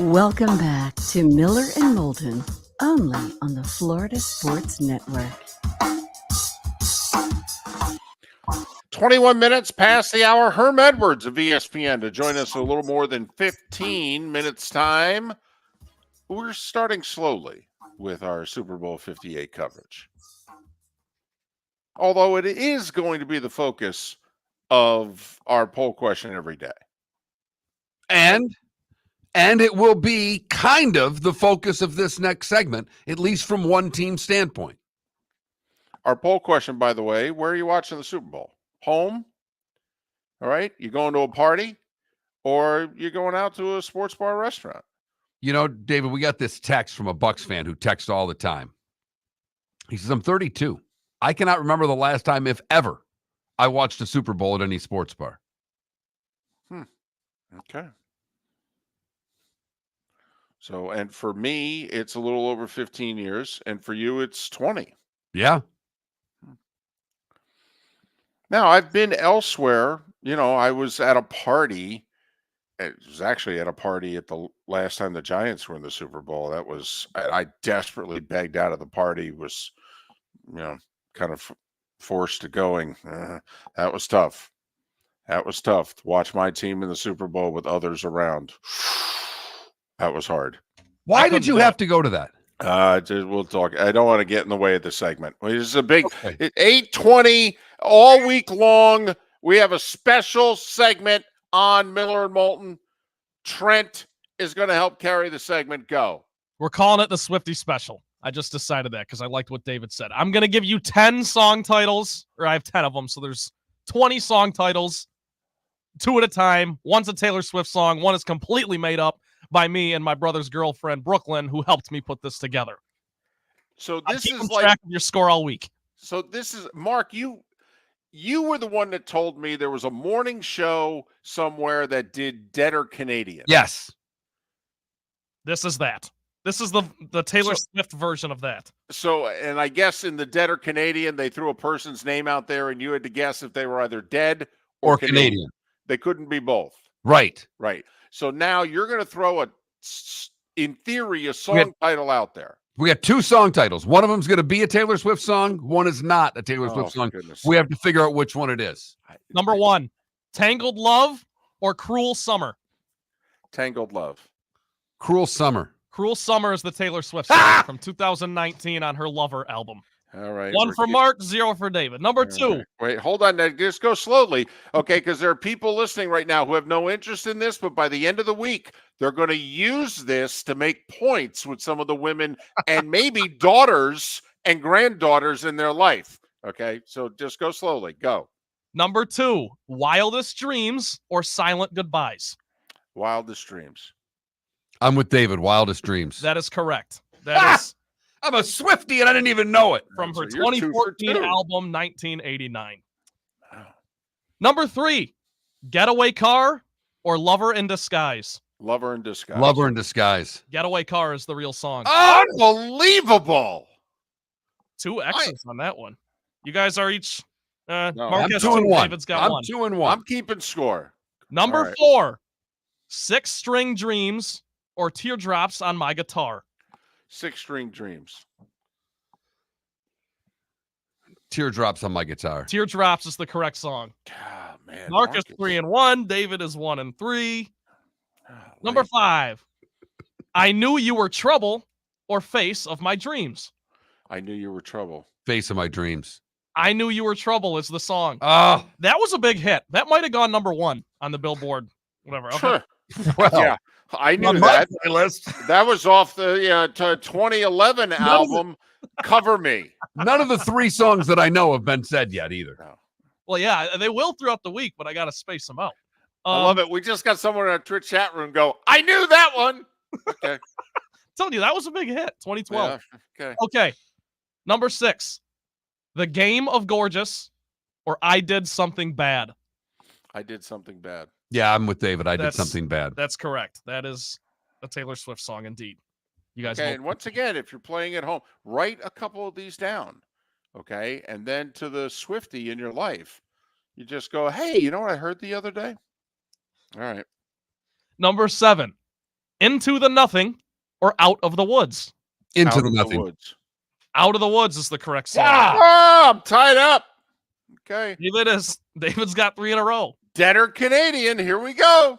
Welcome back to Miller and Moulton, only on the Florida Sports Network. 21 minutes past the hour. Herm Edwards of ESPN to join us in a little more than 15 minutes time. We're starting slowly with our Super Bowl 58 coverage. Although it is going to be the focus of our poll question every day. And it will be kind of the focus of this next segment, at least from one team standpoint. Our poll question, by the way, where are you watching the Super Bowl? Home? All right. You going to a party? Or you going out to a sports bar restaurant? David, we got this text from a Bucs fan who texts all the time. He says, I'm 32. I cannot remember the last time, if ever, I watched a Super Bowl at any sports bar. Okay. So, and for me, it's a little over 15 years. And for you, it's 20. Yeah. Now, I've been elsewhere. I was at a party. It was actually at a party at the last time the Giants were in the Super Bowl. That was I desperately begged out of the party. Was kind of forced to going. That was tough. That was tough to watch my team in the Super Bowl with others around. That was hard. Why did you have to go to that? We'll talk. I don't want to get in the way of the segment. It's a big 8:20 all week long. We have a special segment on Miller and Moulton. Trent is going to help carry the segment. Go. We're calling it the Swifty Special. I just decided that because I liked what David said. I'm going to give you 10 song titles, or I have 10 of them, so there's 20 song titles, 2 at a time. One's a Taylor Swift song. One is completely made up by me and my brother's girlfriend, Brooklyn, who helped me put this together. So this is like track of your score all week. So this is Mark. You were the one that told me there was a morning show somewhere that did Dead or Canadian. Yes. This is that. This is the Taylor Swift version of that. So, and I guess in the Dead or Canadian, they threw a person's name out there, and you had to guess if they were either dead or Canadian. They couldn't be both. Right. Right. So now you're going to throw in theory, a song title out there. We got 2 song titles. One of them's going to be a Taylor Swift song. One is not a Taylor Swift song. Goodness. We have to figure out which one it is. Number 1, Tangled Love or Cruel Summer? Tangled Love. Cruel Summer. Cruel Summer is the Taylor Swift song from 2019 on her Lover album. All right. 1 for Mark, 0 for David. Number 2. Right. Wait, hold on. Just go slowly. Okay, because there are people listening right now who have no interest in this, but by the end of the week, they're going to use this to make points with some of the women and maybe daughters and granddaughters in their life. Okay, so just go slowly. Go. Number 2, Wildest Dreams or Silent Goodbyes? Wildest Dreams. I'm with David. Wildest Dreams. That is correct. That is. I'm a Swiftie and I didn't even know it. From her So you're 2 for 2014 2. album, 1989. Number 3, Getaway Car or Lover in Disguise? Lover in Disguise. Lover in Disguise. Getaway Car is the real song. Unbelievable. 2 X's on that one. You guys are each. No, Mark I'm has 2 and 1. David's got I'm 1. 2 and 1. I'm keeping score. Number All right. 4, Six String Dreams or Teardrops on My Guitar? 6 String Dreams. Teardrops on My Guitar. Teardrops is the correct song. Ah, man. Mark is 3 and 1. David is 1 and 3. Number 5, I Knew You Were Trouble or Face of My Dreams? I Knew You Were Trouble. Face of My Dreams. I Knew You Were Trouble is the song. Oh, That was a big hit. That might have gone number 1 on the Billboard. Whatever. Okay. Sure. well. Yeah, I knew On my that. playlist. That was off the 2011 album, Cover Me. None of the 3 songs that I know have been said yet either. Well, yeah, they will throughout the week, but I got to space them out. I love it. We just got someone in our Twitch chat room go, I knew that one. Okay. Telling you, that was a big hit. 2012. Yeah, okay. Okay. Number 6, The Game of Gorgeous or I Did Something Bad? I Did Something Bad. Yeah, I'm with David. I did That's- something bad. That's correct. That is a Taylor Swift song indeed. You guys Okay, know. and once again, if you're playing at home, write a couple of these down. Okay, and then to the Swiftie in your life, you just go, hey, you know what I heard the other day? All right. Number 7, Into the Nothing or Out of the Woods? Into Out the of Nothing. Woods. Out of the Woods is the correct song. Oh, I'm tied up. Okay. David's got 3 in a row. Dead or Canadian, here we go.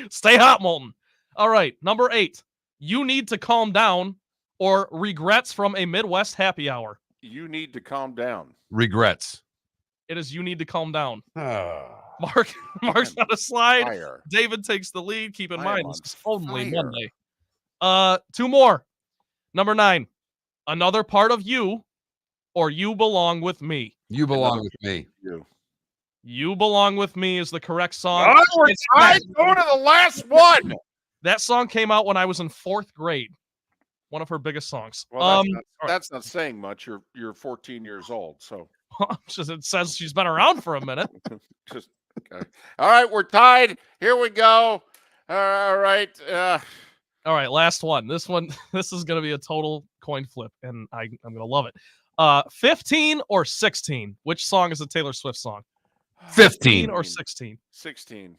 Stay hot, Moulton. All right, number 8, You Need to Calm Down or Regrets from a Midwest Happy Hour? You need to calm down. Regrets. It is You Need to Calm Down. Oh. Mark's on a slide. Fire. David takes the lead. Keep in I mind, am this on is only fire. Monday. 2 more. Number 9, Another Part of You or You Belong With Me? You belong with me. You. You Belong With Me is the correct song. Oh, we're tied. Going to the last one. That song came out when I was in 4th grade. One of her biggest songs. Well, that's not saying much. You're 14 years old, so It says she's been around for a minute. just okay. All right, we're tied. Here we go. All right. All right, last one. This is going to be a total coin flip, and I'm going to love it. 15 or 16? Which song is a Taylor Swift song? 15 or 16? 16.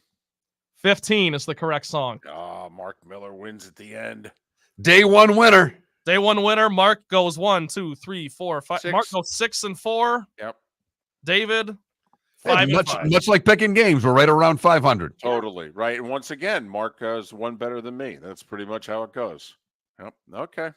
15 is the correct song. Oh, Mark Miller wins at the end. Day one winner. Day one winner. Mark goes 1, 2, 3, 4, 5. 6. Mark goes 6 and 4. Yep. David, Hey, 5 and 5. much like picking games, we're right around 500. Totally. Right. And once again, Mark has one better than me. That's pretty much how it goes. Yep. Okay.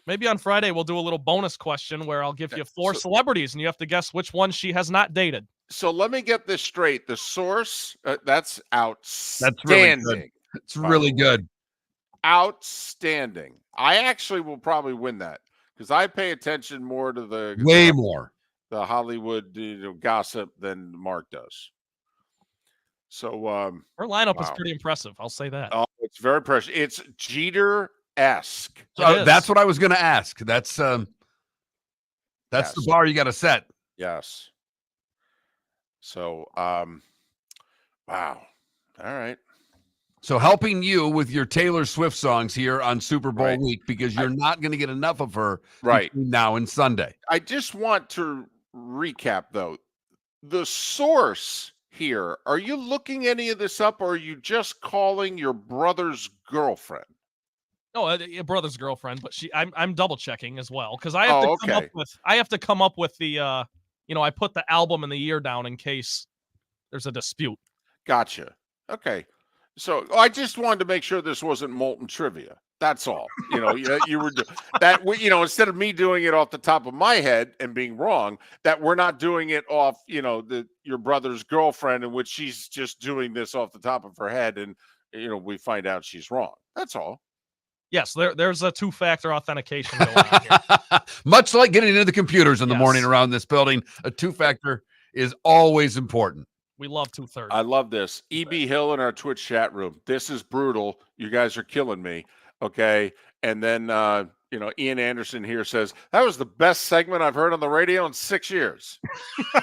Maybe on Friday we'll do a little bonus question where I'll give you 4 So- celebrities and you have to guess which one she has not dated. So let me get this straight. The source, that's outstanding. That's really good. It's really good. Outstanding. I actually will probably win that because I pay attention more to Way more. the Hollywood gossip than Mark does. So Her lineup is wow. pretty impressive. I'll say that. Oh, it's very precious. It's Jeter-esque. So that's what I was going to ask. That's Yes. the bar you got to set. Yes. So wow. All right. So helping you with your Taylor Swift songs here on Super Bowl Right. week because you're not going to get enough of her Right. between now and Sunday. I just want to recap though. The source here, are you looking any of this up or are you just calling your brother's girlfriend? No, your brother's girlfriend, but I'm double checking as well because I have to come up okay. with the I put the album and the year down in case there's a dispute. Gotcha. Okay. So I just wanted to make sure this wasn't Moulton trivia. That's all. You were that. Instead of me doing it off the top of my head and being wrong, that we're not doing it off. Your brother's girlfriend, in which she's just doing this off the top of her head, and we find out she's wrong. That's all. Yes, there's a 2-factor authentication going on here. Much like getting into the computers in the Yes. morning around this building, a 2-factor is always important. We love 2/3. I love this. EB Hill in our Twitch chat room. This is brutal. You guys are killing me. Okay. And then, Ian Anderson here says, that was the best segment I've heard on the radio in 6 years.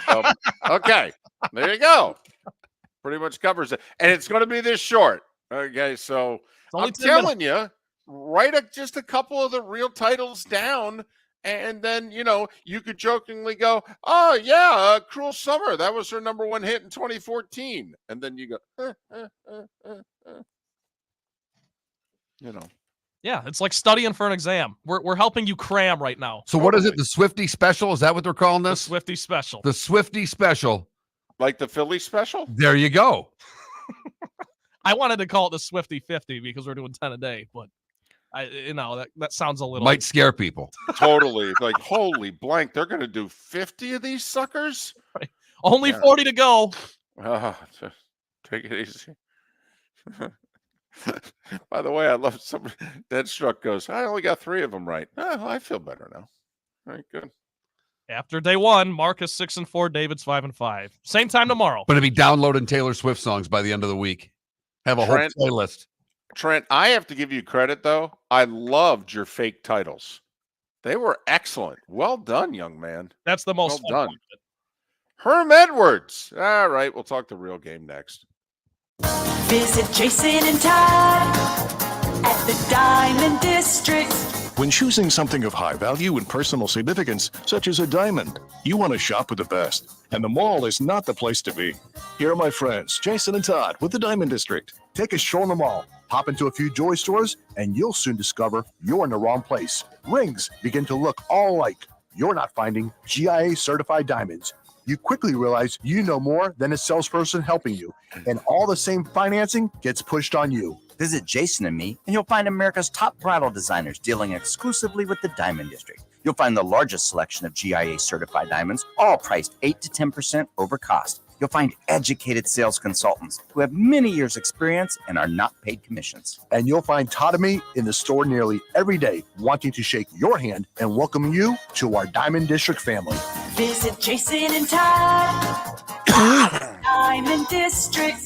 So, okay. There you go. Pretty much covers it. And it's going to be this short. Okay. So only I'm 10 minutes. telling you, write just a couple of the real titles down. And then, you could jokingly go, oh, yeah, Cruel Summer. That was her number 1 hit in 2014. And then you go, Yeah, it's like studying for an exam. We're helping you cram right now. So what is it? The Swifty Special? Is that what they're calling The this? Swifty Special. The Swifty Special. Like the Philly special? There you go. I wanted to call it the Swifty 50 because we're doing 10 a day, but that sounds a little Might scare people. Totally. Like, holy blank. They're going to do 50 of these suckers? right. Only Yeah. 40 to go. Take it easy. By the way, I love somebody. Deadstruck goes, I only got 3 of them right. Oh, I feel better now. All right, good. After day 1, Mark is 6 and 4, David's 5 and 5. Same time tomorrow. Going to be downloading Taylor Swift songs by the end of the week. Have a Trent- whole playlist. Trent, I have to give you credit, though. I loved your fake titles. They were excellent. Well done, young man. That's the most Well fun done. Herm Edwards. All right, we'll talk the real game next. Visit Jason and Todd at the Diamond District. When choosing something of high value and personal significance, such as a diamond, you want to shop with the best. And the mall is not the place to be. Here are my friends, Jason and Todd, with the Diamond District. Take a stroll in the mall, hop into a few joy stores, and you'll soon discover you're in the wrong place. Rings begin to look all alike. You're not finding GIA certified diamonds. You quickly realize you know more than a salesperson helping you, and all the same financing gets pushed on you. Visit Jason and me, and you'll find America's top bridal designers dealing exclusively with the Diamond District. You'll find the largest selection of GIA certified diamonds, all priced 8 to 10% over cost. You'll find educated sales consultants who have many years' experience and are not paid commissions. And you'll find Todd and me in the store nearly every day, wanting to shake your hand and welcome you to our Diamond District family. Visit Jason and Todd, Diamond District.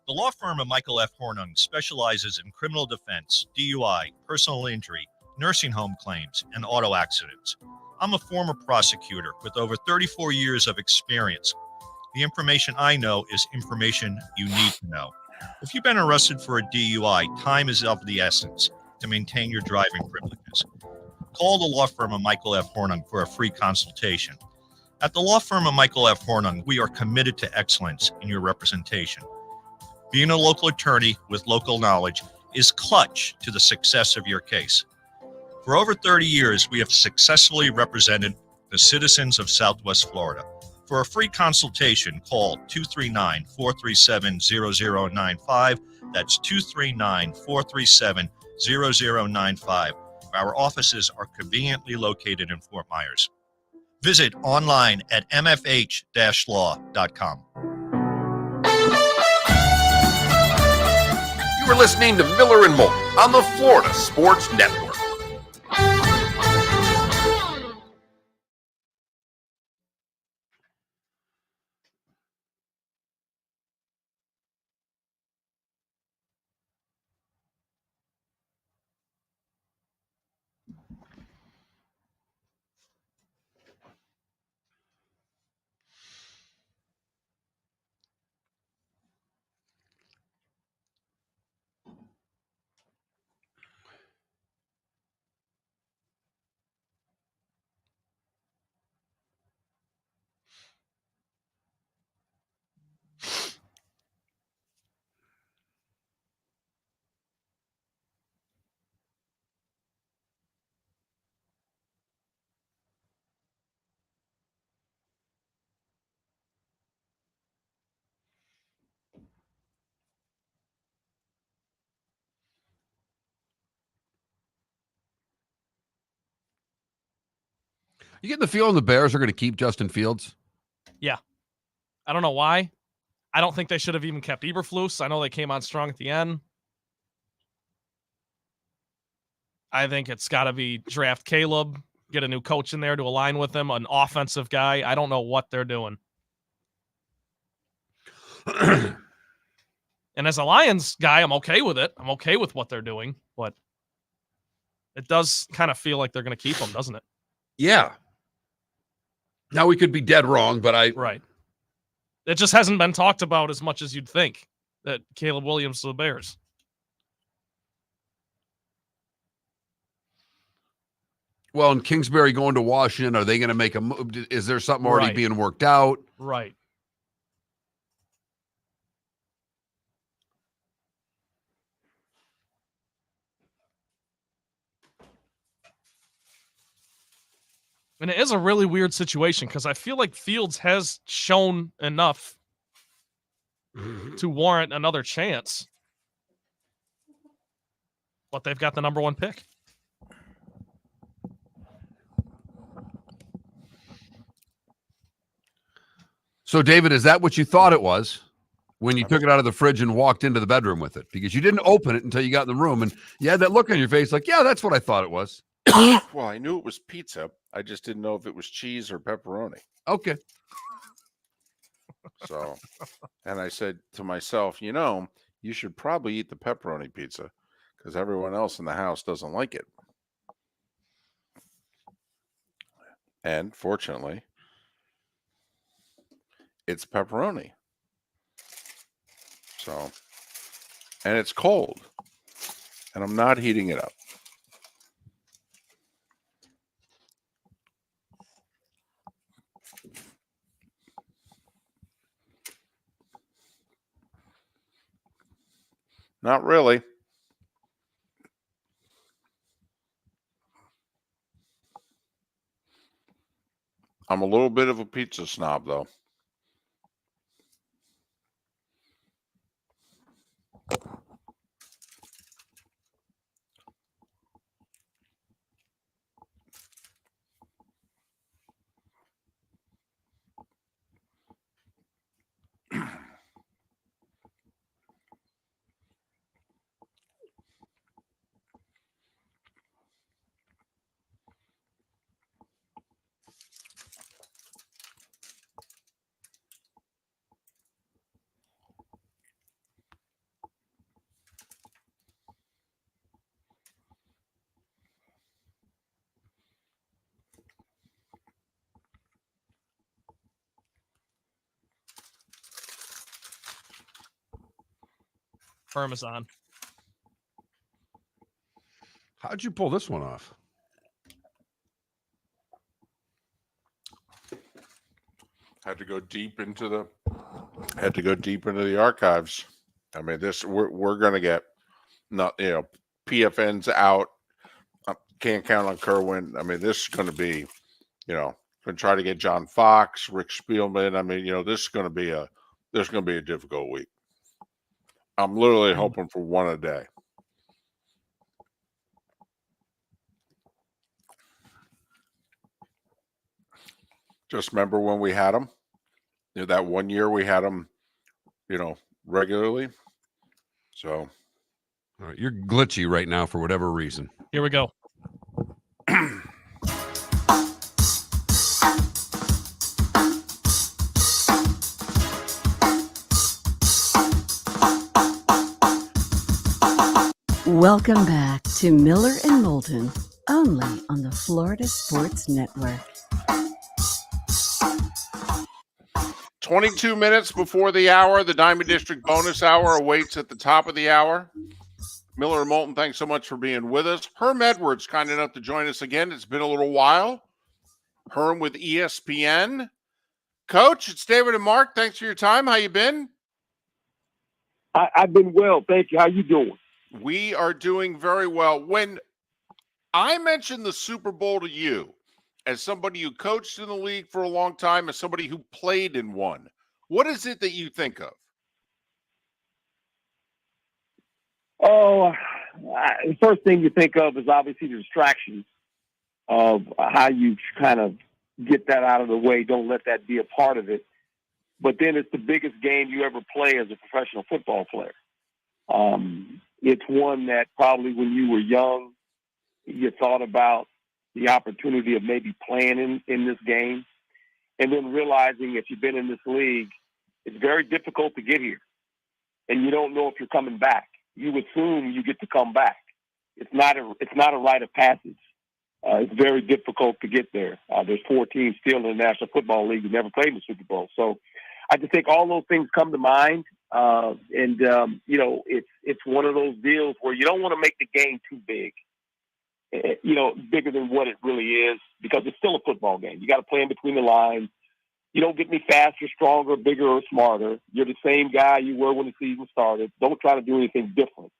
The law firm of Michael F. Hornung specializes in criminal defense, DUI, personal injury, nursing home claims, and auto accidents. I'm a former prosecutor with over 34 years of experience. The information I know is information you need to know. If you've been arrested for a DUI, time is of the essence to maintain your driving privileges. call the law firm of Michael F. Hornung for a free consultation. At the law firm of Michael F. Hornung, we are committed to excellence in your representation. Being a local attorney with local knowledge is clutch to the success of your case. For over 30 years, we have successfully represented the citizens of Southwest Florida. For a free consultation, call 239-437-0095. That's 239-437-0095. Our offices are conveniently located in Fort Myers. Visit online at mfh-law.com. You were listening to Miller and Moulton on the Florida Sports Network. You getting the feeling the Bears are going to keep Justin Fields? Yeah. I don't know why. I don't think they should have even kept Eberflus. I know they came on strong at the end. I think it's got to be draft Caleb, get a new coach in there to align with him, an offensive guy. I don't know what they're doing. And as a Lions guy, I'm okay with it. I'm okay with what they're doing, but it does kind of feel like they're going to keep him, doesn't it? Yeah. Now we could be dead wrong, but Right. It just hasn't been talked about as much as you'd think that Caleb Williams to the Bears. Well, and Kingsbury going to Washington, are they going to make a move? Is there something already being worked out? Right. And it is a really weird situation because I feel like Fields has shown enough to warrant another chance. But they've got the number one pick. So, David, is that what you thought it was when you took it out of the fridge and walked into the bedroom with it? Because you didn't open it until you got in the room, and you had that look on your face like, yeah, that's what I thought it was. Well, I knew it was pizza. I just didn't know if it was cheese or pepperoni. Okay. So, and I said to myself, you should probably eat the pepperoni pizza because everyone else in the house doesn't like it. And fortunately, it's pepperoni. So, and it's cold, and I'm not heating it up. Not really. I'm a little bit of a pizza snob, though. Herm is on. How'd you pull this one off? Had to go deep into the archives. I mean, we're going to get PFN's out. Can't count on Kerwin. I mean, this is going to be, going to try to get John Fox, Rick Spielman. I mean, this is going to be a difficult week. I'm literally hoping for one a day. Just remember when we had them, that 1 year we had them, regularly. So, all right, you're glitchy right now for whatever reason. Here we go. Welcome back to Miller and Moulton, only on the Florida Sports Network. 22 minutes before the hour, the Diamond District bonus hour awaits at the top of the hour. Miller and Moulton, thanks so much for being with us. Herm Edwards, kind enough to join us again. It's been a little while. Herm with ESPN. Coach, it's David and Mark. Thanks for your time. How you been? I've been well, thank you. How you doing? We are doing very well. When I mentioned the Super Bowl to you, as somebody who coached in the league for a long time, as somebody who played in one, what is it that you think of? Oh, the first thing you think of is obviously the distractions of how you kind of get that out of the way. Don't let that be a part of it. But then it's the biggest game you ever play as a professional football player. It's one that probably when you were young, you thought about the opportunity of maybe playing in this game, and then realizing if you've been in this league, it's very difficult to get here, and you don't know if you're coming back. You assume you get to come back. It's not a rite of passage. It's very difficult to get there. There's 4 teams still in the National Football League who never played in the Super Bowl. So I just think all those things come to mind. It's one of those deals where you don't want to make the game too big, bigger than what it really is, because it's still a football game. You got to play in between the lines. You don't get any faster, stronger, bigger, or smarter. You're the same guy you were when the season started. Don't try to do anything different.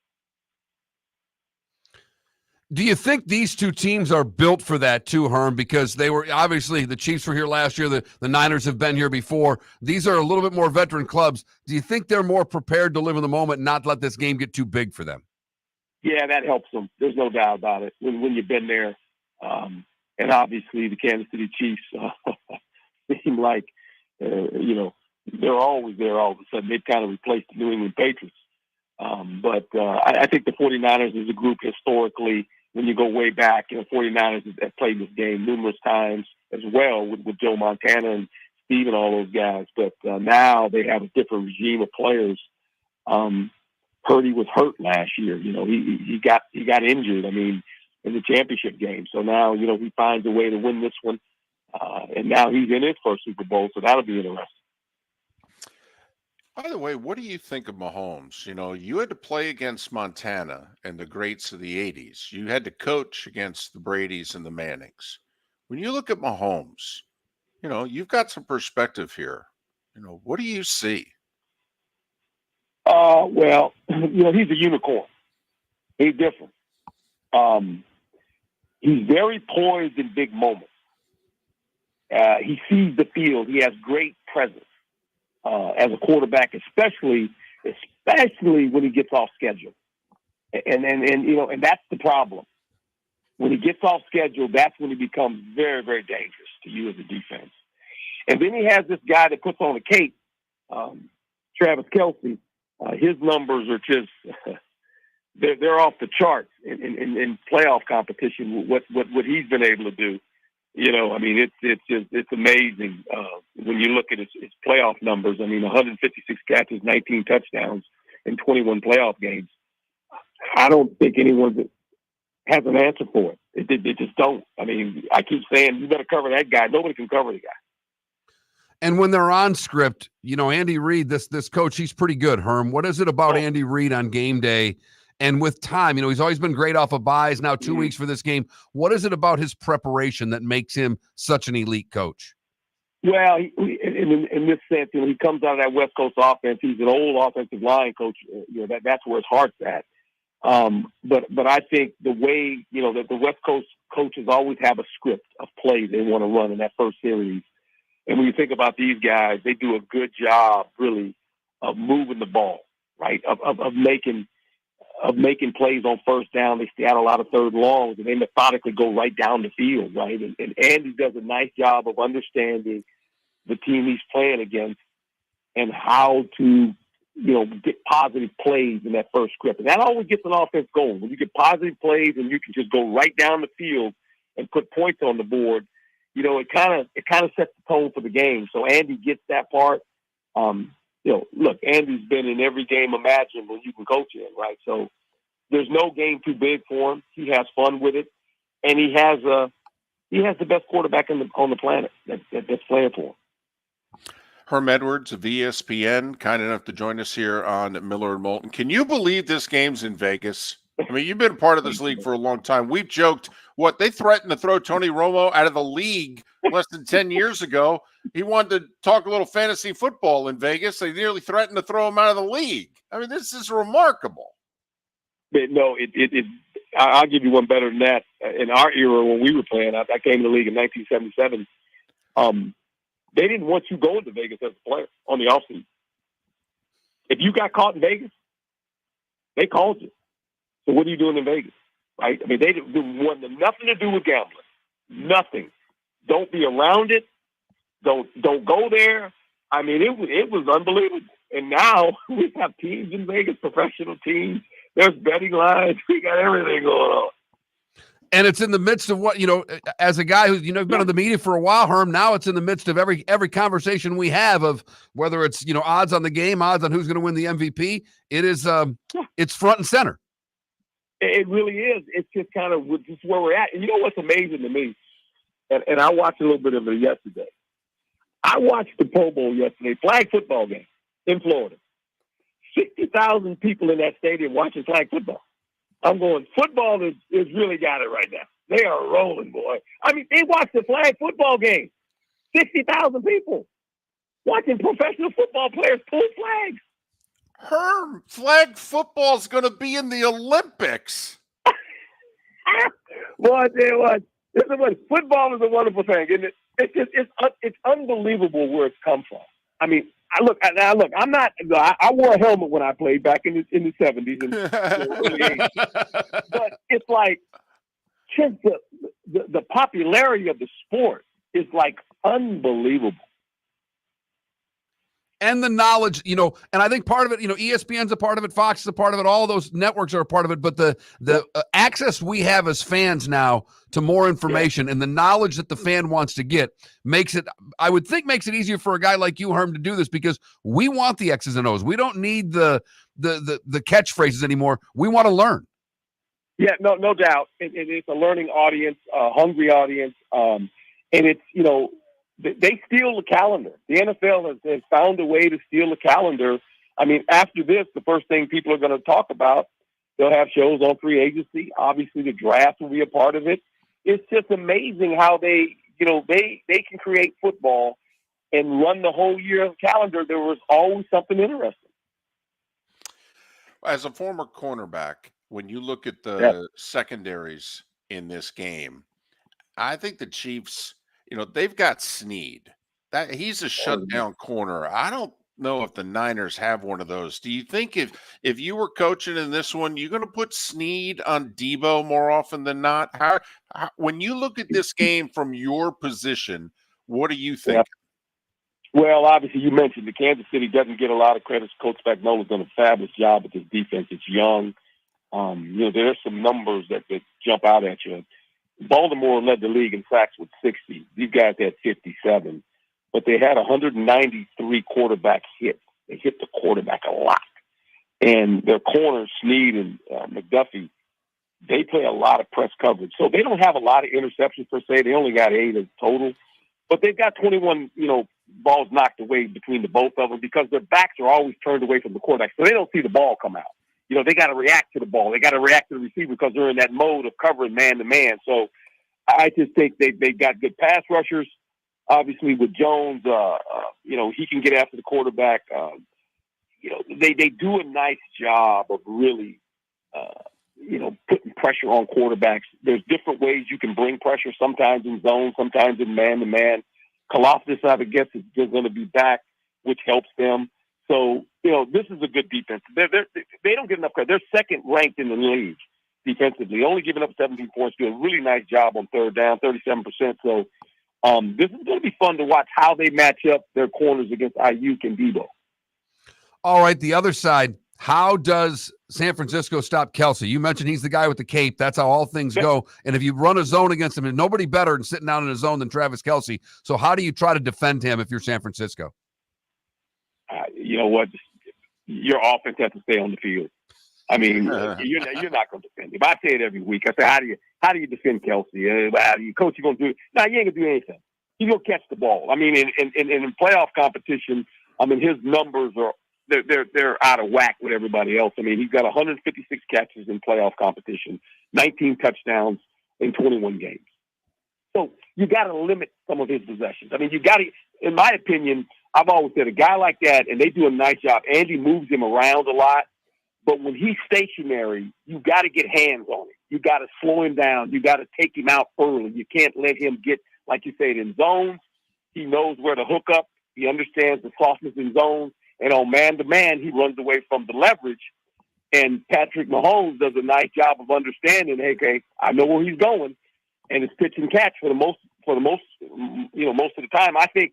Do you think these two teams are built for that too, Herm? Because they were obviously the Chiefs were here last year. The Niners have been here before. These are a little bit more veteran clubs. Do you think they're more prepared to live in the moment and not let this game get too big for them? Yeah, that helps them. There's no doubt about it. When you've been there, and obviously the Kansas City Chiefs seem like, they're always there all of a sudden. They've kind of replaced the New England Patriots. But I think the 49ers as a group historically, when you go way back, 49ers have played this game numerous times as well with Joe Montana and Steve and all those guys. But now they have a different regime of players. Purdy was hurt last year. He got injured, in the championship game. So now, he finds a way to win this one. And now he's in his first Super Bowl, so that'll be interesting. By the way, what do you think of Mahomes? You had to play against Montana and the greats of the 80s. You had to coach against the Bradys and the Mannings. When you look at Mahomes, you've got some perspective here. What do you see? Well, he's a unicorn. He's different. He's very poised in big moments. He sees the field. He has great presence as a quarterback, especially when he gets off schedule. And that's the problem. When he gets off schedule, that's when he becomes very, very dangerous to you as a defense. And then he has this guy that puts on a cape, Travis Kelce. His numbers are just they're off the charts in playoff competition. What he's been able to do, it's amazing when you look at his playoff numbers. 156 catches, 19 touchdowns, in 21 playoff games. I don't think anyone has an answer for it. They just don't. I keep saying you better cover that guy. Nobody can cover the guy. And when they're on script, Andy Reid, this coach, he's pretty good, Herm. What is it about Andy Reid on game day? And with time, he's always been great off of buys, now 2 weeks for this game. What is it about his preparation that makes him such an elite coach? Well, in this sense, he comes out of that West Coast offense. He's an old offensive line coach. That's where his heart's at. But I think the way that the West Coast coaches always have a script of plays they want to run in that first series. And when you think about these guys, they do a good job, really, of moving the ball, right? Of making plays on first down. They stay out a lot of third longs, and they methodically go right down the field, right? And Andy does a nice job of understanding the team he's playing against and how to, get positive plays in that first script. And that always gets an offense going. When you get positive plays and you can just go right down the field and put points on the board, it kind of sets the tone for the game. So Andy gets that part. Look, Andy's been in every game imaginable you can coach in, right? So there's no game too big for him. He has fun with it, and he has the best quarterback on the planet that's playing for him. Herm Edwards of ESPN, kind enough to join us here on Miller and Moulton. Can you believe this game's in Vegas? I mean, you've been a part of this league for a long time. We've joked, they threatened to throw Tony Romo out of the league less than 10 years ago. He wanted to talk a little fantasy football in Vegas. They nearly threatened to throw him out of the league. I mean, this is remarkable. No, I'll give you one better than that. In our era when we were playing, I came to the league in 1977. They didn't want you going to Vegas as a player on the offseason. If you got caught in Vegas, they called you. So what are you doing in Vegas? Right? I mean, they wanted nothing to do with gambling. Nothing. Don't be around it. Don't go there. I mean, it was unbelievable. And now we have teams in Vegas, professional teams. There's betting lines. We got everything going on. And it's in the midst of what, as a guy who's, been in the media for a while, Herm, now it's in the midst of every conversation we have of whether it's, odds on the game, odds on who's going to win the MVP. It is, it's front and center. It really is. It's just kind of just where we're at. And you know what's amazing to me? And I watched a little bit of it yesterday. I watched the Pro Bowl yesterday, flag football game in Florida. 60,000 people in that stadium watching flag football. I'm going, football is really got it right now. They are rolling, boy. I mean, they watched the flag football game. 60,000 people watching professional football players pull flags. Herm, flag football is going to be in the Olympics. Boy, I tell you what, football is a wonderful thing, isn't it? It's unbelievable where it's come from. I mean, I'm not. I wore a helmet when I played back in the 70s and early 80s. But it's like just the popularity of the sport is like unbelievable. And the knowledge, and I think part of it, ESPN's a part of it, Fox is a part of it, all those networks are a part of it, but the access we have as fans now to more information and the knowledge that the fan wants to get makes it easier for a guy like you, Herm, to do this because we want the X's and O's. We don't need the catchphrases anymore. We want to learn. Yeah, no doubt. It's a learning audience, a hungry audience, and it's, they steal the calendar. The NFL has found a way to steal the calendar. I mean, after this, the first thing people are going to talk about, they'll have shows on free agency. Obviously, the draft will be a part of it. It's just amazing how they can create football and run the whole year of calendar. There was always something interesting. As a former cornerback, when you look at the secondaries in this game, I think the Chiefs – they've got Snead. That he's a shutdown corner. I don't know if the Niners have one of those. Do you think if you were coaching in this one, you're going to put Snead on Debo more often than not? How when you look at this game from your position, what do you think? Well, obviously, you mentioned the Kansas City doesn't get a lot of credit. Coach Spagnola's done a fabulous job with this defense. It's young. There's some numbers that jump out at you. Baltimore led the league in sacks with 60. These guys had 57, but they had 193 quarterback hits. They hit the quarterback a lot. And their corners, Snead and McDuffie, they play a lot of press coverage. So they don't have a lot of interceptions per se. They only got 8 in total, but they've got 21, balls knocked away between the both of them because their backs are always turned away from the quarterback. So they don't see the ball come out. They got to react to the ball. They got to react to the receiver because they're in that mode of covering man to man. So I just think they got good pass rushers. Obviously, with Jones, he can get after the quarterback. They do a nice job of really, putting pressure on quarterbacks. There's different ways you can bring pressure, sometimes in zone, sometimes in man-to-man. Colossus, I guess, is going to be back, which helps them. So, this is a good defense. They don't get enough credit. They're second ranked in the league defensively, only giving up 17 points, doing a really nice job on third down, 37%. So this is going to be fun to watch how they match up their corners against Ayuk and Debo. All right, the other side, how does San Francisco stop Kelsey? You mentioned he's the guy with the cape. That's how all things go. And if you run a zone against him, there's nobody better than sitting down in a zone than Travis Kelsey. So how do you try to defend him if you're San Francisco? You know what? Your offense has to stay on the field. I mean, you're not going to defend him. I say it every week. I say, how do you defend Kelsey? Coach, you going to do it? No, you ain't going to do anything. He's going to catch the ball. I mean, in playoff competition, I mean, his numbers are they're out of whack with everybody else. I mean, he's got 156 catches in playoff competition, 19 touchdowns in 21 games. So you got to limit some of his possessions. I mean, you got to, in my opinion, I've always said a guy like that, and they do a nice job. Andy moves him around a lot, but when he's stationary, you got to get hands on him. You got to slow him down. You got to take him out early. You can't let him get, like you said, in zones. He knows where to hook up. He understands the softness in zones. And on man-to-man, he runs away from the leverage. And Patrick Mahomes does a nice job of understanding, hey, okay, I know where he's going, and it's pitch and catch for the most most of the time. I think,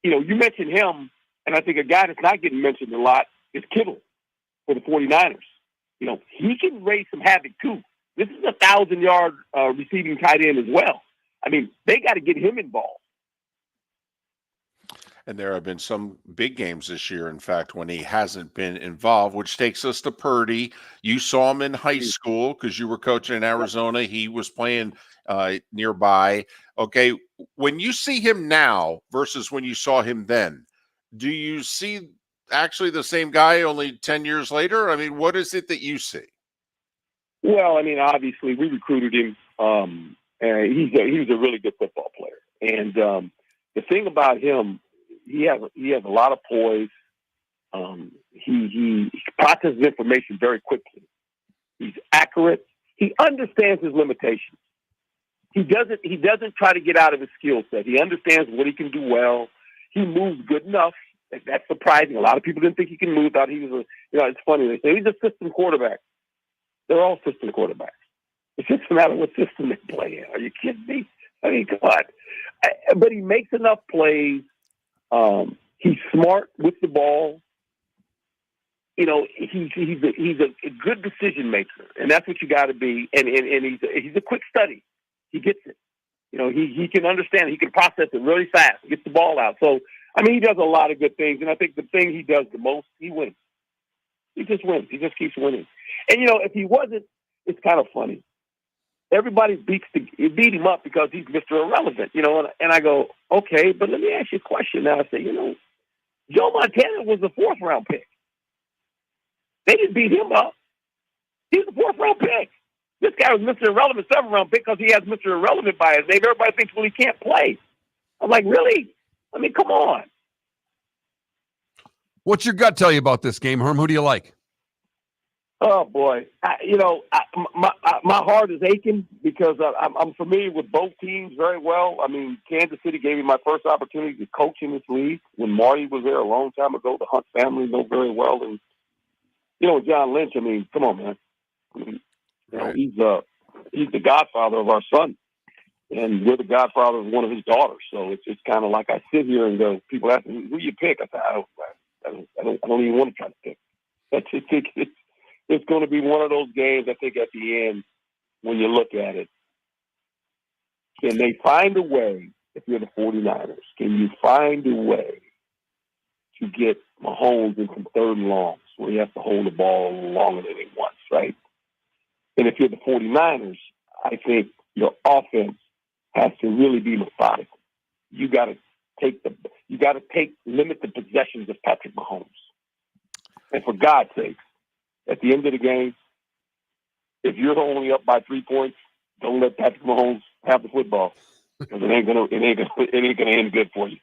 you mentioned him, and I think a guy that's not getting mentioned a lot is Kittle for the 49ers. He can raise some havoc too. This is a 1,000-yard receiving tight end as well. I mean, they got to get him involved. And there have been some big games this year, in fact, when he hasn't been involved, which takes us to Purdy. You saw him in high school because you were coaching in Arizona. He was playing nearby. Okay, when you see him now versus when you saw him then, do you see actually the same guy only 10 years later? I mean, what is it that you see? Well, I mean, obviously we recruited him, and he's a really good football player. And the thing about him, he has a lot of poise. He processes information very quickly. He's accurate. He understands his limitations. He doesn't try to get out of his skill set. He understands what he can do well. He moves good enough. That's surprising. A lot of people didn't think he can move. Thought he was it's funny. They say he's a system quarterback. They're all system quarterbacks. It's just a matter of what system they play in. Are you kidding me? I mean, come on. But he makes enough plays. He's smart with the ball. He's a good decision maker, and that's what you got to be. And he's a quick study. He gets it. He can understand. He can process it really fast. Gets the ball out. So I mean, he does a lot of good things. And I think the thing he does the most, he wins. He just wins. He just keeps winning. And if he wasn't, it's kind of funny. Everybody beat him up because he's Mr. Irrelevant, and I go, okay, but let me ask you a question now. I say, Joe Montana was a 4th-round pick. They didn't beat him up. He was a 4th-round pick. This guy was Mr. Irrelevant 7th-round pick because he has Mr. Irrelevant by his name. Everybody thinks, well, he can't play. I'm like, really? I mean, come on. What's your gut tell you about this game, Herm? Who do you like? Oh boy, my heart is aching because I'm familiar with both teams very well. I mean, Kansas City gave me my first opportunity to coach in this league when Marty was there a long time ago. The Hunt family know very well, and John Lynch. I mean, come on, man. I mean, he's the godfather of our son, and we're the godfather of one of his daughters. So it's kind of like I sit here and go. People ask me, "Who you pick?" I say, I don't even want to try to pick. It's going to be one of those games, I think, at the end, when you look at it. Can they find a way, if you're the 49ers, can you find a way to get Mahomes in some 3rd and longs where he has to hold the ball longer than he wants, right? And if you're the 49ers, I think your offense has to really be methodical. You got to limit the possessions of Patrick Mahomes. And for God's sake, at the end of the game, if you're only up by 3 points, don't let Patrick Mahomes have the football. because it ain't gonna end good for you.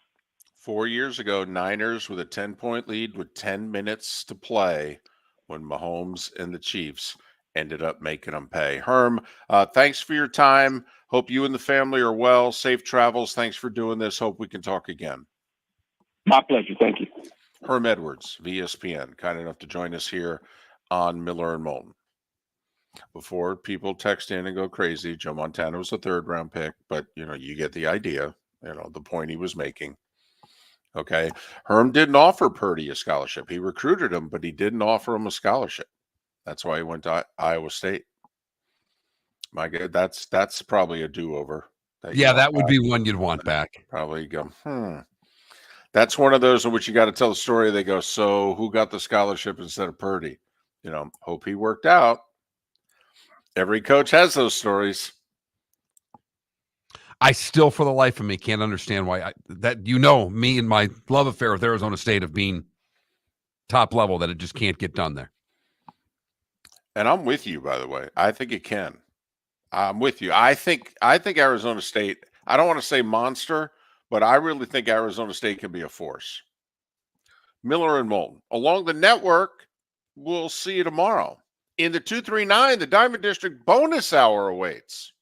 4 years ago, Niners with a 10-point lead with 10 minutes to play when Mahomes and the Chiefs ended up making them pay. Herm, thanks for your time. Hope you and the family are well. Safe travels. Thanks for doing this. Hope we can talk again. My pleasure. Thank you. Herm Edwards, VSPN, kind enough to join us here on Miller and Moulton. Before people text in and go crazy, Joe Montana was a third-round pick, but, you get the idea, the point he was making. Okay. Herm didn't offer Purdy a scholarship. He recruited him, but he didn't offer him a scholarship. That's why he went to Iowa State. My God, that's probably a do-over. That would be one you'd want back. Probably go, That's one of those in which you got to tell the story. They go, so who got the scholarship instead of Purdy? Hope he worked out. Every coach has those stories. I still, for the life of me, can't understand why me and my love affair with Arizona State of being top level, that it just can't get done there. And I'm with you, by the way. I think it can. I'm with you. I think Arizona State, I don't want to say monster, but I really think Arizona State can be a force. Miller and Moulton. Along the network, we'll see you tomorrow. In the 239, the Diamond District bonus hour awaits.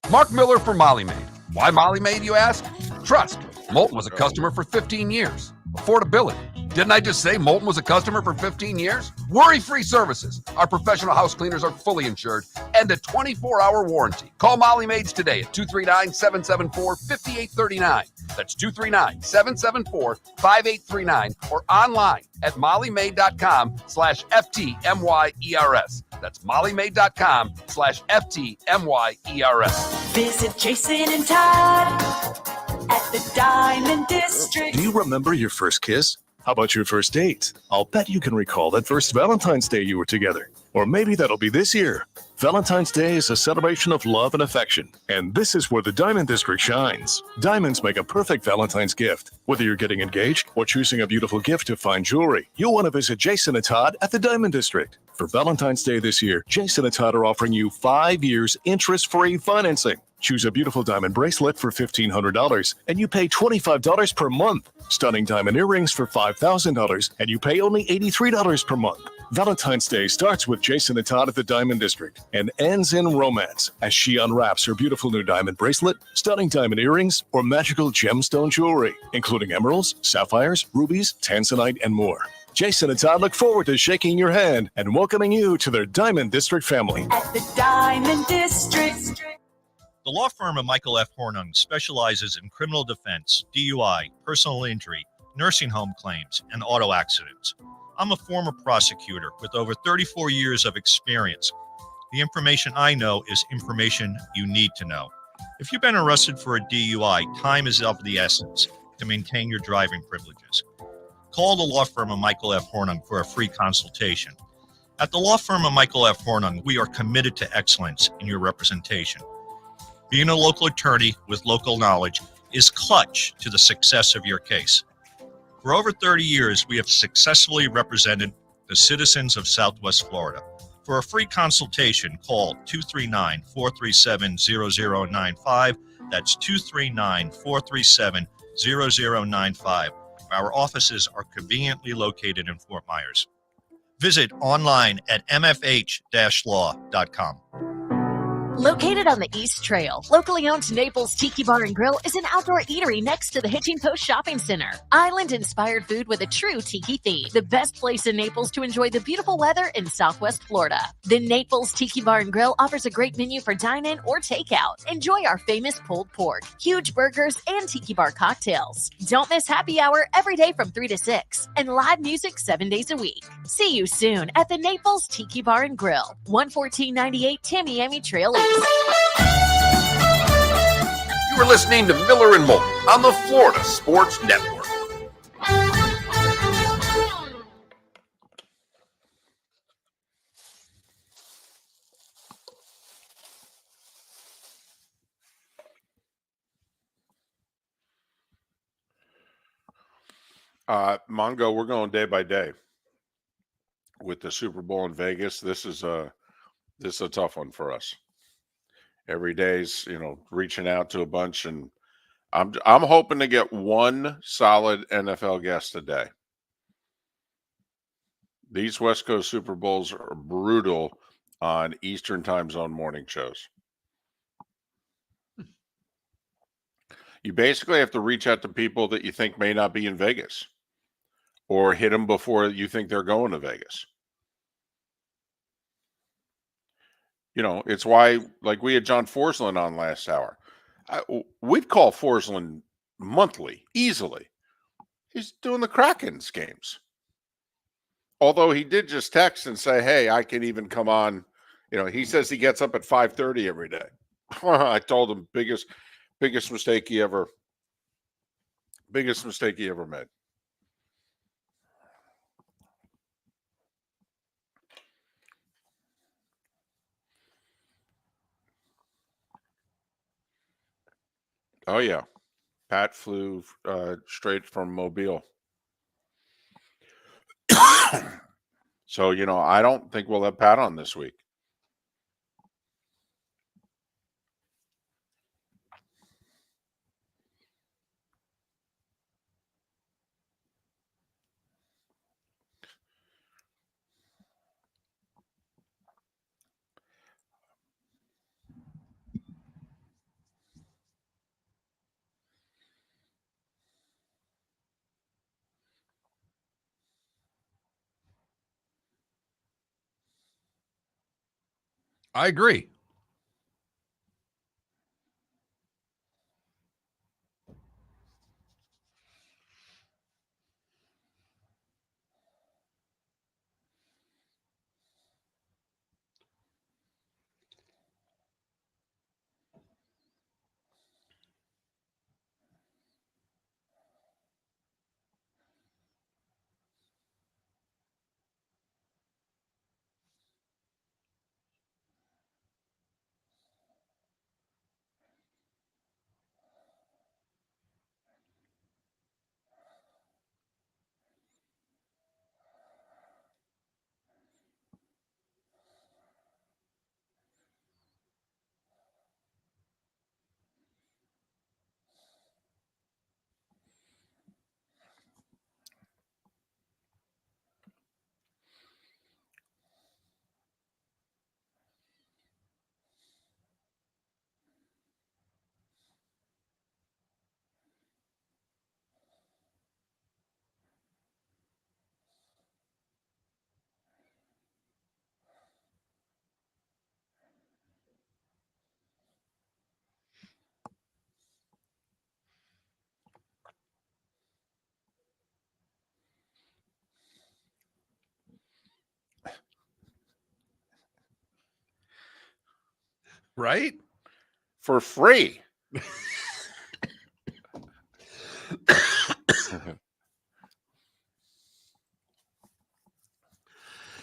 Mark Miller for Molly Maid. Why Molly Maid, you ask? Trust. Moulton was a customer for 15 years. Affordability. Didn't I just say Moulton was a customer for 15 years? Worry-free services. Our professional house cleaners are fully insured and a 24-hour warranty. Call Molly Maids today at 239-774-5839. That's 239-774-5839 or online at mollymaid.com/FTMYERS. That's mollymaid.com/FTMYERS. Visit Jason and Todd at the Diamond District. Do you remember your first kiss? How about your first date? I'll bet you can recall that first Valentine's Day you were together. Or maybe that'll be this year. Valentine's Day is a celebration of love and affection, and this is where the Diamond District shines. Diamonds make a perfect Valentine's gift. Whether you're getting engaged or choosing a beautiful gift to fine jewelry, you'll want to visit Jason and Todd at the Diamond District. For Valentine's Day this year, Jason and Todd are offering you 5 years interest-free financing. Choose a beautiful diamond bracelet for $1,500, and you pay $25 per month. Stunning diamond earrings for $5,000, and you pay only $83 per month. Valentine's Day starts with Jason and Todd at the Diamond District and ends in romance as she unwraps her beautiful new diamond bracelet, stunning diamond earrings, or magical gemstone jewelry, including emeralds, sapphires, rubies, tanzanite, and more. Jason and Todd look forward to shaking your hand and welcoming you to their Diamond District family. At the Diamond District. The law firm of Michael F. Hornung specializes in criminal defense, DUI, personal injury, nursing home claims, and auto accidents. I'm a former prosecutor with over 34 years of experience. The information I know is information you need to know. If you've been arrested for a DUI, time is of the essence to maintain your driving privileges. Call the law firm of Michael F. Hornung for a free consultation. At the law firm of Michael F. Hornung, we are committed to excellence in your representation. Being a local attorney with local knowledge is clutch to the success of your case. For over 30 years, we have successfully represented the citizens of Southwest Florida. For a free consultation, call 239-437-0095. That's 239-437-0095. Our offices are conveniently located in Fort Myers. Visit online at mfh-law.com. Located on the East Trail, locally owned Naples Tiki Bar and Grill is an outdoor eatery next to the Hitching Post Shopping Center. Island-inspired food with a true tiki theme. The best place in Naples to enjoy the beautiful weather in Southwest Florida. The Naples Tiki Bar and Grill offers a great menu for dine-in or takeout. Enjoy our famous pulled pork, huge burgers, and tiki bar cocktails. Don't miss happy hour every day from 3 to 6 and live music 7 days a week. See you soon at the Naples Tiki Bar and Grill, 11498 Tamiami Trail East. You were listening to Miller and Moulton on the Florida Sports Network. Mongo, we're going day by day with the Super Bowl in Vegas. This is a tough one for us. Every day's, reaching out to a bunch and I'm hoping to get one solid NFL guest a day. These West Coast Super Bowls are brutal on Eastern time zone morning shows. You basically have to reach out to people that you think may not be in Vegas or hit them before you think they're going to Vegas. You know, it's why, like, we had John Forslund on last hour. We'd call Forslund monthly, easily. He's doing the Krakens games. Although he did just text and say, hey, I can even come on. You know, he says he gets up at 5:30 every day. I told him biggest mistake he ever made. Oh, yeah. Pat flew straight from Mobile. So, you know, I don't think we'll have Pat on this week. I agree. Right? For free.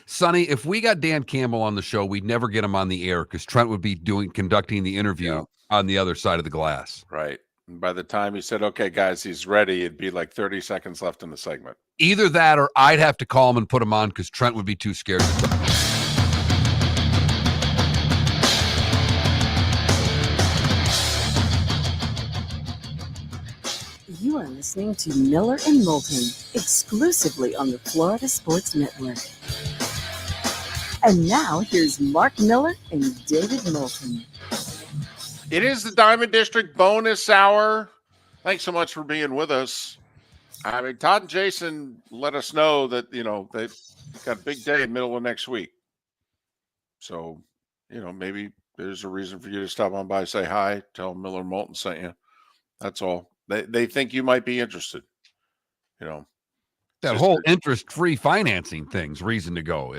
Sonny, if we got Dan Campbell on the show, we'd never get him on the air because Trent would be conducting the interview on the other side of the glass. Right. And by the time he said, okay, guys, he's ready, it'd be like 30 seconds left in the segment. Either that or I'd have to call him and put him on because Trent would be too scared to talk. You are listening to Miller and Moulton, exclusively on the Florida Sports Network. And now here's Mark Miller and David Moulton. It is the Diamond District bonus hour. Thanks so much for being with us. I mean, Todd and Jason let us know that, you know, they've got a big day in the middle of next week. So, you know, maybe there's a reason for you to stop on by, say hi, tell Miller and Moulton sent you. That's all. They think you might be interested. You know, that whole interest-free financing thing's reason to go.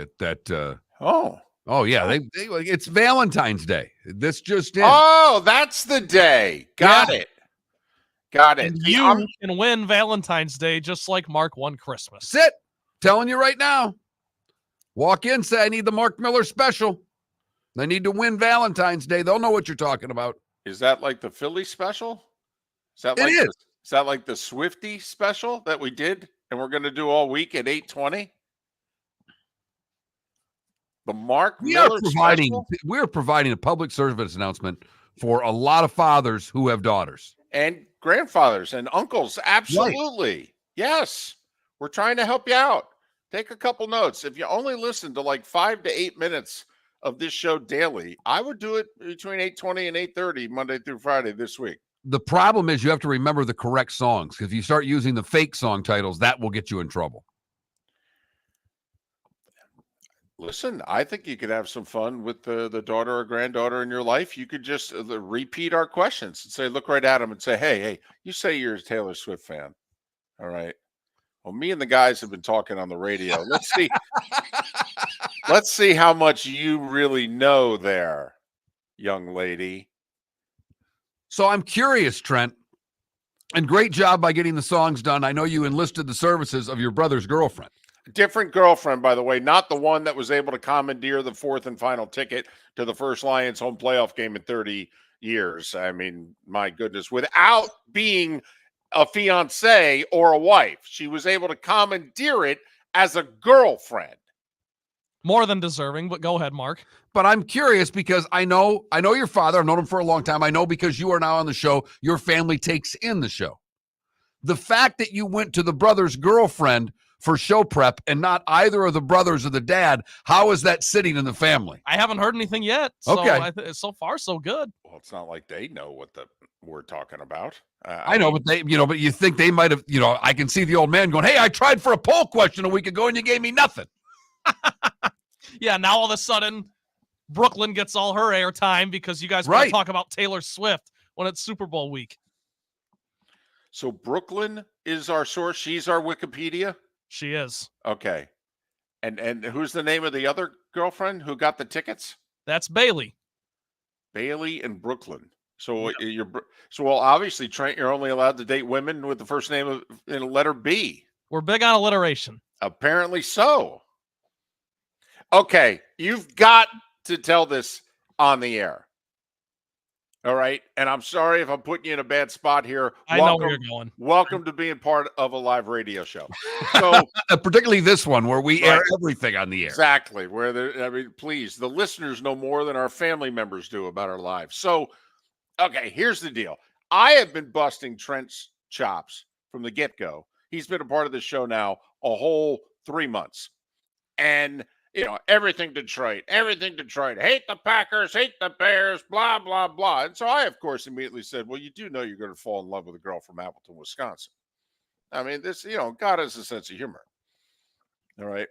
Oh yeah, they it's Valentine's Day. This just in. Oh, that's the day. Got it. And you can win Valentine's Day just like Mark won Christmas. Sit. Telling you right now. Walk in, say I need the Mark Miller special. They need to win Valentine's Day. They'll know what you're talking about. Is that like the Philly special? Is that like the Swifty special that we did and we're going to do all week at 8:20? The Mark Miller special? We're providing a public service announcement for a lot of fathers who have daughters. And grandfathers and uncles. Absolutely. Right. Yes. We're trying to help you out. Take a couple notes. If you only listen to like 5 to 8 minutes of this show daily, I would do it between 8:20 and 8:30 Monday through Friday this week. The problem is you have to remember the correct songs. If you start using the fake song titles, that will get you in trouble. Listen, I think you could have some fun with the daughter or granddaughter in your life. You could just repeat our questions and say, look right at them and say, hey, you say you're a Taylor Swift fan. All right. Well, me and the guys have been talking on the radio. Let's see. Let's see how much you really know there, young lady. So I'm curious, Trent, and great job by getting the songs done. I know you enlisted the services of your brother's girlfriend. Different girlfriend, by the way, not the one that was able to commandeer the fourth and final ticket to the first Lions home playoff game in 30 years. I mean, my goodness, without being a fiance or a wife, she was able to commandeer it as a girlfriend. More than deserving, but go ahead, Mark. But I'm curious because I know your father. I've known him for a long time. I know because you are now on the show, your family takes in the show. The fact that you went to the brother's girlfriend for show prep and not either of the brothers or the dad, how is that sitting in the family? I haven't heard anything yet. So okay. So far, so good. Well, it's not like they know what we're talking about. I know, but but you think they might have, I can see the old man going, hey, I tried for a poll question a week ago and you gave me nothing. Yeah, now all of a sudden, Brooklyn gets all her airtime because you guys want to talk about Taylor Swift when it's Super Bowl week. So Brooklyn is our source. She's our Wikipedia. She is. Okay. And who's the name of the other girlfriend who got the tickets? That's Bailey. Bailey and Brooklyn. So well, obviously, Trent, you're only allowed to date women with the first name in a letter B. We're big on alliteration. Apparently so. Okay, you've got to tell this on the air. All right, and I'm sorry if I'm putting you in a bad spot here. I know where you're going. Welcome to being part of a live radio show. So, particularly this one where we air everything on the air. Exactly. Please, the listeners know more than our family members do about our lives. So, okay, here's the deal. I have been busting Trent's chops from the get-go. He's been a part of the show now a whole 3 months. And everything Detroit, hate the Packers, hate the Bears, blah, blah, blah. And so I, of course, immediately said, well, you do know you're going to fall in love with a girl from Appleton, Wisconsin. I mean, this, God has a sense of humor. All right.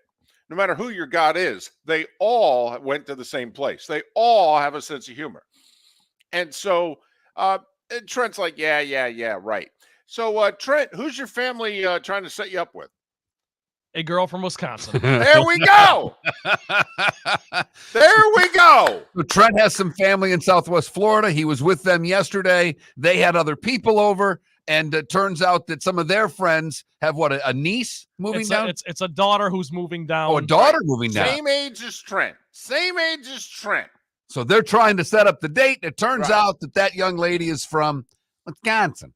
No matter who your God is, they all went to the same place. They all have a sense of humor. And so Trent's like, yeah, right. So, Trent, who's your family trying to set you up with? A girl from Wisconsin. There we go. There we go. So Trent has some family in Southwest Florida. He was with them yesterday. They had other people over, and it turns out that some of their friends have a niece moving down? It's a daughter who's moving down. Oh, a daughter moving down. Same age as Trent. So they're trying to set up the date. It turns out that young lady is from Wisconsin.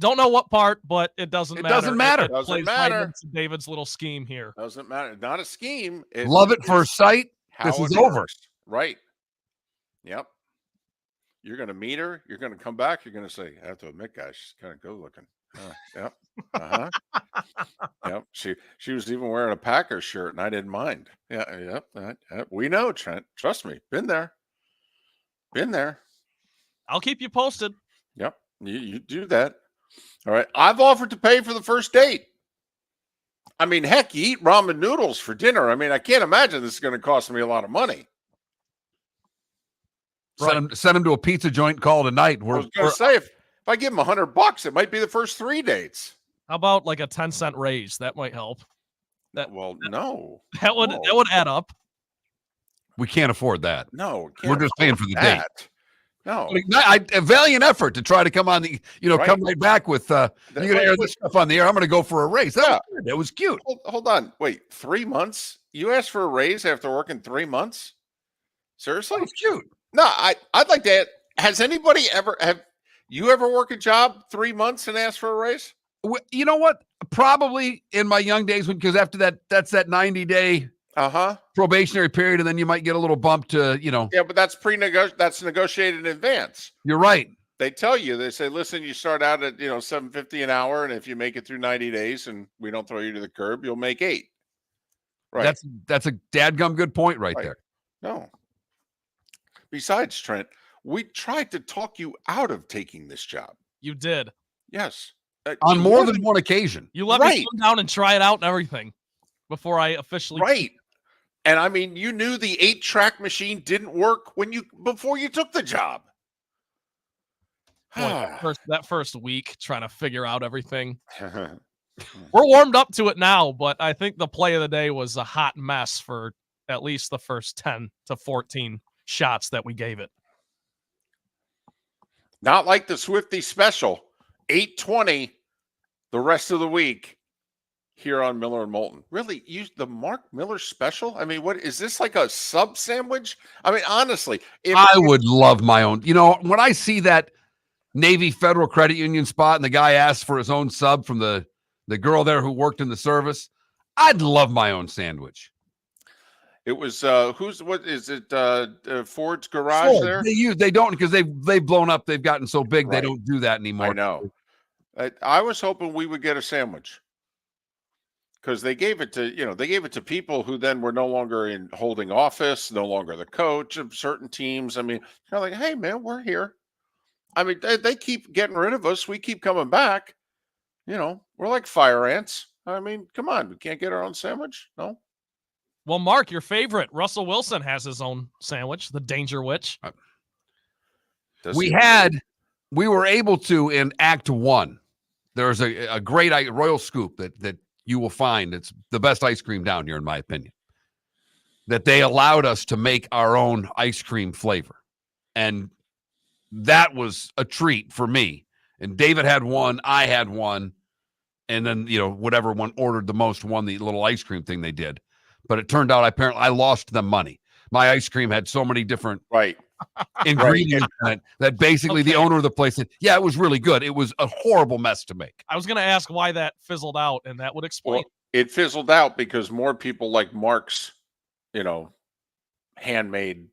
Don't know what part, but it doesn't matter. It doesn't matter. It plays right into David's little scheme here. Doesn't matter. Not a scheme. Love at first sight. This is over. Right. Yep. You're going to meet her. You're going to come back. You're going to say, I have to admit, guys, she's kind of good looking. Yep. Uh-huh. Yep. She was even wearing a Packers shirt, and I didn't mind. Yeah. Yep. We know, Trent. Trust me. Been there. I'll keep you posted. Yep. You do that. All right. I've offered to pay for the first date. I mean, heck, you eat ramen noodles for dinner. I mean, I can't imagine this is going to cost me a lot of money. Send him to a pizza joint call tonight. I was going to say, if I give him $100, it might be the first 3 dates. How about like a 10-cent raise? That might help. No. That would add up. We can't afford that. No. We're just paying for the date. No, a valiant effort to try to come on the, come right back with, you're going to air this stuff on the air. I'm going to go for a raise. That was cute. Hold on. Wait, 3 months? You asked for a raise after working 3 months? Seriously? That's cute. No, I'd like to. Have you ever worked a job 3 months and asked for a raise? You know what? Probably in my young days, because after that's that 90-day probationary period, and then you might get a little bump to, Yeah, but that's that's negotiated in advance. You're right. They tell you, they say, listen, you start out at $7.50 an hour, and if you make it through 90 days and we don't throw you to the curb, you'll make $8. Right. That's a dadgum good point right there. No. Besides, Trent, we tried to talk you out of taking this job. You did. Yes. On more than one occasion. You let me come down and try it out and everything before I officially. Right. And I mean, you knew the 8-track machine didn't work before you took the job. Boy, that first week trying to figure out everything. We're warmed up to it now, but I think the play of the day was a hot mess for at least the first 10 to 14 shots that we gave it. Not like the Swifty special, 8:20 the rest of the week here on Miller and Moulton. Really, use the Mark Miller special? I mean, what is this, like a sub sandwich? I mean, honestly, I would love my own. When I see that Navy Federal Credit Union spot and the guy asks for his own sub from the girl there who worked in the service, I'd love my own sandwich. It was what is it? Ford's garage there. They don't, because they've blown up. They've gotten so big they don't do that anymore. I know. I was hoping we would get a sandwich because they gave it to people who then were no longer in holding office, no longer the coach of certain teams. I mean, kind of like, hey man, we're here. I mean, they keep getting rid of us. We keep coming back. We're like fire ants. I mean, come on, we can't get our own sandwich? No. Well, Mark, your favorite, Russell Wilson, has his own sandwich, the Danger Witch. We were able to in Act 1. There's a great Royal Scoop that you will find. It's the best ice cream down here, in my opinion. That they allowed us to make our own ice cream flavor. And that was a treat for me. And David had one, I had one, and then, whatever one ordered the most won the little ice cream thing they did. But it turned out apparently I lost them money. My ice cream had so many different ingredients in it that basically the owner of the place said, yeah, it was really good. It was a horrible mess to make. I was going to ask why that fizzled out, and that would explain. Well, it fizzled out because more people like Mark's, handmade,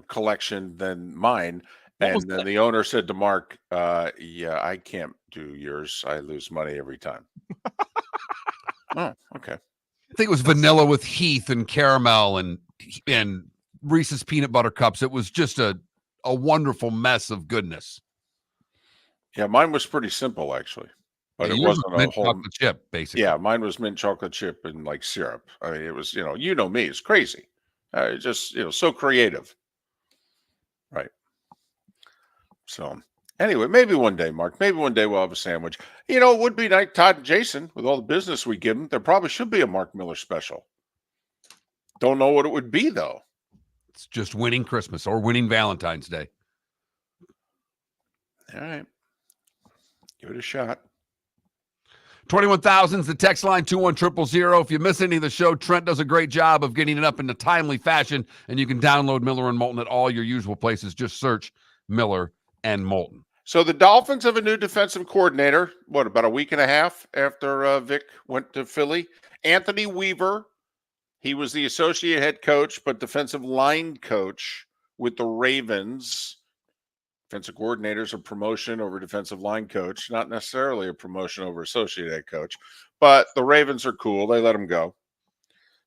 collection than mine. And then the owner said to Mark, yeah, I can't do yours. I lose money every time. Oh, okay. I think it was vanilla with Heath and caramel and Reese's peanut butter cups. It was just a wonderful mess of goodness. Yeah, mine was pretty simple, actually. But it wasn't mint chocolate chip, basically. Yeah, mine was mint chocolate chip and like syrup. I mean, it was, me, it's crazy. Just, so creative. Right. So anyway, maybe one day, Mark, maybe one day we'll have a sandwich. It would be nice, Todd and Jason, with all the business we give them, there probably should be a Mark Miller special. Don't know what it would be, though. It's just winning Christmas or winning Valentine's Day. All right. Give it a shot. 21,000 is the text line, 21000. If you miss any of the show, Trent does a great job of getting it up in a timely fashion, and you can download Miller and Moulton at all your usual places. Just search Miller and Moulton. So the Dolphins have a new defensive coordinator, about a week and a half after Vic went to Philly? Anthony Weaver, he was the associate head coach, but defensive line coach with the Ravens. Defensive coordinator's a promotion over defensive line coach, not necessarily a promotion over associate head coach, but the Ravens are cool. They let him go.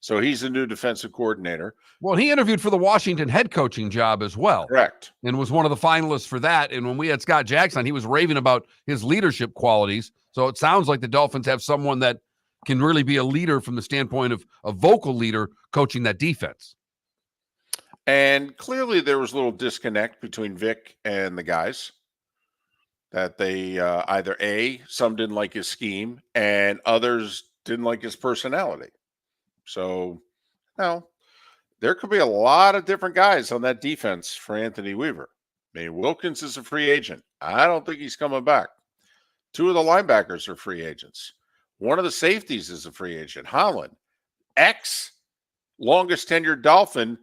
So he's the new defensive coordinator. Well, he interviewed for the Washington head coaching job as well. Correct. And was one of the finalists for that. And when we had Scott Jackson, he was raving about his leadership qualities. So it sounds like the Dolphins have someone that can really be a leader from the standpoint of a vocal leader coaching that defense. And clearly there was a little disconnect between Vic and the guys. That they either some didn't like his scheme and others didn't like his personality. So, there could be a lot of different guys on that defense for Anthony Weaver. I mean, Wilkins is a free agent. I don't think he's coming back. 2 of the linebackers are free agents. One of the safeties is a free agent. Holland, longest tenured Dolphin,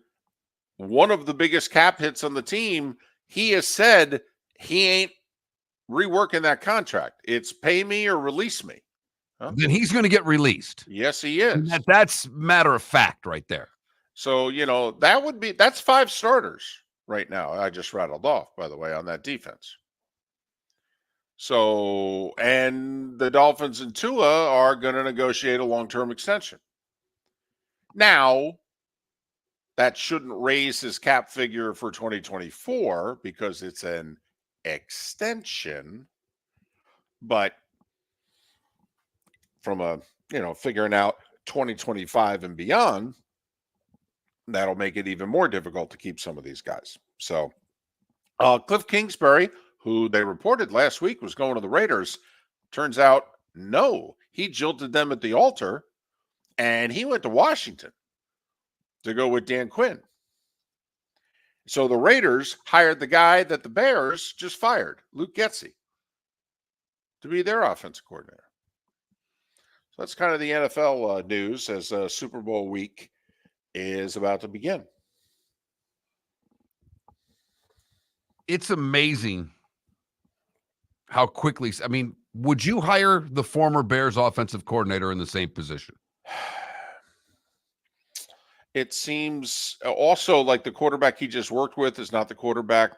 one of the biggest cap hits on the team. He has said he ain't reworking that contract. It's pay me or release me. Huh? then he's going to get released. Yes, he is. And that's matter of fact right there. So, that's 5 starters right now. I just rattled off, by the way, on that defense. So, and the Dolphins and Tua are going to negotiate a long-term extension. Now, that shouldn't raise his cap figure for 2024 because it's an extension. But from figuring out 2025 and beyond, that'll make it even more difficult to keep some of these guys. So, Cliff Kingsbury, who they reported last week was going to the Raiders, turns out, no, he jilted them at the altar, and he went to Washington to go with Dan Quinn. So the Raiders hired the guy that the Bears just fired, Luke Getsy, to be their offensive coordinator. So that's kind of the NFL news as Super Bowl week is about to begin. It's amazing how quickly, would you hire the former Bears offensive coordinator in the same position? It seems also like the quarterback he just worked with is not the quarterback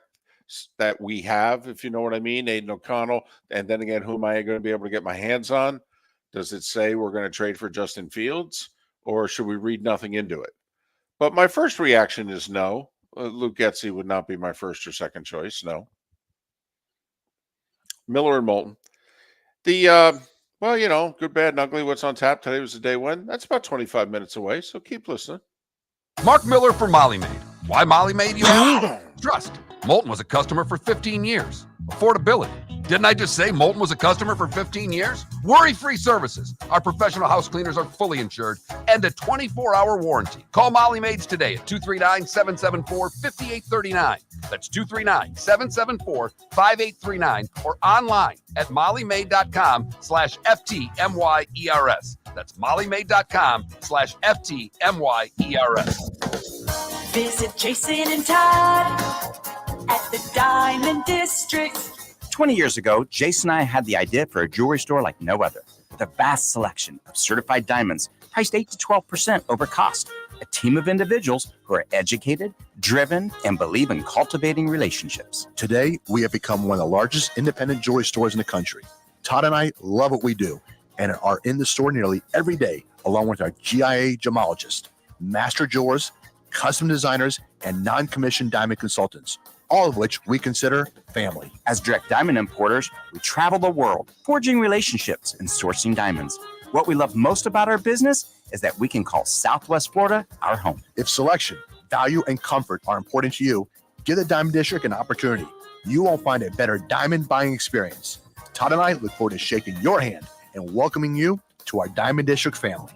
that we have, if you know what I mean, Aiden O'Connell. And then again, who am I going to be able to get my hands on? Does it say we're going to trade for Justin Fields, or should we read nothing into it? But my first reaction is no. Luke Getsy would not be my first or second choice. No. Miller and Moulton. The good, bad, and ugly. What's on tap today was the day when. That's about 25 minutes away. So keep listening. Mark Miller for Molly Maid. Why Molly Maid, you ask? Trust. Moulton was a customer for 15 years. Affordability. Didn't I just say Moulton was a customer for 15 years? Worry-free services. Our professional house cleaners are fully insured and a 24-hour warranty. Call Molly Maids today at 239-774-5839. That's 239-774-5839 or online at mollymaid.com/FTMYERS. That's mollymaid.com/FTMYERS. Visit Jason and Todd at the Diamond District. 20 years ago, Jason and I had the idea for a jewelry store like no other, with a vast selection of certified diamonds priced 8 to 12% over cost. A team of individuals who are educated, driven, and believe in cultivating relationships. Today, we have become one of the largest independent jewelry stores in the country. Todd and I love what we do and are in the store nearly every day, along with our GIA gemologists, master jewelers, custom designers, and non-commissioned diamond consultants, all of which we consider family. As direct diamond importers, we travel the world, forging relationships and sourcing diamonds. What we love most about our business is that we can call Southwest Florida our home. If selection, value, and comfort are important to you, give the Diamond District an opportunity. You won't find a better diamond buying experience. Todd and I look forward to shaking your hand and welcoming you to our Diamond District family.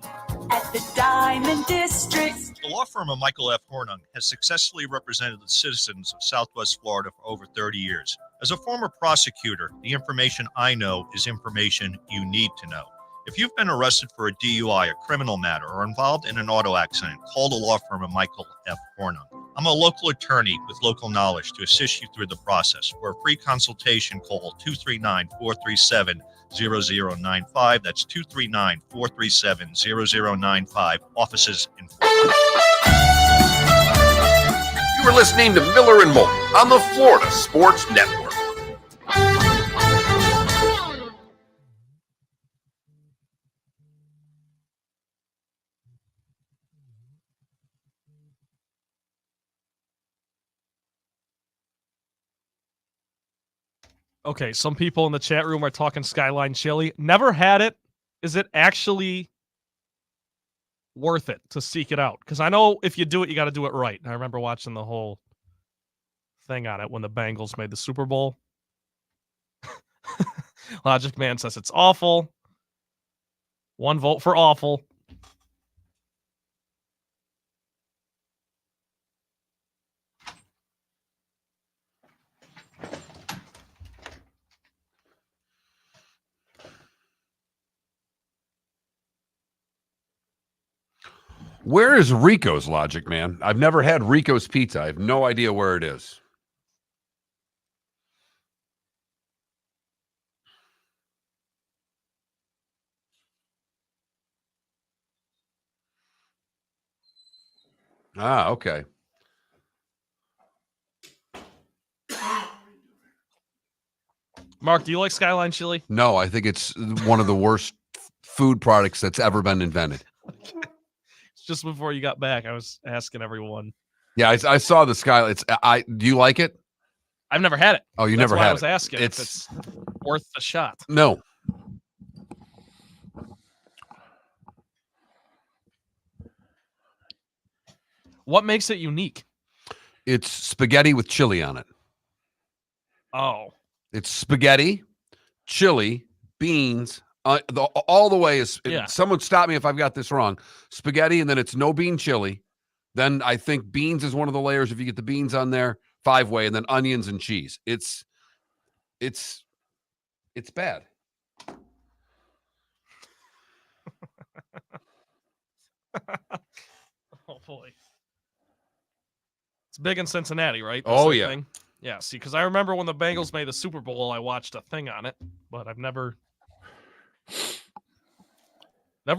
At the Diamond District. The law firm of Michael F. Hornung has successfully represented the citizens of Southwest Florida for over 30 years. As a former prosecutor, the information I know is information you need to know. If you've been arrested for a DUI, a criminal matter, or involved in an auto accident, call the law firm of Michael F. Hornung. I'm a local attorney with local knowledge to assist you through the process. For a free consultation, call 239-437-0095. That's 239-437-0095. Offices in Florida. You are listening to Miller and Moulton on the Florida Sports Network. Okay, some people in the chat room are talking Skyline Chili. Never had it. Is it actually worth it to seek it out? Because I know if you do it, you got to do it right. I remember watching the whole thing on it when the Bengals made the Super Bowl. Logic Man says it's awful. 1 vote for awful. Where is Rico's, Logic Man? I've never had Rico's Pizza. I have no idea where it is. Ah, okay. Mark, do you like Skyline chili? No, I think it's one of the worst food products that's ever been invented. Just before you got back, I was asking everyone. Yeah, I saw the Skyline. Do you like it? I've never had it. Oh, you That's never why had I was it. asking if it's worth the shot. No. What makes it unique? It's spaghetti with chili on it. Oh. It's spaghetti, chili, beans, all the way is. Yeah. Someone stop me if I've got this wrong. Spaghetti, and then it's no bean chili. Then I think beans is one of the layers. If you get the beans on there, 5-way, and then onions and cheese. It's bad. Oh boy. It's big in Cincinnati, right? Oh, same yeah. thing? Yeah, see, because I remember when the Bengals made the Super Bowl, I watched a thing on it, but I've never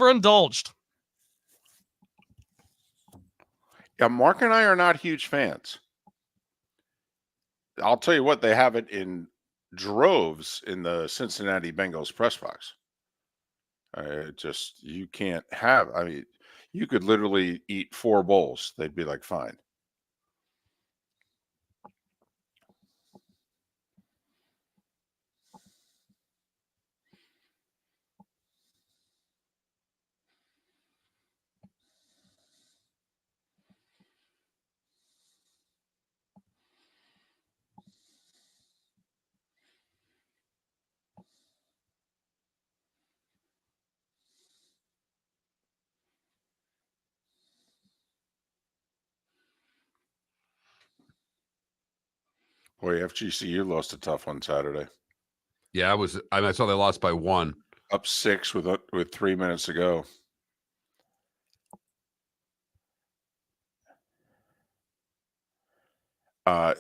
indulged. Yeah, Mark and I are not huge fans. I'll tell you what, they have it in droves in the Cincinnati Bengals press box. You can't have. I mean, you could literally eat 4 bowls. They'd be like, fine. Boy, FGCU lost a tough one Saturday. Yeah, I saw they lost by 1. Up 6 with 3 minutes to go.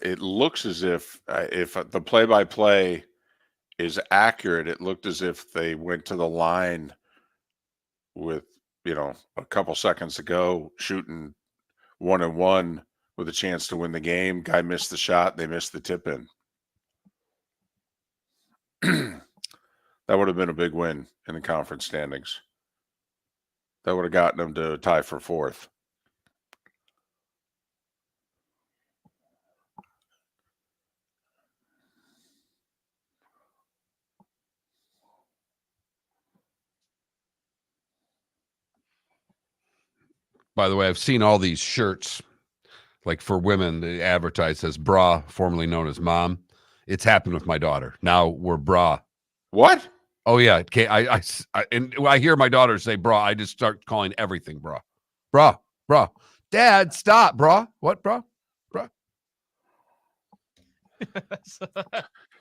It looks as if the play-by-play is accurate, it looked as if they went to the line with, a couple seconds to go, shooting 1-1 with a chance to win the game. Guy missed the shot. They missed the tip in. That would have been a big win in the conference standings. That would have gotten them to tie for 4th. By the way, I've seen all these shirts, like for women, they advertise as bra, formerly known as mom. It's happened with my daughter. Now we're bra. What? Oh yeah. Okay. And when I hear my daughter say bra, I just start calling everything bra. Bra. Dad, stop, bra. What, bra?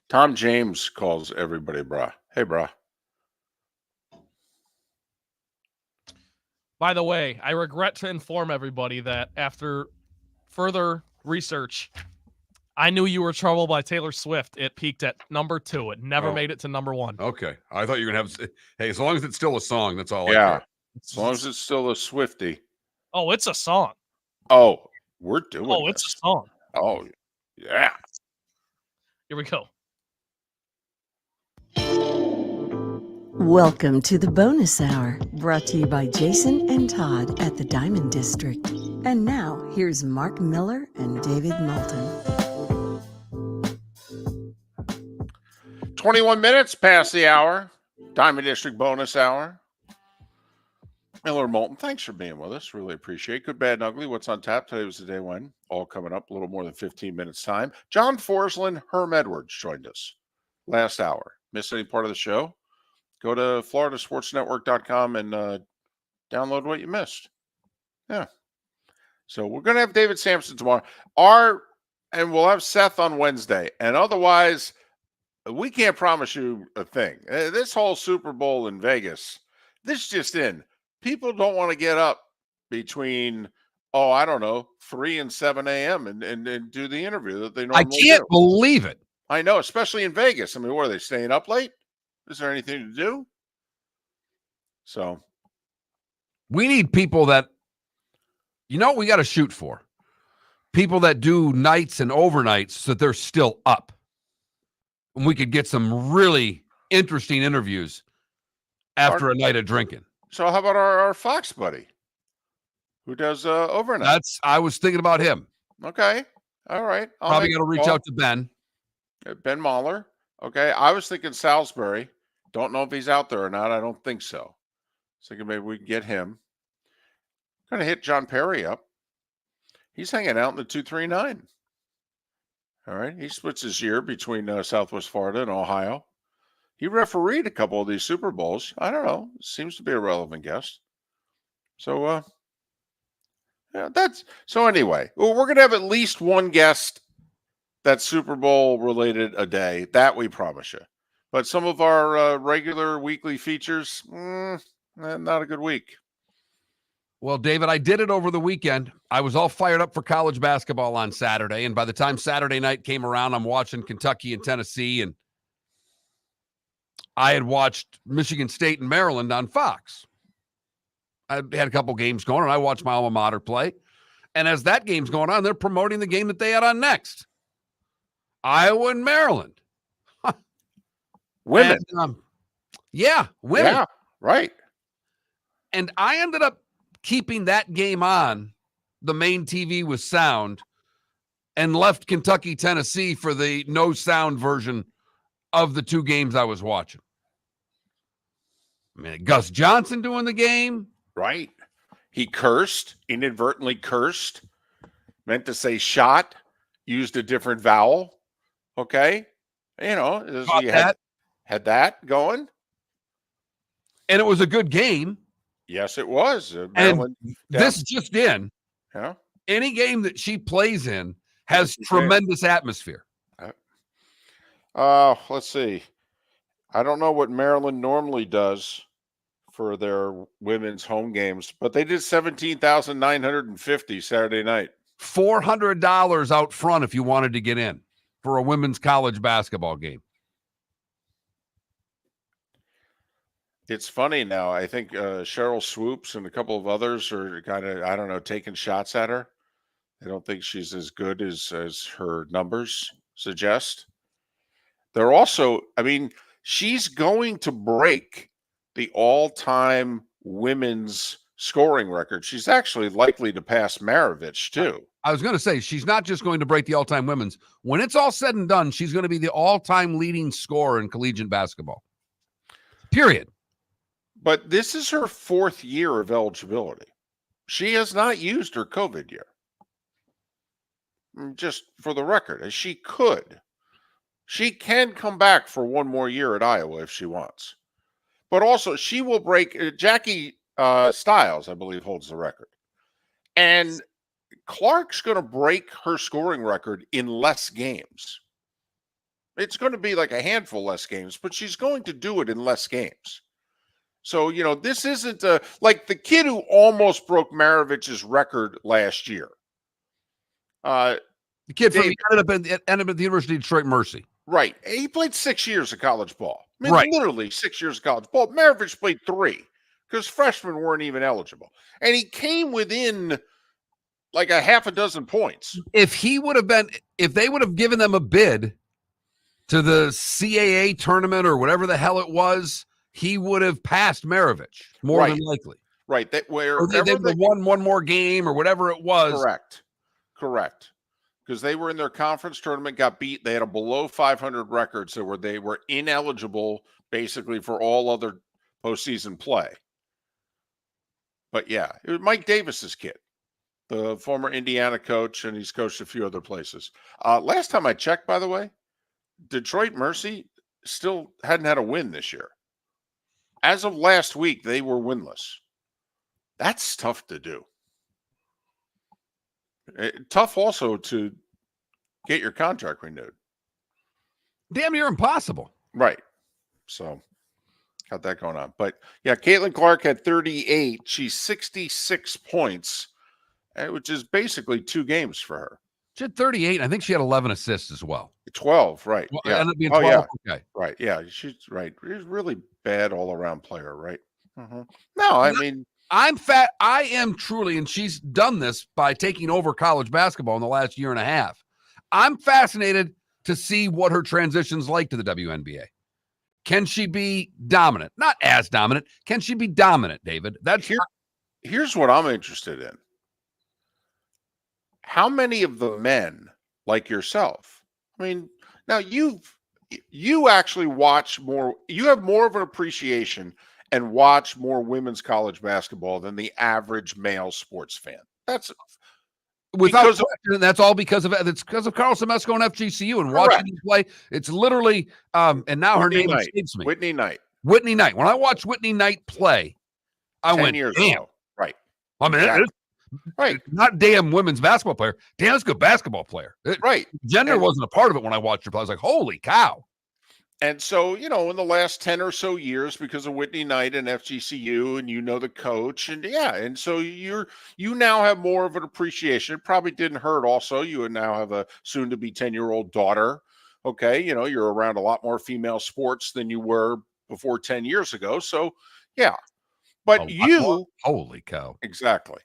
Tom James calls everybody bra. Hey, bra. By the way, I regret to inform everybody that after further research, I Knew You Were Trouble by Taylor Swift. It peaked at number 2. It never made it to number 1. Okay. I thought you were going to have, hey, as long as it's still a song, that's all I Yeah. care. As long as it's still a Swiftie. Oh, it's a song. Oh, we're doing Oh, this. it's a song. Oh, yeah. Here we go. Welcome to the bonus hour, brought to you by Jason and Todd at the Diamond District. And now, here's Mark Miller and David Moulton. 21 minutes past the hour. Diamond District bonus hour. Miller Moulton, thanks for being with us. Really appreciate it. Good, bad, and ugly. What's on tap? Today was the day when. All coming up a little more than 15 minutes time. John Forslund, Herm Edwards joined us last hour. Missed any part of the show? Go to floridasportsnetwork.com and download what you missed. Yeah. So we're going to have David Sampson tomorrow. And we'll have Seth on Wednesday. And otherwise, we can't promise you a thing. This whole Super Bowl in Vegas, this just in. People don't want to get up between, 3 and 7 a.m. and do the interview that they normally do. I can't believe it. I know, especially in Vegas. I mean, what are they, staying up late? Is there anything to do? So we need people that, You know what we got to shoot for? People that do nights and overnights so that they're still up. And we could get some really interesting interviews after a night of drinking. So how about our Fox buddy who does overnight? I was thinking about him. Okay. All right. Probably got to reach out to Ben. Ben Mahler. Okay. I was thinking Salisbury. Don't know if he's out there or not. I don't think so. I was thinking maybe we can get him. Going to hit John Perry up. He's hanging out in the 239. All right. He splits his year between Southwest Florida and Ohio. He refereed a couple of these Super Bowls. I don't know. Seems to be a relevant guest. So, yeah, so anyway, well, we're going to have at least one guest that's Super Bowl related a day. That we promise you. But some of our regular weekly features, not a good week. Well, David, I did it over the weekend. I was all fired up for college basketball on Saturday. And by the time Saturday night came around, I'm watching Kentucky and Tennessee. And I had watched Michigan State and Maryland on Fox. I had a couple games going, and I watched my alma mater play. And as that game's going on, they're promoting the game that they had on next. Iowa and Maryland. Women. And, yeah, women. Yeah, right. And I ended up keeping that game on. The main TV with sound, and left Kentucky, Tennessee for the no sound version of the two games I was watching. I mean, Gus Johnson doing the game. Right. He cursed, inadvertently cursed, meant to say shot, used a different vowel. Okay. You know, he had that going. And it was a good game. Yes, it was. And this just in. Yeah. Any game that she plays in has tremendous atmosphere. Let's see. I don't know what Maryland normally does for their women's home games, but they did 17,950 Saturday night. $400 out front if you wanted to get in for a women's college basketball game. It's funny now. I think Cheryl Swoops and a couple of others are kind of, I don't know, taking shots at her. I don't think she's as good as her numbers suggest. They're also, I mean, she's going to break the all-time women's scoring record. She's actually likely to pass Maravich, too. I was going to say, she's not just going to break the all-time women's. When it's all said and done, she's going to be the all-time leading scorer in collegiate basketball. Period. But this is her fourth year of eligibility. She has not used her COVID year. Just for the record, she could. She can come back for one more year at Iowa if she wants. But also, she will break. Jackie Stiles, I believe, holds the record. And Clark's going to break her scoring record in less games. It's going to be like a handful less games, but she's going to do it in less games. So, you know, this isn't like the kid who almost broke Maravich's record last year. The kid ended up at the University of Detroit Mercy. Right. He played 6 years of college ball. I mean, right. Literally 6 years of college ball. Maravich played 3 because freshmen weren't even eligible. And he came within like a half a dozen points. If they would have given them a bid to the CAA tournament or whatever the hell it was, he would have passed Maravich more than likely. Right. They would have won one more game or whatever it was. Correct. Because they were in their conference tournament, got beat. They had a below 500 record, so they were ineligible basically for all other postseason play. But yeah, it was Mike Davis's kid, the former Indiana coach, and he's coached a few other places. Last time I checked, by the way, Detroit Mercy still hadn't had a win this year. As of last week, they were winless. That's tough to do. Tough also to get your contract renewed. Damn near impossible. Right. So got that going on. But yeah, Caitlin Clark had 38. She's 66 points, which is basically 2 games for her. She had 38. I think she had 11 assists as well. 12, right. Well, yeah. Ended up being 12. Yeah. Okay. Right. Yeah. She's right. She's a really bad all-around player, right? Mm-hmm. No, I mean, I am truly, and she's done this by taking over college basketball in the last year and a half. I'm fascinated to see what her transition's like to the WNBA. Can she be dominant? Not as dominant. Can she be dominant, David? Here's what I'm interested in. How many of the men like yourself? I mean, now you actually watch more, you have more of an appreciation and watch more women's college basketball than the average male sports fan. That's without question, that's all because of Carl Semesco and FGCU and watching them play. It's literally and now her name escapes me. Whitney Knight. Whitney Knight. When I watched Whitney Knight play, I went, years damn. ago. Right. I mean, Exactly. Right. Not damn women's basketball player. Damn, that's a good basketball player. Right. Gender wasn't a part of it when I watched her play. I was like, holy cow. And so, in the last 10 or so years, because of Whitney Knight and FGCU, and the coach, and so you now have more of an appreciation. It probably didn't hurt also. You now have a soon-to-be 10-year-old daughter. Okay, you're around a lot more female sports than you were before 10 years ago. So, yeah. But holy cow. Exactly.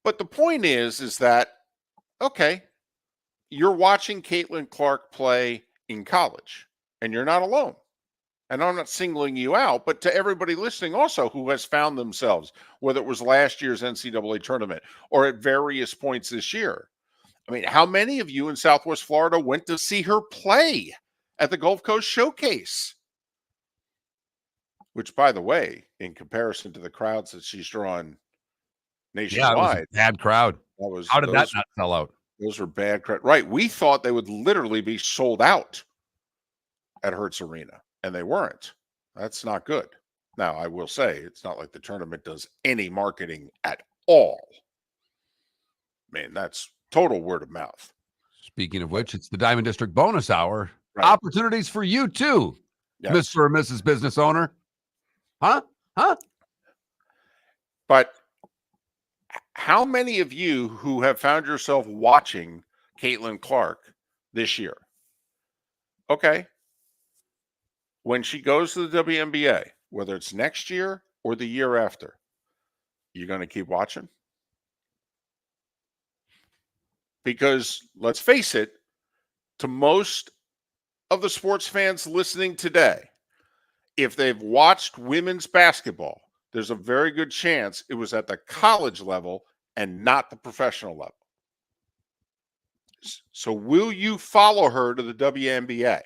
But the point is that, okay, you're watching Caitlin Clark play in college, and you're not alone. And I'm not singling you out, but to everybody listening also who has found themselves, whether it was last year's NCAA tournament or at various points this year. I mean, how many of you in Southwest Florida went to see her play at the Gulf Coast Showcase? Which, by the way, in comparison to the crowds that she's drawn nationwide, it was a bad crowd. How did that not sell out? Those were bad crowd. Right. We thought they would literally be sold out at Hertz Arena, and they weren't. That's not good. Now, I will say it's not like the tournament does any marketing at all. Man, that's total word of mouth. Speaking of which, it's the Diamond District bonus hour. Right. Opportunities for you too, Yes. Mr. or Mrs. Business Owner. Huh? But how many of you who have found yourself watching Caitlin Clark this year? Okay. When she goes to the WNBA, whether it's next year or the year after, you're going to keep watching? Because let's face it, to most of the sports fans listening today, if they've watched women's basketball, there's a very good chance it was at the college level and not the professional level. So will you follow her to the WNBA?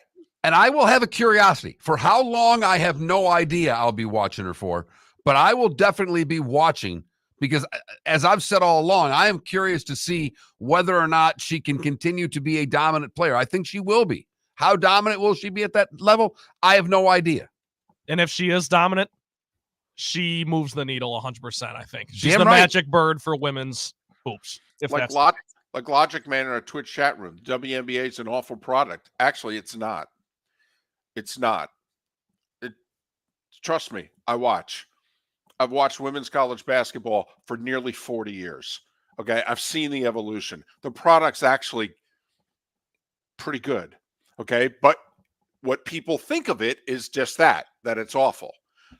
And I will have a curiosity. For how long, I have no idea I'll be watching her for, but I will definitely be watching because, as I've said all along, I am curious to see whether or not she can continue to be a dominant player. I think she will be. How dominant will she be at that level? I have no idea. And if she is dominant, she moves the needle 100%, I think. She's Damn the right. magic bird for women's hoops. If Like Logic Man in our Twitch chat room, WNBA is an awful product. Actually, it's not. It's not. Trust me, I've watched women's college basketball for nearly 40 years. Okay, I've seen the evolution. The product's actually pretty good. Okay, but what people think of it is just that it's awful.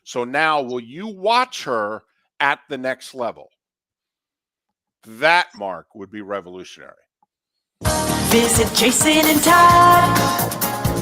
So now, will you watch her at the next level? That, Mark, would be revolutionary. Visit Jason and Todd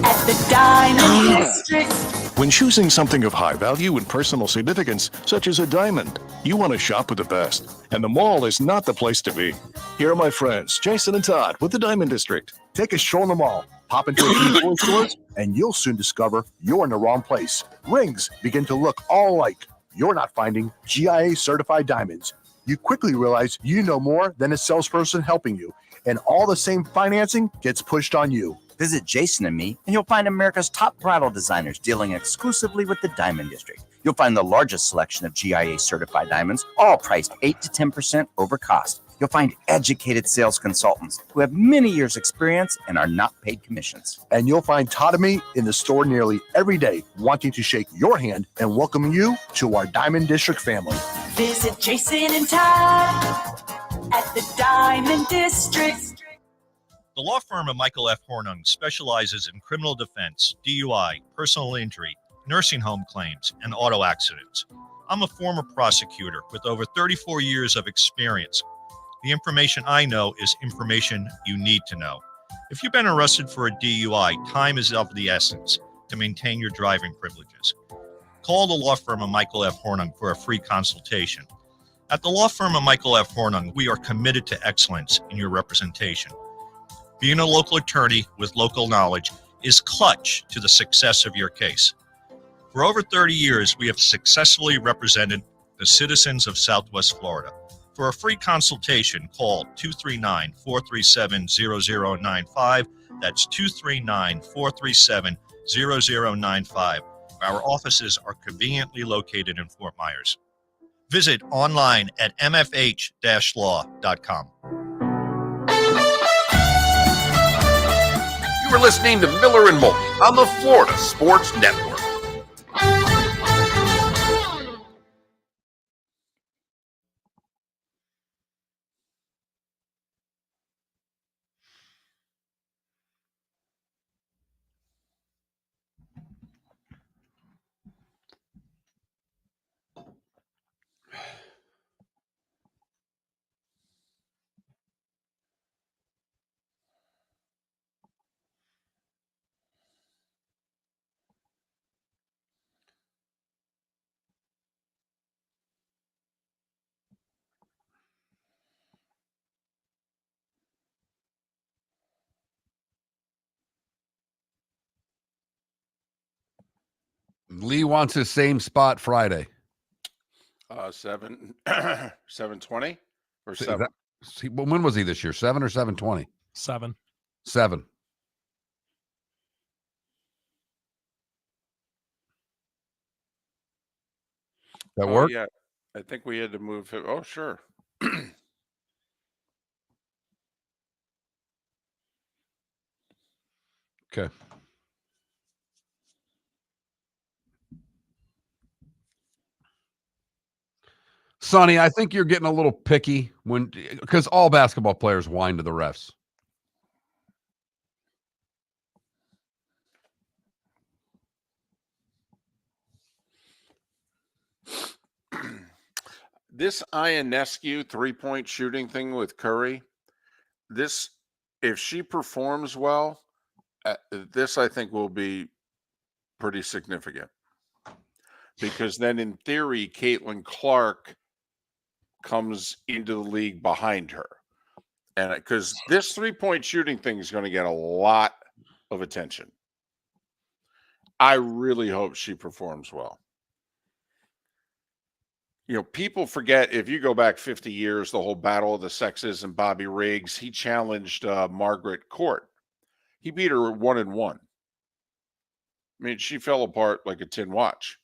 at the Diamond District. When choosing something of high value and personal significance, such as a diamond, you want to shop with the best, and the mall is not the place to be. Here are my friends, Jason and Todd, with the Diamond District. Take a stroll in the mall, pop into a few toy stores, and you'll soon discover you're in the wrong place. Rings begin to look all alike. You're not finding GIA certified diamonds. You quickly realize you know more than a salesperson helping you, and all the same financing gets pushed on you. Visit Jason and me, and you'll find America's top bridal designers dealing exclusively with the Diamond District. You'll find the largest selection of GIA certified diamonds, all priced 8 to 10% over cost. You'll find educated sales consultants who have many years' experience and are not paid commissions. And you'll find Todd and me in the store nearly every day, wanting to shake your hand and welcome you to our Diamond District family. Visit Jason and Todd at the Diamond District. The law firm of Michael F. Hornung specializes in criminal defense, DUI, personal injury, nursing home claims, and auto accidents. I'm a former prosecutor with over 34 years of experience. The information I know is information you need to know. If you've been arrested for a DUI, time is of the essence to maintain your driving privileges. Call the law firm of Michael F. Hornung for a free consultation. At the law firm of Michael F. Hornung, we are committed to excellence in your representation. Being a local attorney with local knowledge is clutch to the success of your case. For over 30 years, we have successfully represented the citizens of Southwest Florida. For a free consultation, call 239-437-0095. That's 239-437-0095. Our offices are conveniently located in Fort Myers. Visit online at mfh-law.com. You were listening to Miller and Moulton on the Florida Sports Network. Lee wants his same spot Friday. 7:20 or 7. When was he this year? 7 or 7:20? 7. 7. That work? Yeah, I think we had to move it. Oh, sure. Okay. Sonny, I think you're getting a little picky because all basketball players whine to the refs. This Ionescu 3-point shooting thing with Curry, if she performs well, this I think will be pretty significant. Because then in theory, Caitlin Clark comes into the league behind her. And because this 3-point shooting thing is going to get a lot of attention. I really hope she performs well. You know, people forget, if you go back 50 years, the whole battle of the sexes and Bobby Riggs, he challenged Margaret Court. He beat her 1-1. I mean, she fell apart like a tin watch.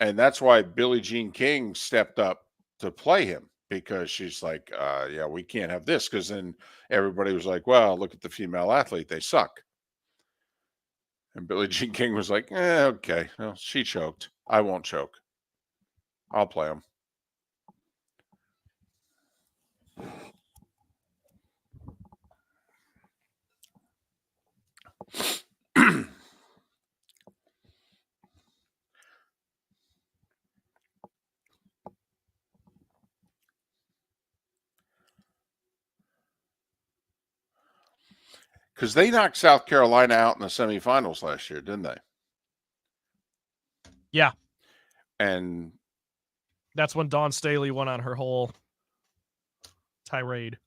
And that's why Billie Jean King stepped up to play him, because she's like, yeah, we can't have this. Because then everybody was like, well, look at the female athlete. They suck. And Billie Jean King was like, okay. Well, she choked. I won't choke. I'll play him. Because they knocked South Carolina out in the semifinals last year, didn't they? Yeah. And that's when Dawn Staley went on her whole tirade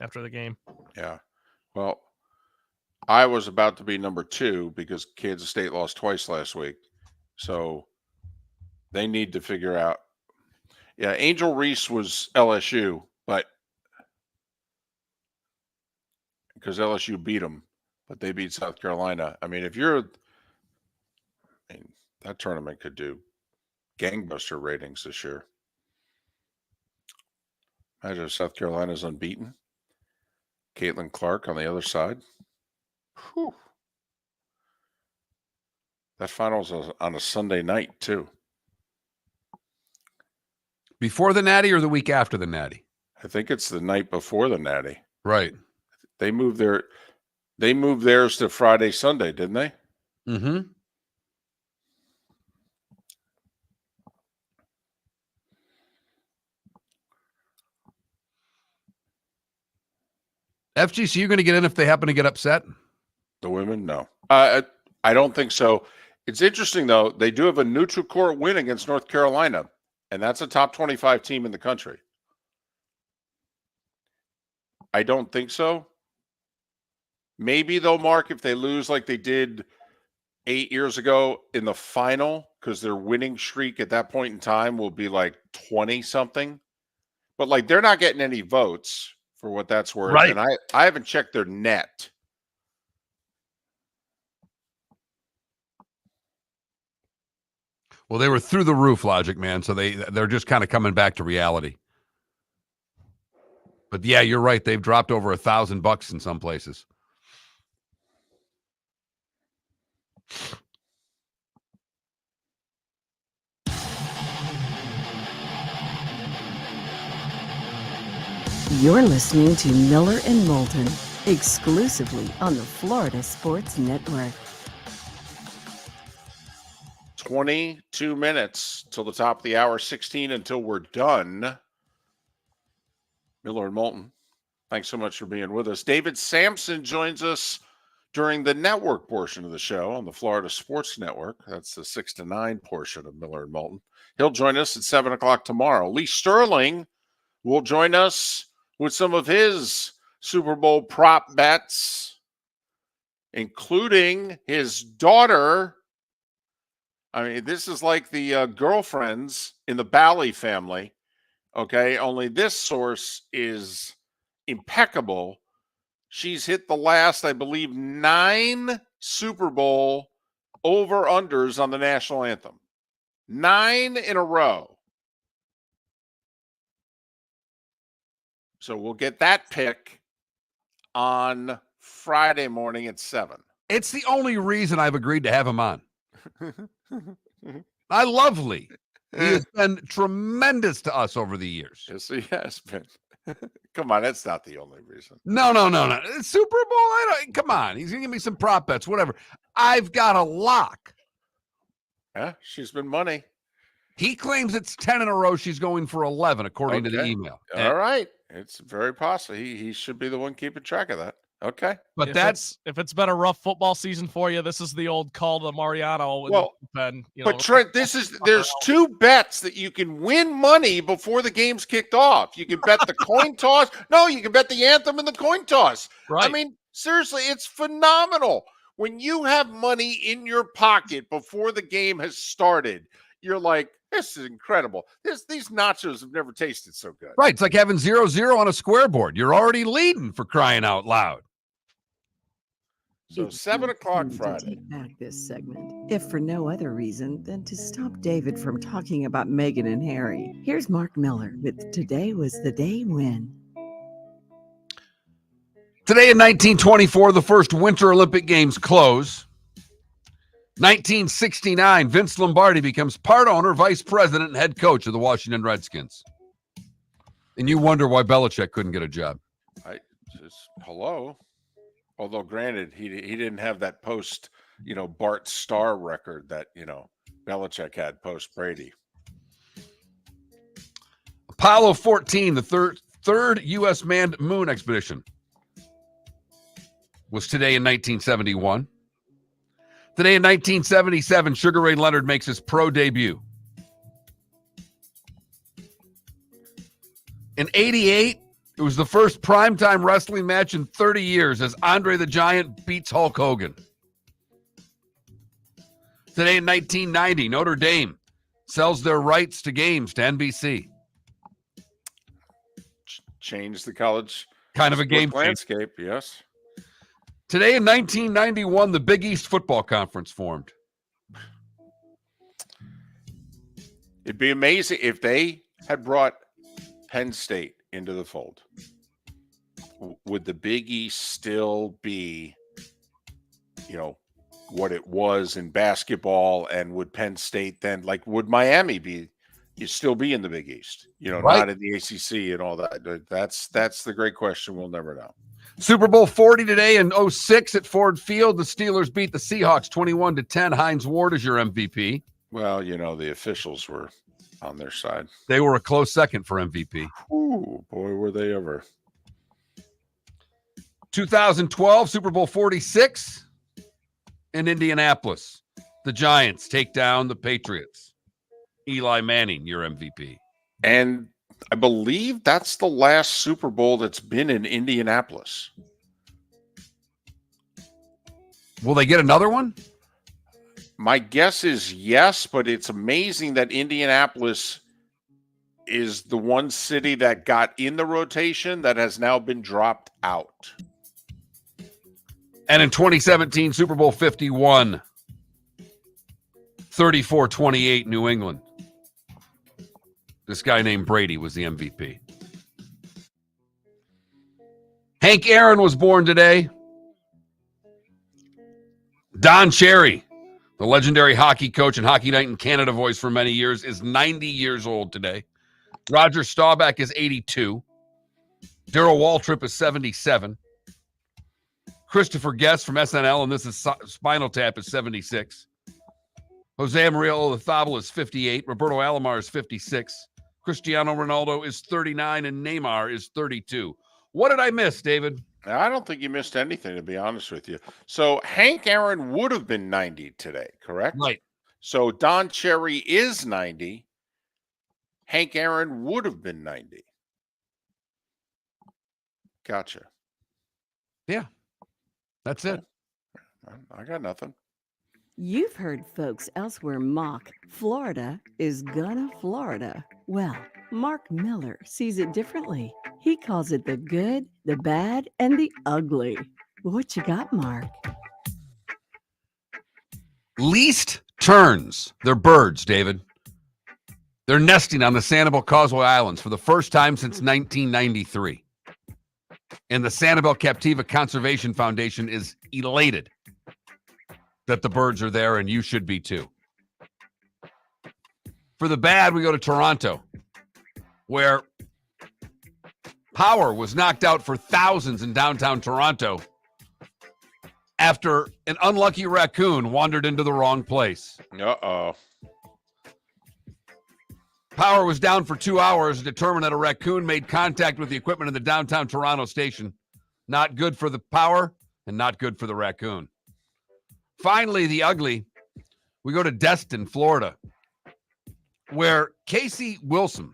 after the game. Yeah. Well, I was about to be number 2 because Kansas State lost twice last week. So they need to figure out. Yeah, Angel Reese was LSU, but because LSU beat them, but they beat South Carolina. I mean, that tournament could do gangbuster ratings this year. Imagine if South Carolina's unbeaten. Caitlin Clark on the other side. Whew. That final's on a Sunday night, too. Before the Natty or the week after the Natty? I think it's the night before the Natty. Right. They moved theirs to Friday, Sunday, didn't they? Mm-hmm. FGC, you're going to get in if they happen to get upset? The women? No. I don't think so. It's interesting, though. They do have a neutral court win against North Carolina, and that's a top 25 team in the country. I don't think so. Maybe, though, Mark, if they lose like they did 8 years ago in the final, because their winning streak at that point in time will be like 20-something. But, like, they're not getting any votes for what that's worth. Right. And I haven't checked their net. Well, they were through the roof, Logic, man. So they're just kind of coming back to reality. But yeah, you're right. They've dropped over $1,000 in some places. You're listening to Miller and Moulton, exclusively on the Florida Sports Network. 22 minutes till the top of the hour, 16 until we're done. Miller and Moulton, thanks so much for being with us. David Sampson joins us during the network portion of the show on the Florida Sports Network. That's the 6 to 9 portion of Miller and Moulton. He'll join us at 7 o'clock tomorrow. Lee Sterling will join us with some of his Super Bowl prop bets, including his daughter. I mean, this is like the girlfriends in the Bally family, okay? Only this source is impeccable. She's hit the last, I believe, 9 Super Bowl over-unders on the national anthem. 9 in a row. So we'll get that pick on Friday morning at 7. It's the only reason I've agreed to have him on. I love Lee. He has been tremendous to us over the years. Yes, he has been. Come on, that's not the only reason. No. Super Bowl, come on. He's going to give me some prop bets, whatever. I've got a lock. Yeah, she's been money. He claims it's 10 in a row. She's going for 11, according to the email. All right. It's very possible. He should be the one keeping track of that. Okay. But if it's been a rough football season for you, this is the old call to Mariano. Well, but Trent, there's 2 bets that you can win money before the game's kicked off. You can bet the coin toss. No, you can bet the anthem and the coin toss. Right. I mean, seriously, it's phenomenal. When you have money in your pocket before the game has started, you're like, this is incredible. These nachos have never tasted so good. Right. It's like having 0-0 on a square board. You're already leading, for crying out loud. So 7 o'clock Friday. Take back this segment, if for no other reason than to stop David from talking about Meghan and Harry. Here's Mark Miller with Today Was the Day When. Today in 1924, the first Winter Olympic Games close. 1969, Vince Lombardi becomes part owner, vice president, and head coach of the Washington Redskins. And you wonder why Belichick couldn't get a job. Hello. Although, granted, he didn't have that post, Bart Starr record that, Belichick had post Brady. Apollo 14, the third U.S. manned moon expedition, was today in 1971. Today in 1977, Sugar Ray Leonard makes his pro debut. In 88, it was the first primetime wrestling match in 30 years as Andre the Giant beats Hulk Hogan. Today in 1990, Notre Dame sells their rights to games to NBC. Changed the college kind of a game landscape, yes. Today in 1991, the Big East Football Conference formed. It'd be amazing if they had brought Penn State into the fold. Would the Big East still be, what it was in basketball? And would Penn State then, would Miami still be in the Big East? Right. Not in the ACC and all that. That's the great question. We'll never know. Super Bowl 40 today in 06 at Ford Field. The Steelers beat the Seahawks 21-10. Hines Ward is your MVP. Well, the officials were on their side. They were a close second for MVP. Ooh, boy, were they ever. 2012 Super Bowl 46 in Indianapolis. The Giants take down the Patriots. Eli Manning, your MVP. And I believe that's the last Super Bowl that's been in Indianapolis. Will they get another one? My guess is yes, but it's amazing that Indianapolis is the one city that got in the rotation that has now been dropped out. And in 2017, Super Bowl 51, 34-28 New England. This guy named Brady was the MVP. Hank Aaron was born today. Don Cherry, the legendary hockey coach and Hockey Night in Canada voice for many years, is 90 years old today. Roger Staubach is 82. Darryl Waltrip is 77. Christopher Guest from SNL, and this is Spinal Tap, is 76. Jose Maria Olazabal is 58. Roberto Alomar is 56. Cristiano Ronaldo is 39, and Neymar is 32. What did I miss, David? I don't think you missed anything, to be honest with you. So Hank Aaron would have been 90 today, correct? Right. So Don Cherry is 90. Hank Aaron would have been 90. Gotcha. Yeah. That's it. I got nothing. You've heard folks elsewhere mock Florida is gonna Florida. Well, Mark Miller sees it differently. He calls it the good, the bad, and the ugly. What you got, Mark? Least turns. They're birds, David. They're nesting on the Sanibel Causeway Islands for the first time since 1993. And the Sanibel Captiva Conservation Foundation is elated that the birds are there, and you should be too. For the bad, we go to Toronto, where power was knocked out for thousands in downtown Toronto after an unlucky raccoon wandered into the wrong place. Uh-oh. Power was down for 2 hours, determined that a raccoon made contact with the equipment in the downtown Toronto station. Not good for the power and not good for the raccoon. Finally, the ugly. We go to Destin, Florida, where Casey Wilson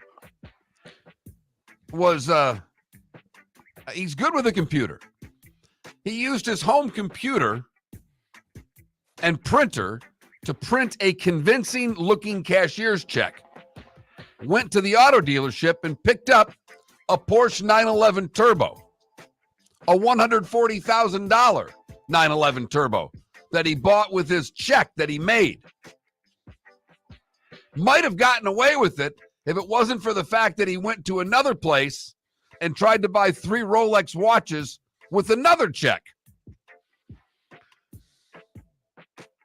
was, he's good with a computer. He used his home computer and printer to print a convincing-looking cashier's check. Went to the auto dealership and picked up a Porsche 911 Turbo, a $140,000 911 Turbo that he bought with his check that he made. Might have gotten away with it if it wasn't for the fact that he went to another place and tried to buy 3 Rolex watches with another check.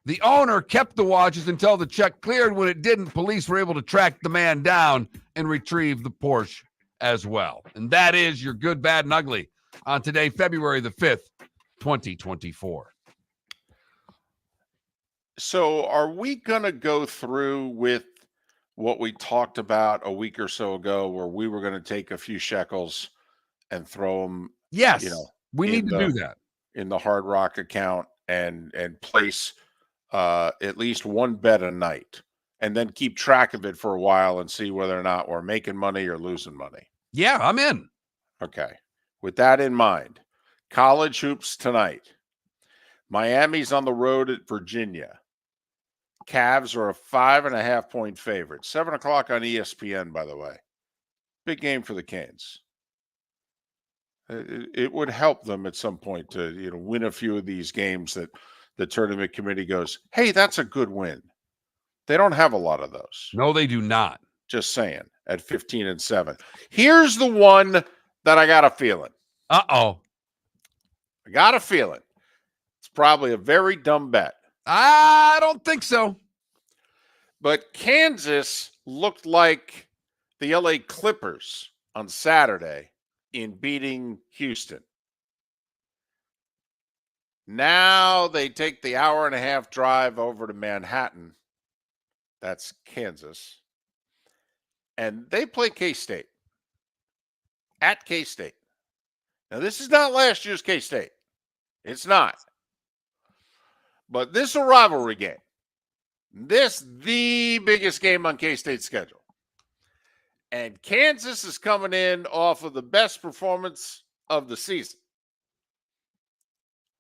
The owner kept the watches until the check cleared. When it didn't, police were able to track the man down and retrieve the Porsche as well. And that is your good, bad, and ugly on today, February the 5th, 2024. So are we going to go through with what we talked about a week or so ago, where we were going to take a few shekels and throw them, Yes, you know, we need to do that in the Hard Rock account and place at least one bet a night, and then keep track of it for a while and see whether or not we're making money or losing money? Yeah, I'm in. Okay. With that in mind, college hoops tonight. Miami's on the road at Virginia. Cavs are a 5.5-point favorite. 7 o'clock on ESPN, by the way. Big game for the Canes. It would help them at some point to, win a few of these games that the tournament committee goes, hey, that's a good win. They don't have a lot of those. No, they do not. Just saying, at 15-7. Here's the one that I got a feeling. Uh-oh. I got a feeling. It's probably a very dumb bet. I don't think so. But Kansas looked like the LA Clippers on Saturday in beating Houston. Now they take the hour-and-a-half drive over to Manhattan. That's Kansas. And they play K-State. At K-State. Now, this is not last year's K-State. It's not. But this is a rivalry game. This the biggest game on K-State's schedule. And Kansas is coming in off of the best performance of the season.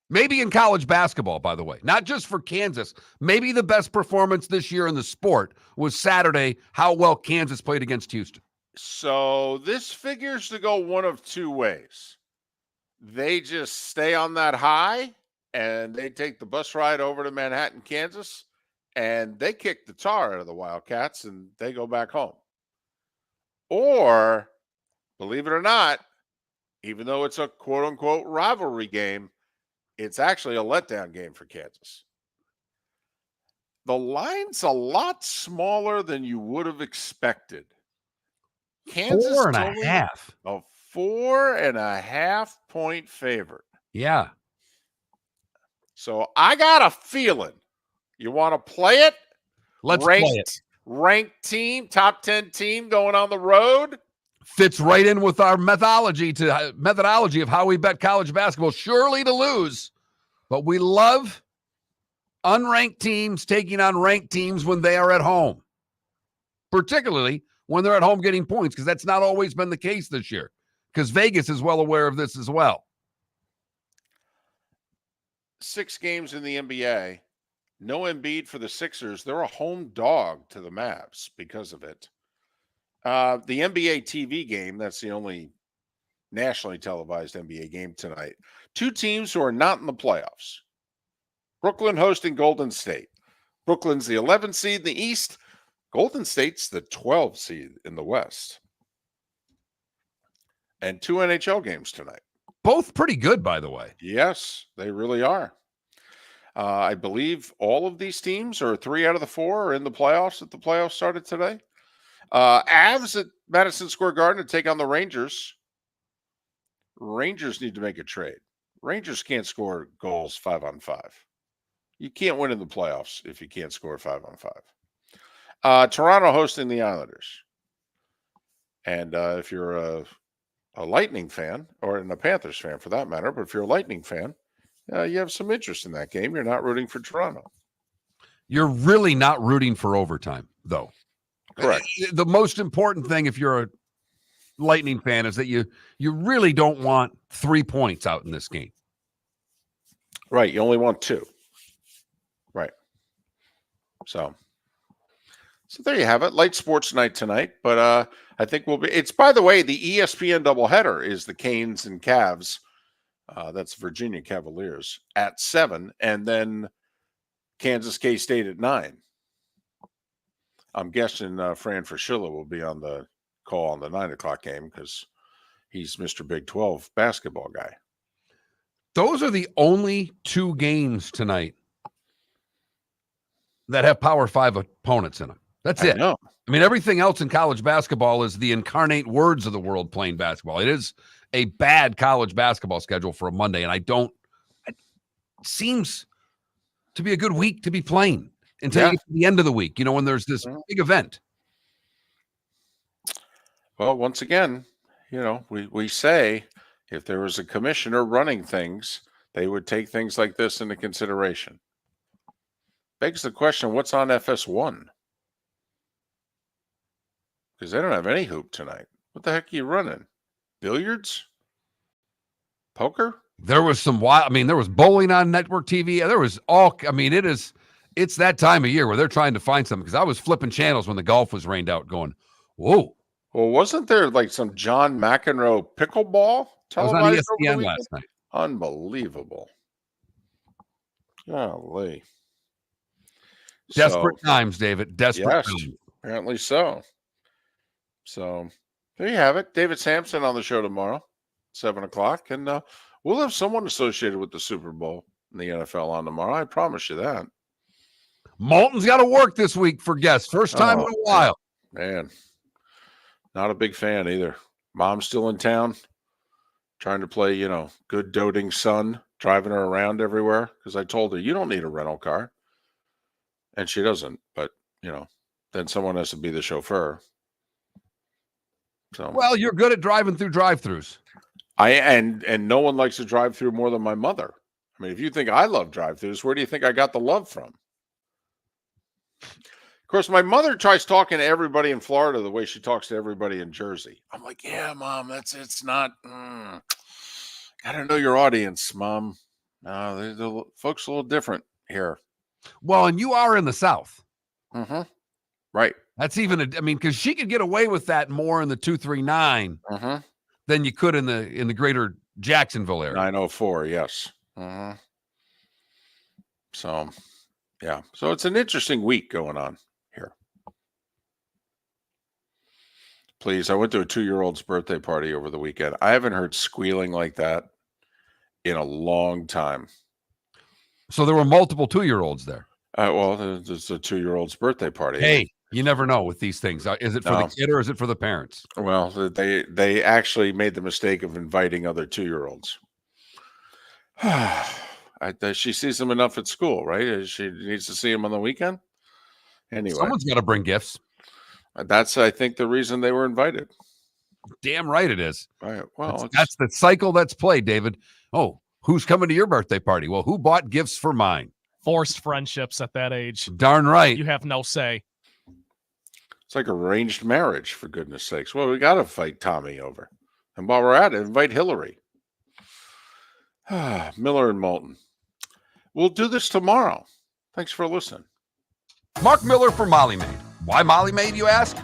Maybe in college basketball, by the way. Not just for Kansas. Maybe the best performance this year in the sport was Saturday, how well Kansas played against Houston. So this figures to go one of two ways. They just stay on that high, and they take the bus ride over to Manhattan, Kansas, and they kick the tar out of the Wildcats, and they go back home. Or, believe it or not, even though it's a quote-unquote rivalry game, it's actually a letdown game for Kansas. The line's a lot smaller than you would have expected. Kansas 4.5. A 4.5 point favorite. Yeah. So I got a feeling. You want to play it? Let's play it. Ranked team, top 10 team going on the road. Fits right in with our methodology of how we bet college basketball. Surely to lose, but we love unranked teams taking on ranked teams when they are at home, particularly when they're at home getting points, because that's not always been the case this year, because Vegas is well aware of this as well. 6 games in the NBA. No Embiid for the Sixers. They're a home dog to the Mavs because of it. The NBA TV game, that's the only nationally televised NBA game tonight. 2 teams who are not in the playoffs. Brooklyn hosting Golden State. Brooklyn's the 11th seed in the East. Golden State's the 12th seed in the West. And 2 NHL games tonight. Both pretty good, by the way. Yes, they really are. I believe all of these teams, or 3 out of the 4, are in the playoffs at the playoffs started today. Avs at Madison Square Garden to take on the Rangers. Rangers need to make a trade. Rangers can't score goals 5-on-5. You can't win in the playoffs if you can't score 5-on-5. Toronto hosting the Islanders. And if you're a Lightning fan, or a Panthers fan for that matter, but if you're a Lightning fan, you have some interest in that game. You're not rooting for Toronto. You're really not rooting for overtime, though. Correct. The most important thing, if you're a Lightning fan, is that you really don't want 3 points out in this game. Right. You only want 2. Right. So there you have it. Light sports night tonight, but I think it's, by the way, the ESPN doubleheader is the Canes and Cavs. That's Virginia Cavaliers at 7, and then Kansas K-State at 9. I'm guessing Fran Fraschilla will be on the call on the 9 o'clock game because he's Mr. Big 12 basketball guy. Those are the only 2 games tonight that have Power 5 opponents in them. That's it. I mean, everything else in college basketball is the incarnate words of the world playing basketball. It is a bad college basketball schedule for a Monday, and it seems to be a good week to be playing until you get to the end of the week, when there's this big event. Well, once again, we say if there was a commissioner running things, they would take things like this into consideration. Begs the question, what's on FS1? Because they don't have any hoop tonight. What the heck are you running? Billiards? Poker? There was some there was bowling on network TV. There was it's that time of year where they're trying to find something, because I was flipping channels when the golf was rained out going, whoa. Well, wasn't there like some John McEnroe pickleball televised on ESPN last night? Unbelievable. Golly. Desperate times, David. Desperate times. Apparently so. So there you have it. David Sampson on the show tomorrow, 7 o'clock. And we'll have someone associated with the Super Bowl in the NFL on tomorrow. I promise you that. Moulton's got to work this week for guests. First time in a while. Man, not a big fan either. Mom's still in town, trying to play, good doting son, driving her around everywhere. Because I told her, you don't need a rental car. And she doesn't. But, then someone has to be the chauffeur. So, well, you're good at driving through drive-thrus. And no one likes to drive through more than my mother. I mean, if you think I love drive-throughs, where do you think I got the love from? Of course, my mother tries talking to everybody in Florida the way she talks to everybody in Jersey. I'm like, yeah, Mom, it's not. Gotta know your audience, Mom. No, the folks a little different here. Well, and you are in the South. Mm-hmm. Right. That's even, because she could get away with that more in the 239 than you could in the greater Jacksonville area. 904, yes. So, yeah. So it's an interesting week going on here. Please, I went to a 2-year-old's birthday party over the weekend. I haven't heard squealing like that in a long time. So there were multiple 2-year-olds there. Well, it's a 2-year-old's birthday party. Hey, you never know with these things. Is it for the kid or is it for the parents? Well, they actually made the mistake of inviting other 2-year-olds. She sees them enough at school, right? She needs to see them on the weekend. Anyway, someone's got to bring gifts. That's, I think, the reason they were invited. Damn right it is. Right. Well, that's the cycle that's played, David. Oh, who's coming to your birthday party? Well, who bought gifts for mine? Forced friendships at that age. Darn right. You have no say. It's like arranged marriage, for goodness sakes. Well, we got to fight Tommy over. And while we're at it, invite Hillary. Miller and Moulton. We'll do this tomorrow. Thanks for listening. Mark Miller for Molly Maid. Why Molly Maid, you ask?